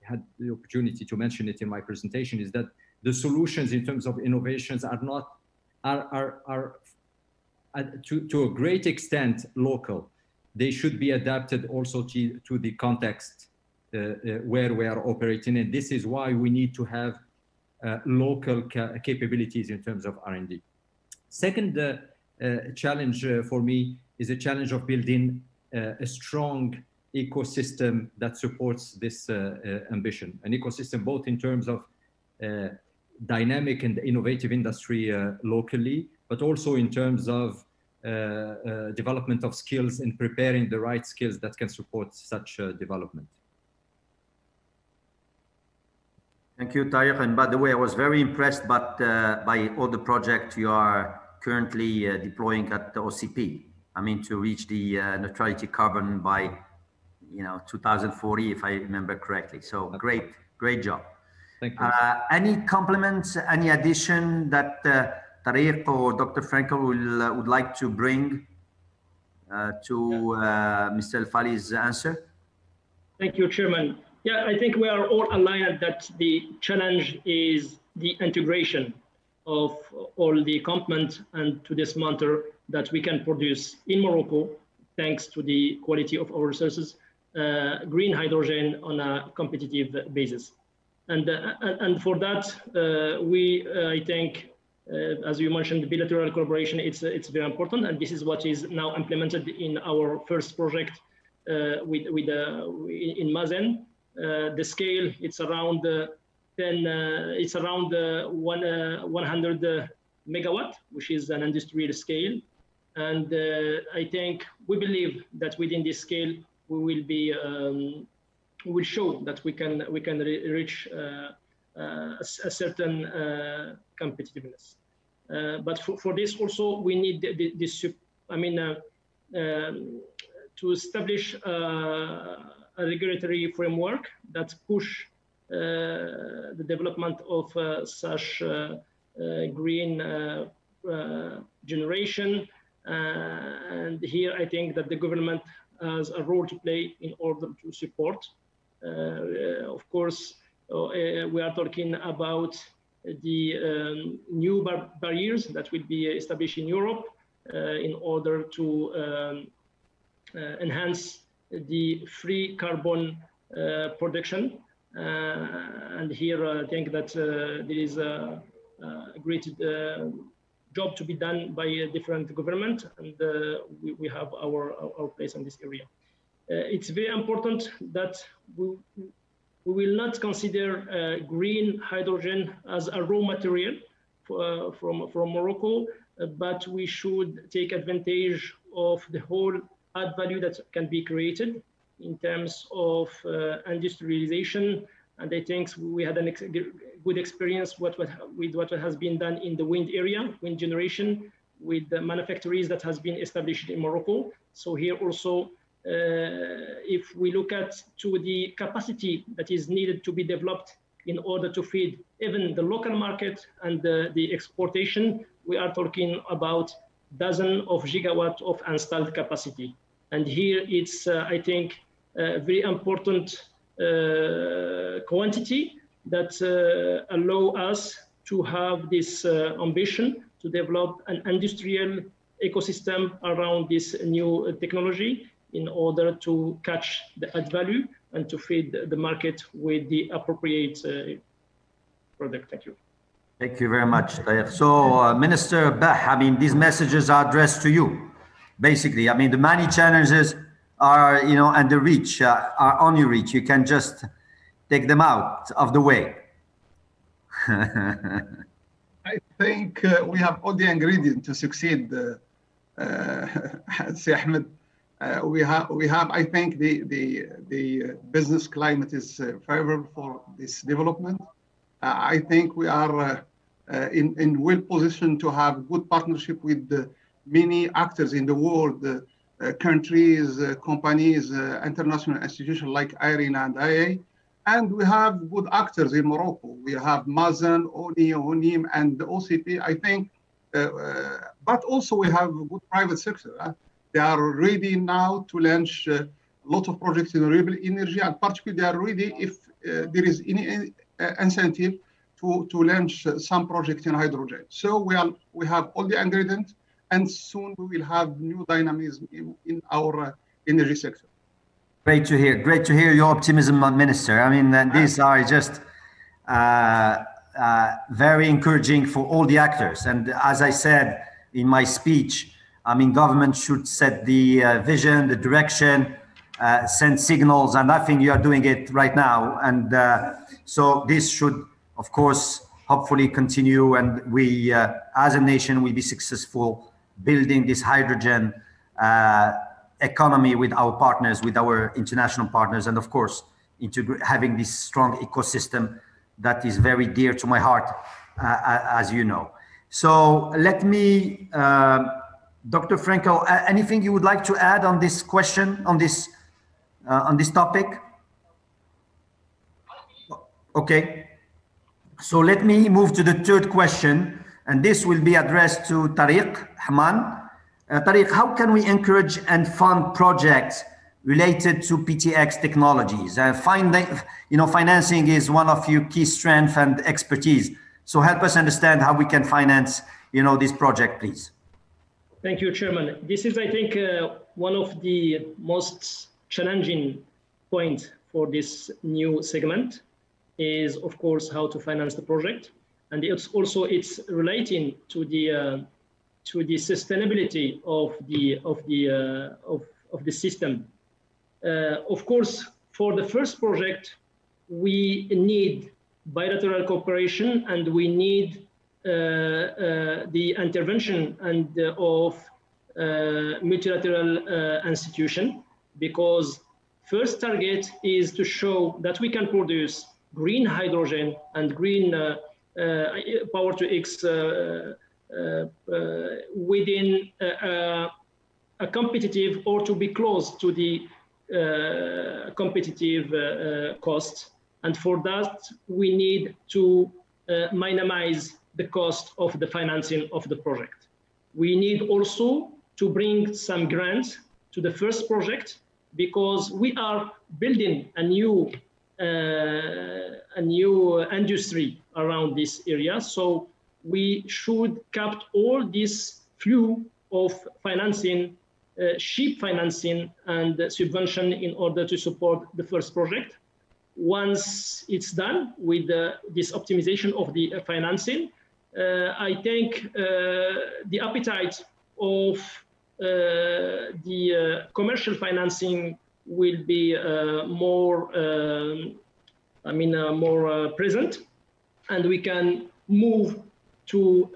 had the opportunity to mention it in my presentation, is that the solutions in terms of innovations are to a great extent local. They should be adapted also to the context where we are operating, and this is why we need to have local capabilities in terms of R&D. Second challenge for me is a challenge of building a strong ecosystem that supports this ambition. An ecosystem both in terms of dynamic and innovative industry locally, but also in terms of development of skills and preparing the right skills that can support such development. Thank you, Tariq. And by the way, I was very impressed by all the projects you are currently deploying at the OCP. I mean, to reach the neutrality carbon by 2040, if I remember correctly. So great job. Thank you. Any compliments, any addition that Tariq or Dr. Franco would like to bring to Mr. El-Fali's answer? Thank you, Chairman. Yeah, I think we are all aligned that the challenge is the integration of all the components and to dismantle that we can produce in Morocco, thanks to the quality of our resources, green hydrogen on a competitive basis. And for that, I think, as you mentioned, the bilateral collaboration, it's very important, and this is what is now implemented in our first project in Mazen. The scale, it's around 100 megawatt, which is an industrial scale. And I think we believe that within this scale, we will show that we can reach a certain competitiveness. But for this also, we need to establish a regulatory framework that push the development of such green generation. And here I think that the government has a role to play in order to support. Of course, we are talking about the new barriers that will be established in Europe in order to enhance the free carbon production. And here I think that there is a great job to be done by a different government, and we have our place in this area. It's very important that we will not consider green hydrogen as a raw material from Morocco, but we should take advantage of the whole add value that can be created in terms of industrialization. And I think we had a good experience with what has been done in the wind area, wind generation, with the manufactories that has been established in Morocco. So here also, if we look at to the capacity that is needed to be developed in order to feed even the local market and the exportation, we are talking about dozens of gigawatts of installed capacity. And here it's, I think, a very important quantity that allow us to have this ambition to develop an industrial ecosystem around this new technology in order to catch the add value and to feed the market with the appropriate product. Thank you. Thank you very much, Taher. So, Minister Bah, I mean, these messages are addressed to you. Basically, I mean, the many challenges are, you know, and the reach are on your reach. You can just take them out of the way. I think we have all the ingredients to succeed, Si Ahmed. We have. I think the business climate is favorable for this development. I think we are in well position to have good partnership with many actors in the world, countries, companies, international institutions like IRENA and IA. And we have good actors in Morocco. We have Mazen, ONI, ONIM, and the OCP, I think. But also we have good private sector. They are ready now to launch a lot of projects in renewable energy, and particularly they are ready if there is any incentive to launch some projects in hydrogen. So we have all the ingredients, and soon we will have new dynamism in our energy sector. Great to hear. Great to hear your optimism, Minister. I mean, these are just very encouraging for all the actors. And as I said in my speech, I mean, government should set the vision, the direction, send signals, and I think you are doing it right now. And so this should, of course, hopefully continue, and we, as a nation, will be successful building this hydrogen economy with our partners, with our international partners, and of course, having this strong ecosystem that is very dear to my heart, as you know. So let me, Dr. Franco, anything you would like to add on this question, on this topic? Okay. So let me move to the third question, and this will be addressed to Tariq Haman. Tariq, how can we encourage and fund projects related to PTX technologies? Financing is one of your key strengths and expertise. So help us understand how we can finance, this project, please. Thank you, Chairman. This is, I think, one of the most challenging points for this new segment is, of course, how to finance the project. And it's relating to the sustainability of the system. Of course, for the first project, we need bilateral cooperation, and we need the intervention of multilateral institution, because first target is to show that we can produce green hydrogen and green power to X within competitive or to be close to the competitive cost. And for that, we need to minimize the cost of the financing of the project. We need also to bring some grants to the first project because we are building a new industry around this area. So we should capture all this flow of financing, cheap financing and subvention in order to support the first project. Once it's done with this optimization of the financing, I think the appetite of the commercial financing will be more present, and we can move to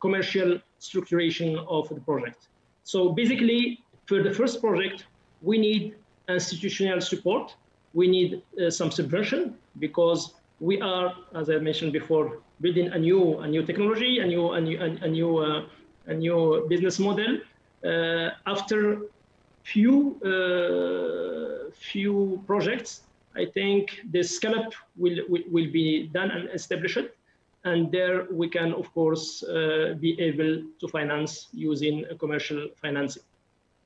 commercial structuration of the project. So basically, for the first project, we need institutional support. We need some subvention because we are, as I mentioned before, building a new technology, a new business model. After few projects, I think the scale-up will be done and established, and there we can, of course, be able to finance using commercial financing.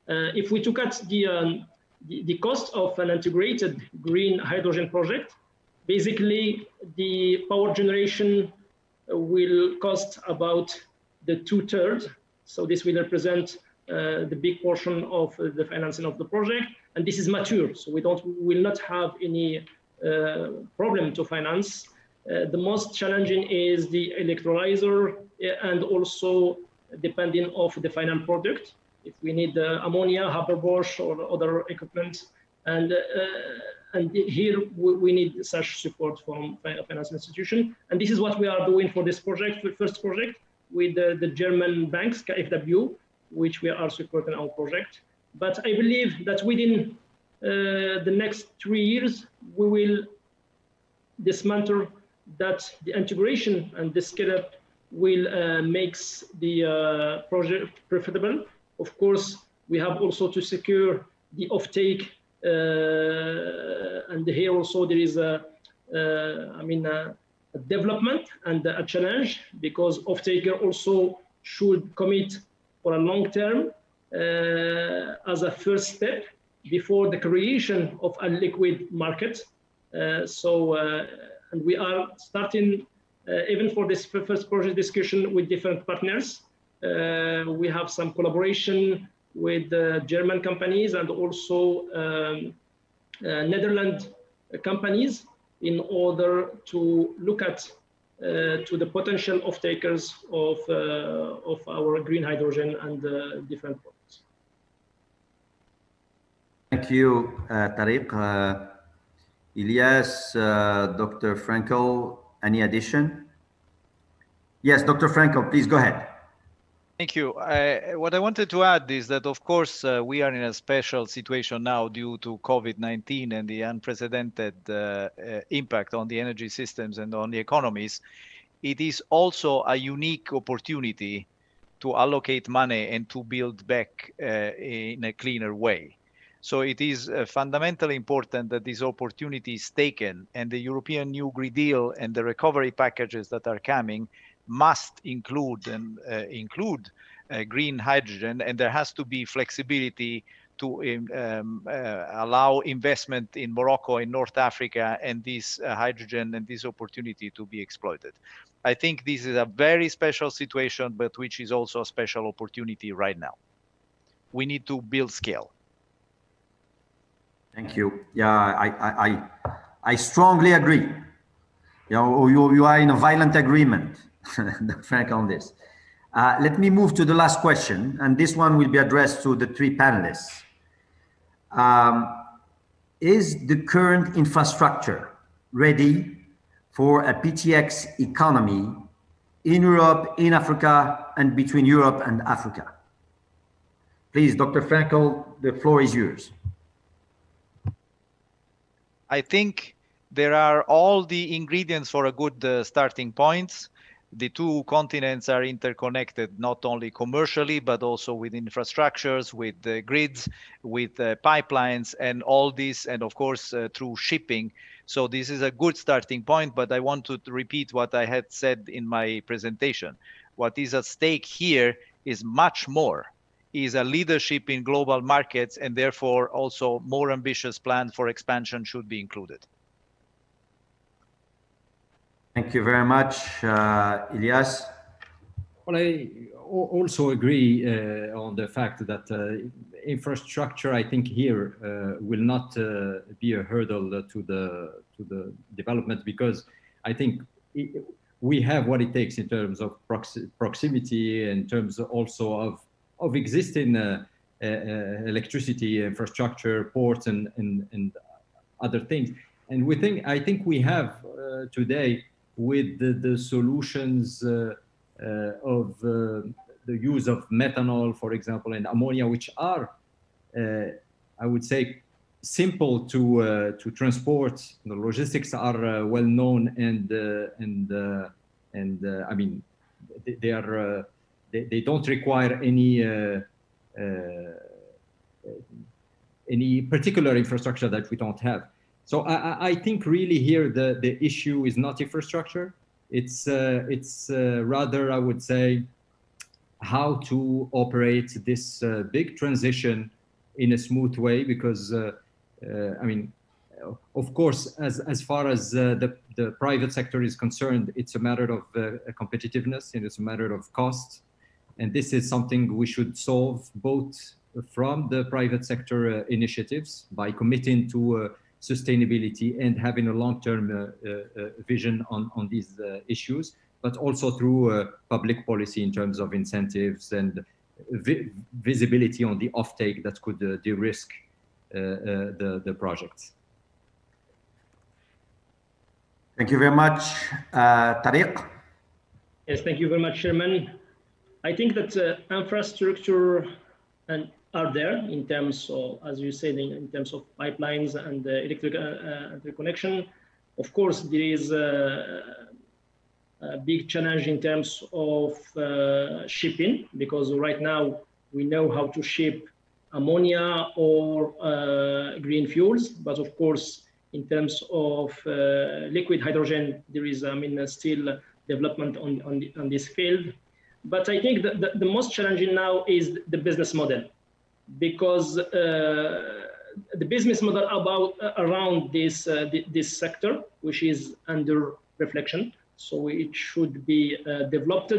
If we look at the cost of an integrated green hydrogen project, basically the power generation will cost about the 2/3. So this will represent the big portion of the financing of the project, and this is mature. So we will not have any problem to finance. The most challenging is the electrolyzer and also depending on the final product. If we need ammonia, Haber-Bosch, or other equipment, and here we need such support from financial institution. And this is what we are doing for this project, the first project, with the German banks, KfW, which we are supporting our project. But I believe that within the next 3 years, we will dismantle that the integration and the scale-up will makes the project profitable. Of course, we have also to secure the offtake, and here also there is a development and a challenge because off-taker also should commit for a long term as a first step before the creation of a liquid market. And we are starting even for this first project discussion with different partners. We have some collaboration with German companies and also Netherlands companies in order to look at to the potential off-takers of our green hydrogen and different products. Thank you, Tariq. Ilyas, Dr. Franco, any addition? Yes, Dr. Franco, please go ahead. Thank you. What I wanted to add is that, of course, we are in a special situation now due to COVID-19 and the unprecedented impact on the energy systems and on the economies. It is also a unique opportunity to allocate money and to build back in a cleaner way. So it is fundamentally important that this opportunity is taken, and the European New Green Deal and the recovery packages that are coming must include green hydrogen, and there has to be flexibility to allow investment in Morocco, in North Africa, and this hydrogen and this opportunity to be exploited. I think this is a very special situation, but which is also a special opportunity right now. We need to build scale. Thank you. Yeah, I strongly agree. You are in a violent agreement, Frank, on this. Let me move to the last question, and this one will be addressed to the three panelists. Is the current infrastructure ready for a PTX economy in Europe, in Africa, and between Europe and Africa? Please, Dr. Frankel, the floor is yours. I think there are all the ingredients for a good starting point. the two continents are interconnected, not only commercially, but also with infrastructures, with grids, with pipelines, and all this, and of course, through shipping. So this is a good starting point, but I want to repeat what I had said in my presentation. What is at stake here is much more, is a leadership in global markets, and therefore also more ambitious plan for expansion should be included. Thank you very much, Ilyas. Well, I also agree on the fact that infrastructure, I think here will not be a hurdle to the development, because I think we have what it takes in terms of proximity, in terms also of existing electricity infrastructure, ports, and other things. And I think we have today, with the solutions of the use of methanol, for example, and ammonia, which are, I would say, simple to transport. The logistics are well known, and I mean, they don't require any particular infrastructure that we don't have. So I think really here the issue is not infrastructure. It's rather, I would say, how to operate this big transition in a smooth way, because I mean, of course, as far as the private sector is concerned, it's a matter of competitiveness, and it's a matter of cost. And this is something we should solve both from the private sector initiatives by committing to sustainability and having a long-term vision on these issues, but also through public policy in terms of incentives and visibility on the offtake that could de-risk the projects. Thank you very much. Tariq? Yes, thank you very much, Chairman. I think that infrastructure are there in terms of, as you said, in terms of pipelines and electric interconnection. Of course, there is a big challenge in terms of shipping, because right now we know how to ship ammonia or green fuels, but of course, in terms of liquid hydrogen, there is, I mean, still development on this field. But I think that the most challenging now is the business model, because the business model around this sector, which is under reflection, so it should be developed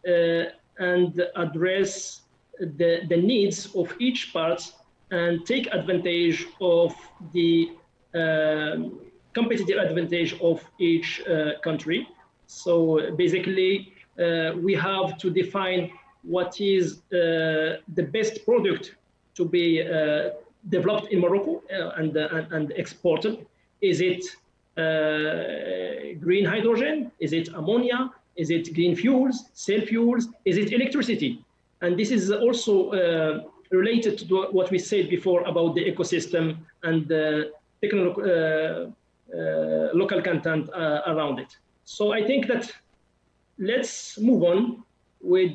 and address the needs of each part and take advantage of the competitive advantage of each country. So basically, we have to define what is the best product to be developed in Morocco and exported. Is it green hydrogen? Is it ammonia? Is it green fuels, cell fuels? Is it electricity? And this is also related to what we said before about the ecosystem and the local content around it. So I think that let's move on with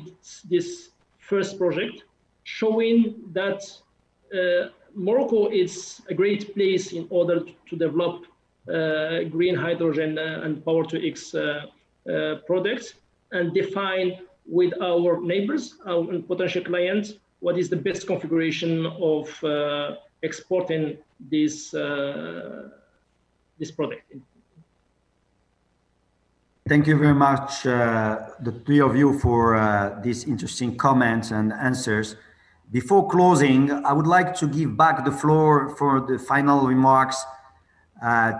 this first project, showing that Morocco is a great place in order to develop green hydrogen and Power-to-X products, and define with our neighbors, our potential clients, what is the best configuration of exporting this product. Thank you very much, the three of you, for these interesting comments and answers. Before closing, I would like to give back the floor for the final remarks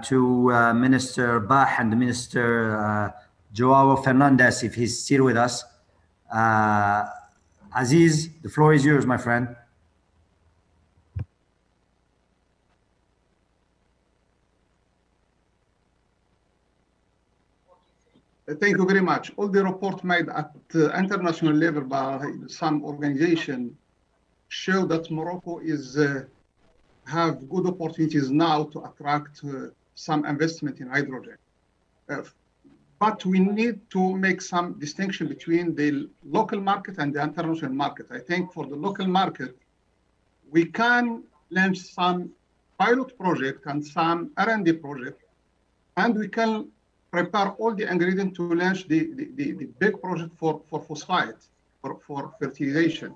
to Minister Bah and Minister Joao Fernandez, if he's still with us. Aziz, the floor is yours, my friend. Thank you very much. All the reports made at international level by some organization show that Morocco have good opportunities now to attract some investment in hydrogen. but we need to make some distinction between the local market and the international market. I think for the local market, we can launch some pilot project and some R&D project, and we can prepare all the ingredients to launch the big project for phosphate, for fertilization.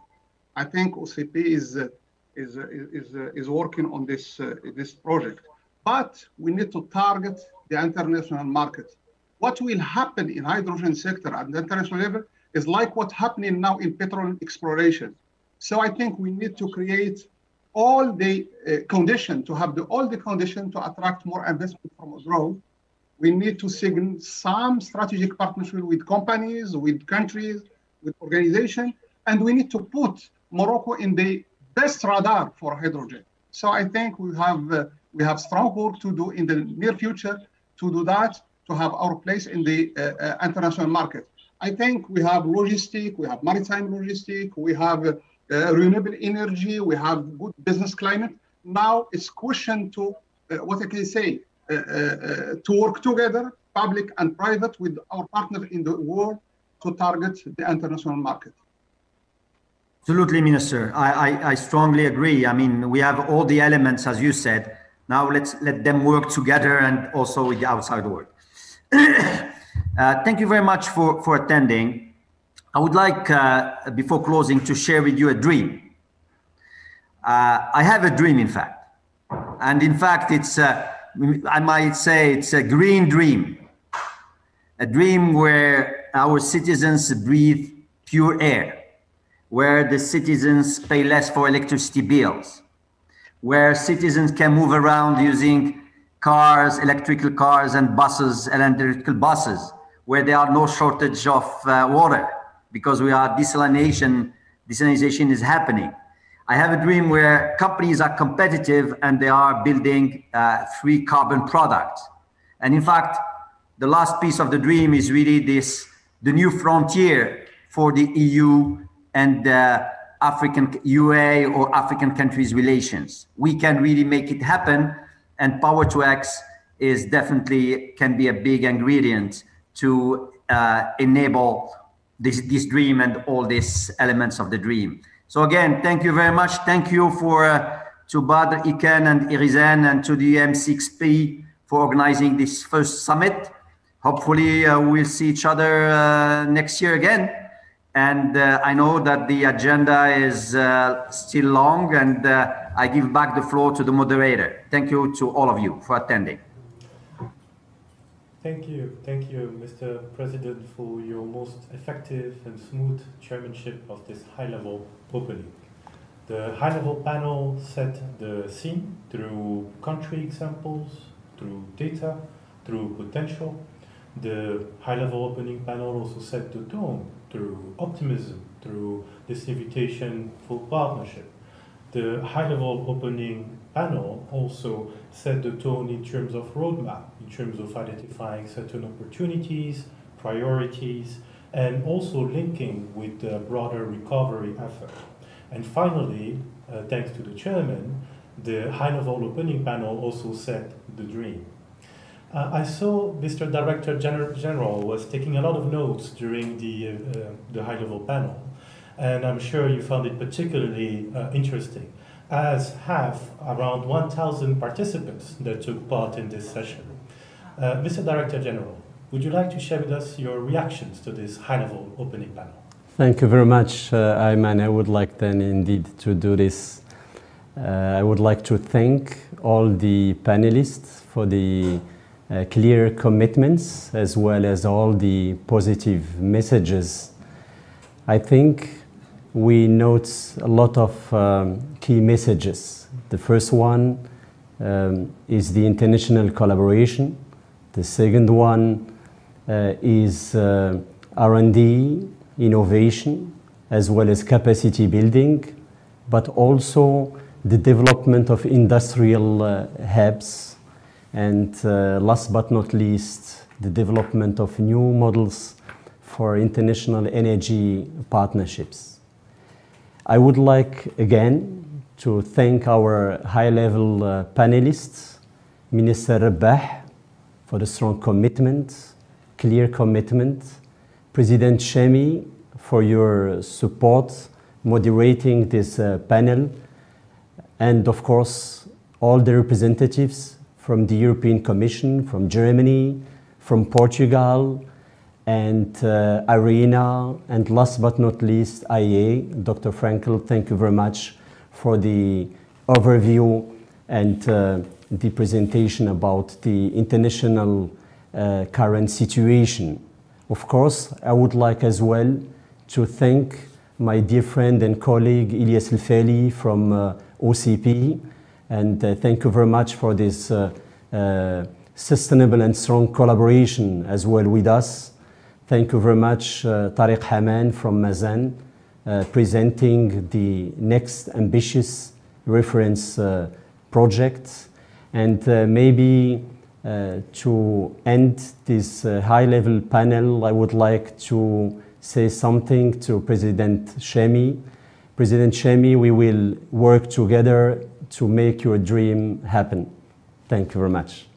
I think OCP is working on this project, but we need to target the international market. What will happen in hydrogen sector at the international level is like what's happening now in petrol exploration. So I think we need to create all the condition to have all the condition to attract more investment from abroad. We need to sign some strategic partnership with companies, with countries, with organizations, and we need to put Morocco in the best radar for hydrogen. So I think we have strong work to do in the near future to do that, to have our place in the international market. I think we have logistics, we have maritime logistics, we have renewable energy, we have good business climate. Now it's question to, what I can say, to work together, public and private, with our partners in the world to target the international market. Absolutely, Minister. I strongly agree. I mean, we have all the elements, as you said. Now let's let them work together and also with the outside world. Thank you very much for attending. I would like, before closing, to share with you a dream. I have a dream, in fact. And in fact, it's, I might say it's a green dream. A dream where our citizens breathe pure air, where the citizens pay less for electricity bills, where citizens can move around using cars, electrical cars and buses, electrical buses, where there are no shortage of water because we are desalination is happening. I have a dream where companies are competitive and they are building free carbon products. And in fact, the last piece of the dream is really the new frontier for the EU and African UA or African countries relations. We can really make it happen, and Power-to-X is definitely can be a big ingredient to enable this dream and all these elements of the dream. So again, thank you very much. Thank you to Badr, Iken and Irizen, and to the M6P for organizing this first summit. Hopefully we'll see each other next year again. And I know that the agenda is still long, and I give back the floor to the moderator. Thank you to all of you for attending. Thank you, Mr. President, for your most effective and smooth chairmanship of this high-level opening. The high-level panel set the scene through country examples, through data, through potential. The high-level opening panel also set the tone through optimism, through this invitation for partnership. The high-level opening panel also set the tone in terms of roadmap, in terms of identifying certain opportunities, priorities, and also linking with the broader recovery effort. And finally, thanks to the chairman, the high-level opening panel also set the dream. I saw Mr. Director General was taking a lot of notes during the high-level panel, and I'm sure you found it particularly interesting, as have around 1,000 participants that took part in this session. Mr. Director General, would you like to share with us your reactions to this high-level opening panel? Thank you very much, Ayman. I would like then indeed to do this. I would like to thank all the panelists for the clear commitments as well as all the positive messages. I think we note a lot of key messages. The first one is the international collaboration. The second one is R&D, innovation, as well as capacity building, but also the development of industrial hubs, and last but not least, the development of new models for international energy partnerships. I would like again to thank our high-level panelists, Minister Rabah, for the strong commitment, clear commitment. President Chemi, for your support, moderating this panel, and of course, all the representatives from the European Commission, from Germany, from Portugal, and ARENA, and last but not least, IEA. Dr. Franco, thank you very much for the overview and the presentation about the international current situation. Of course, I would like as well to thank my dear friend and colleague Ilyas El-Feli from OCP, and thank you very much for this sustainable and strong collaboration as well with us. Thank you very much, Tariq Haman from Mazan, presenting the next ambitious reference project. And maybe to end this high-level panel, I would like to say something to President Chemi. President Chemi, we will work together to make your dream happen. Thank you very much.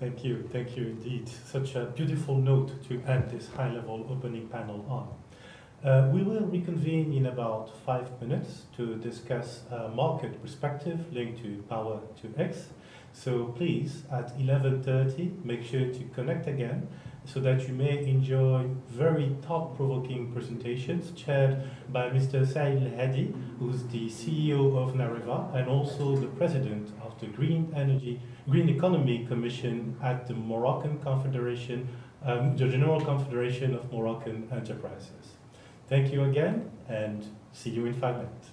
Thank you indeed. Such a beautiful note to end this high-level opening panel on. We will reconvene in about 5 minutes to discuss a market perspective linked to Power to X. So please, at 11:30, make sure to connect again so that you may enjoy very thought-provoking presentations chaired by Mr. Saïd El-Hadi, who's the CEO of Nareva and also the president of the Green Economy Commission at the Moroccan Confederation, the General Confederation of Moroccan Enterprises. Thank you again, and see you in 5 minutes.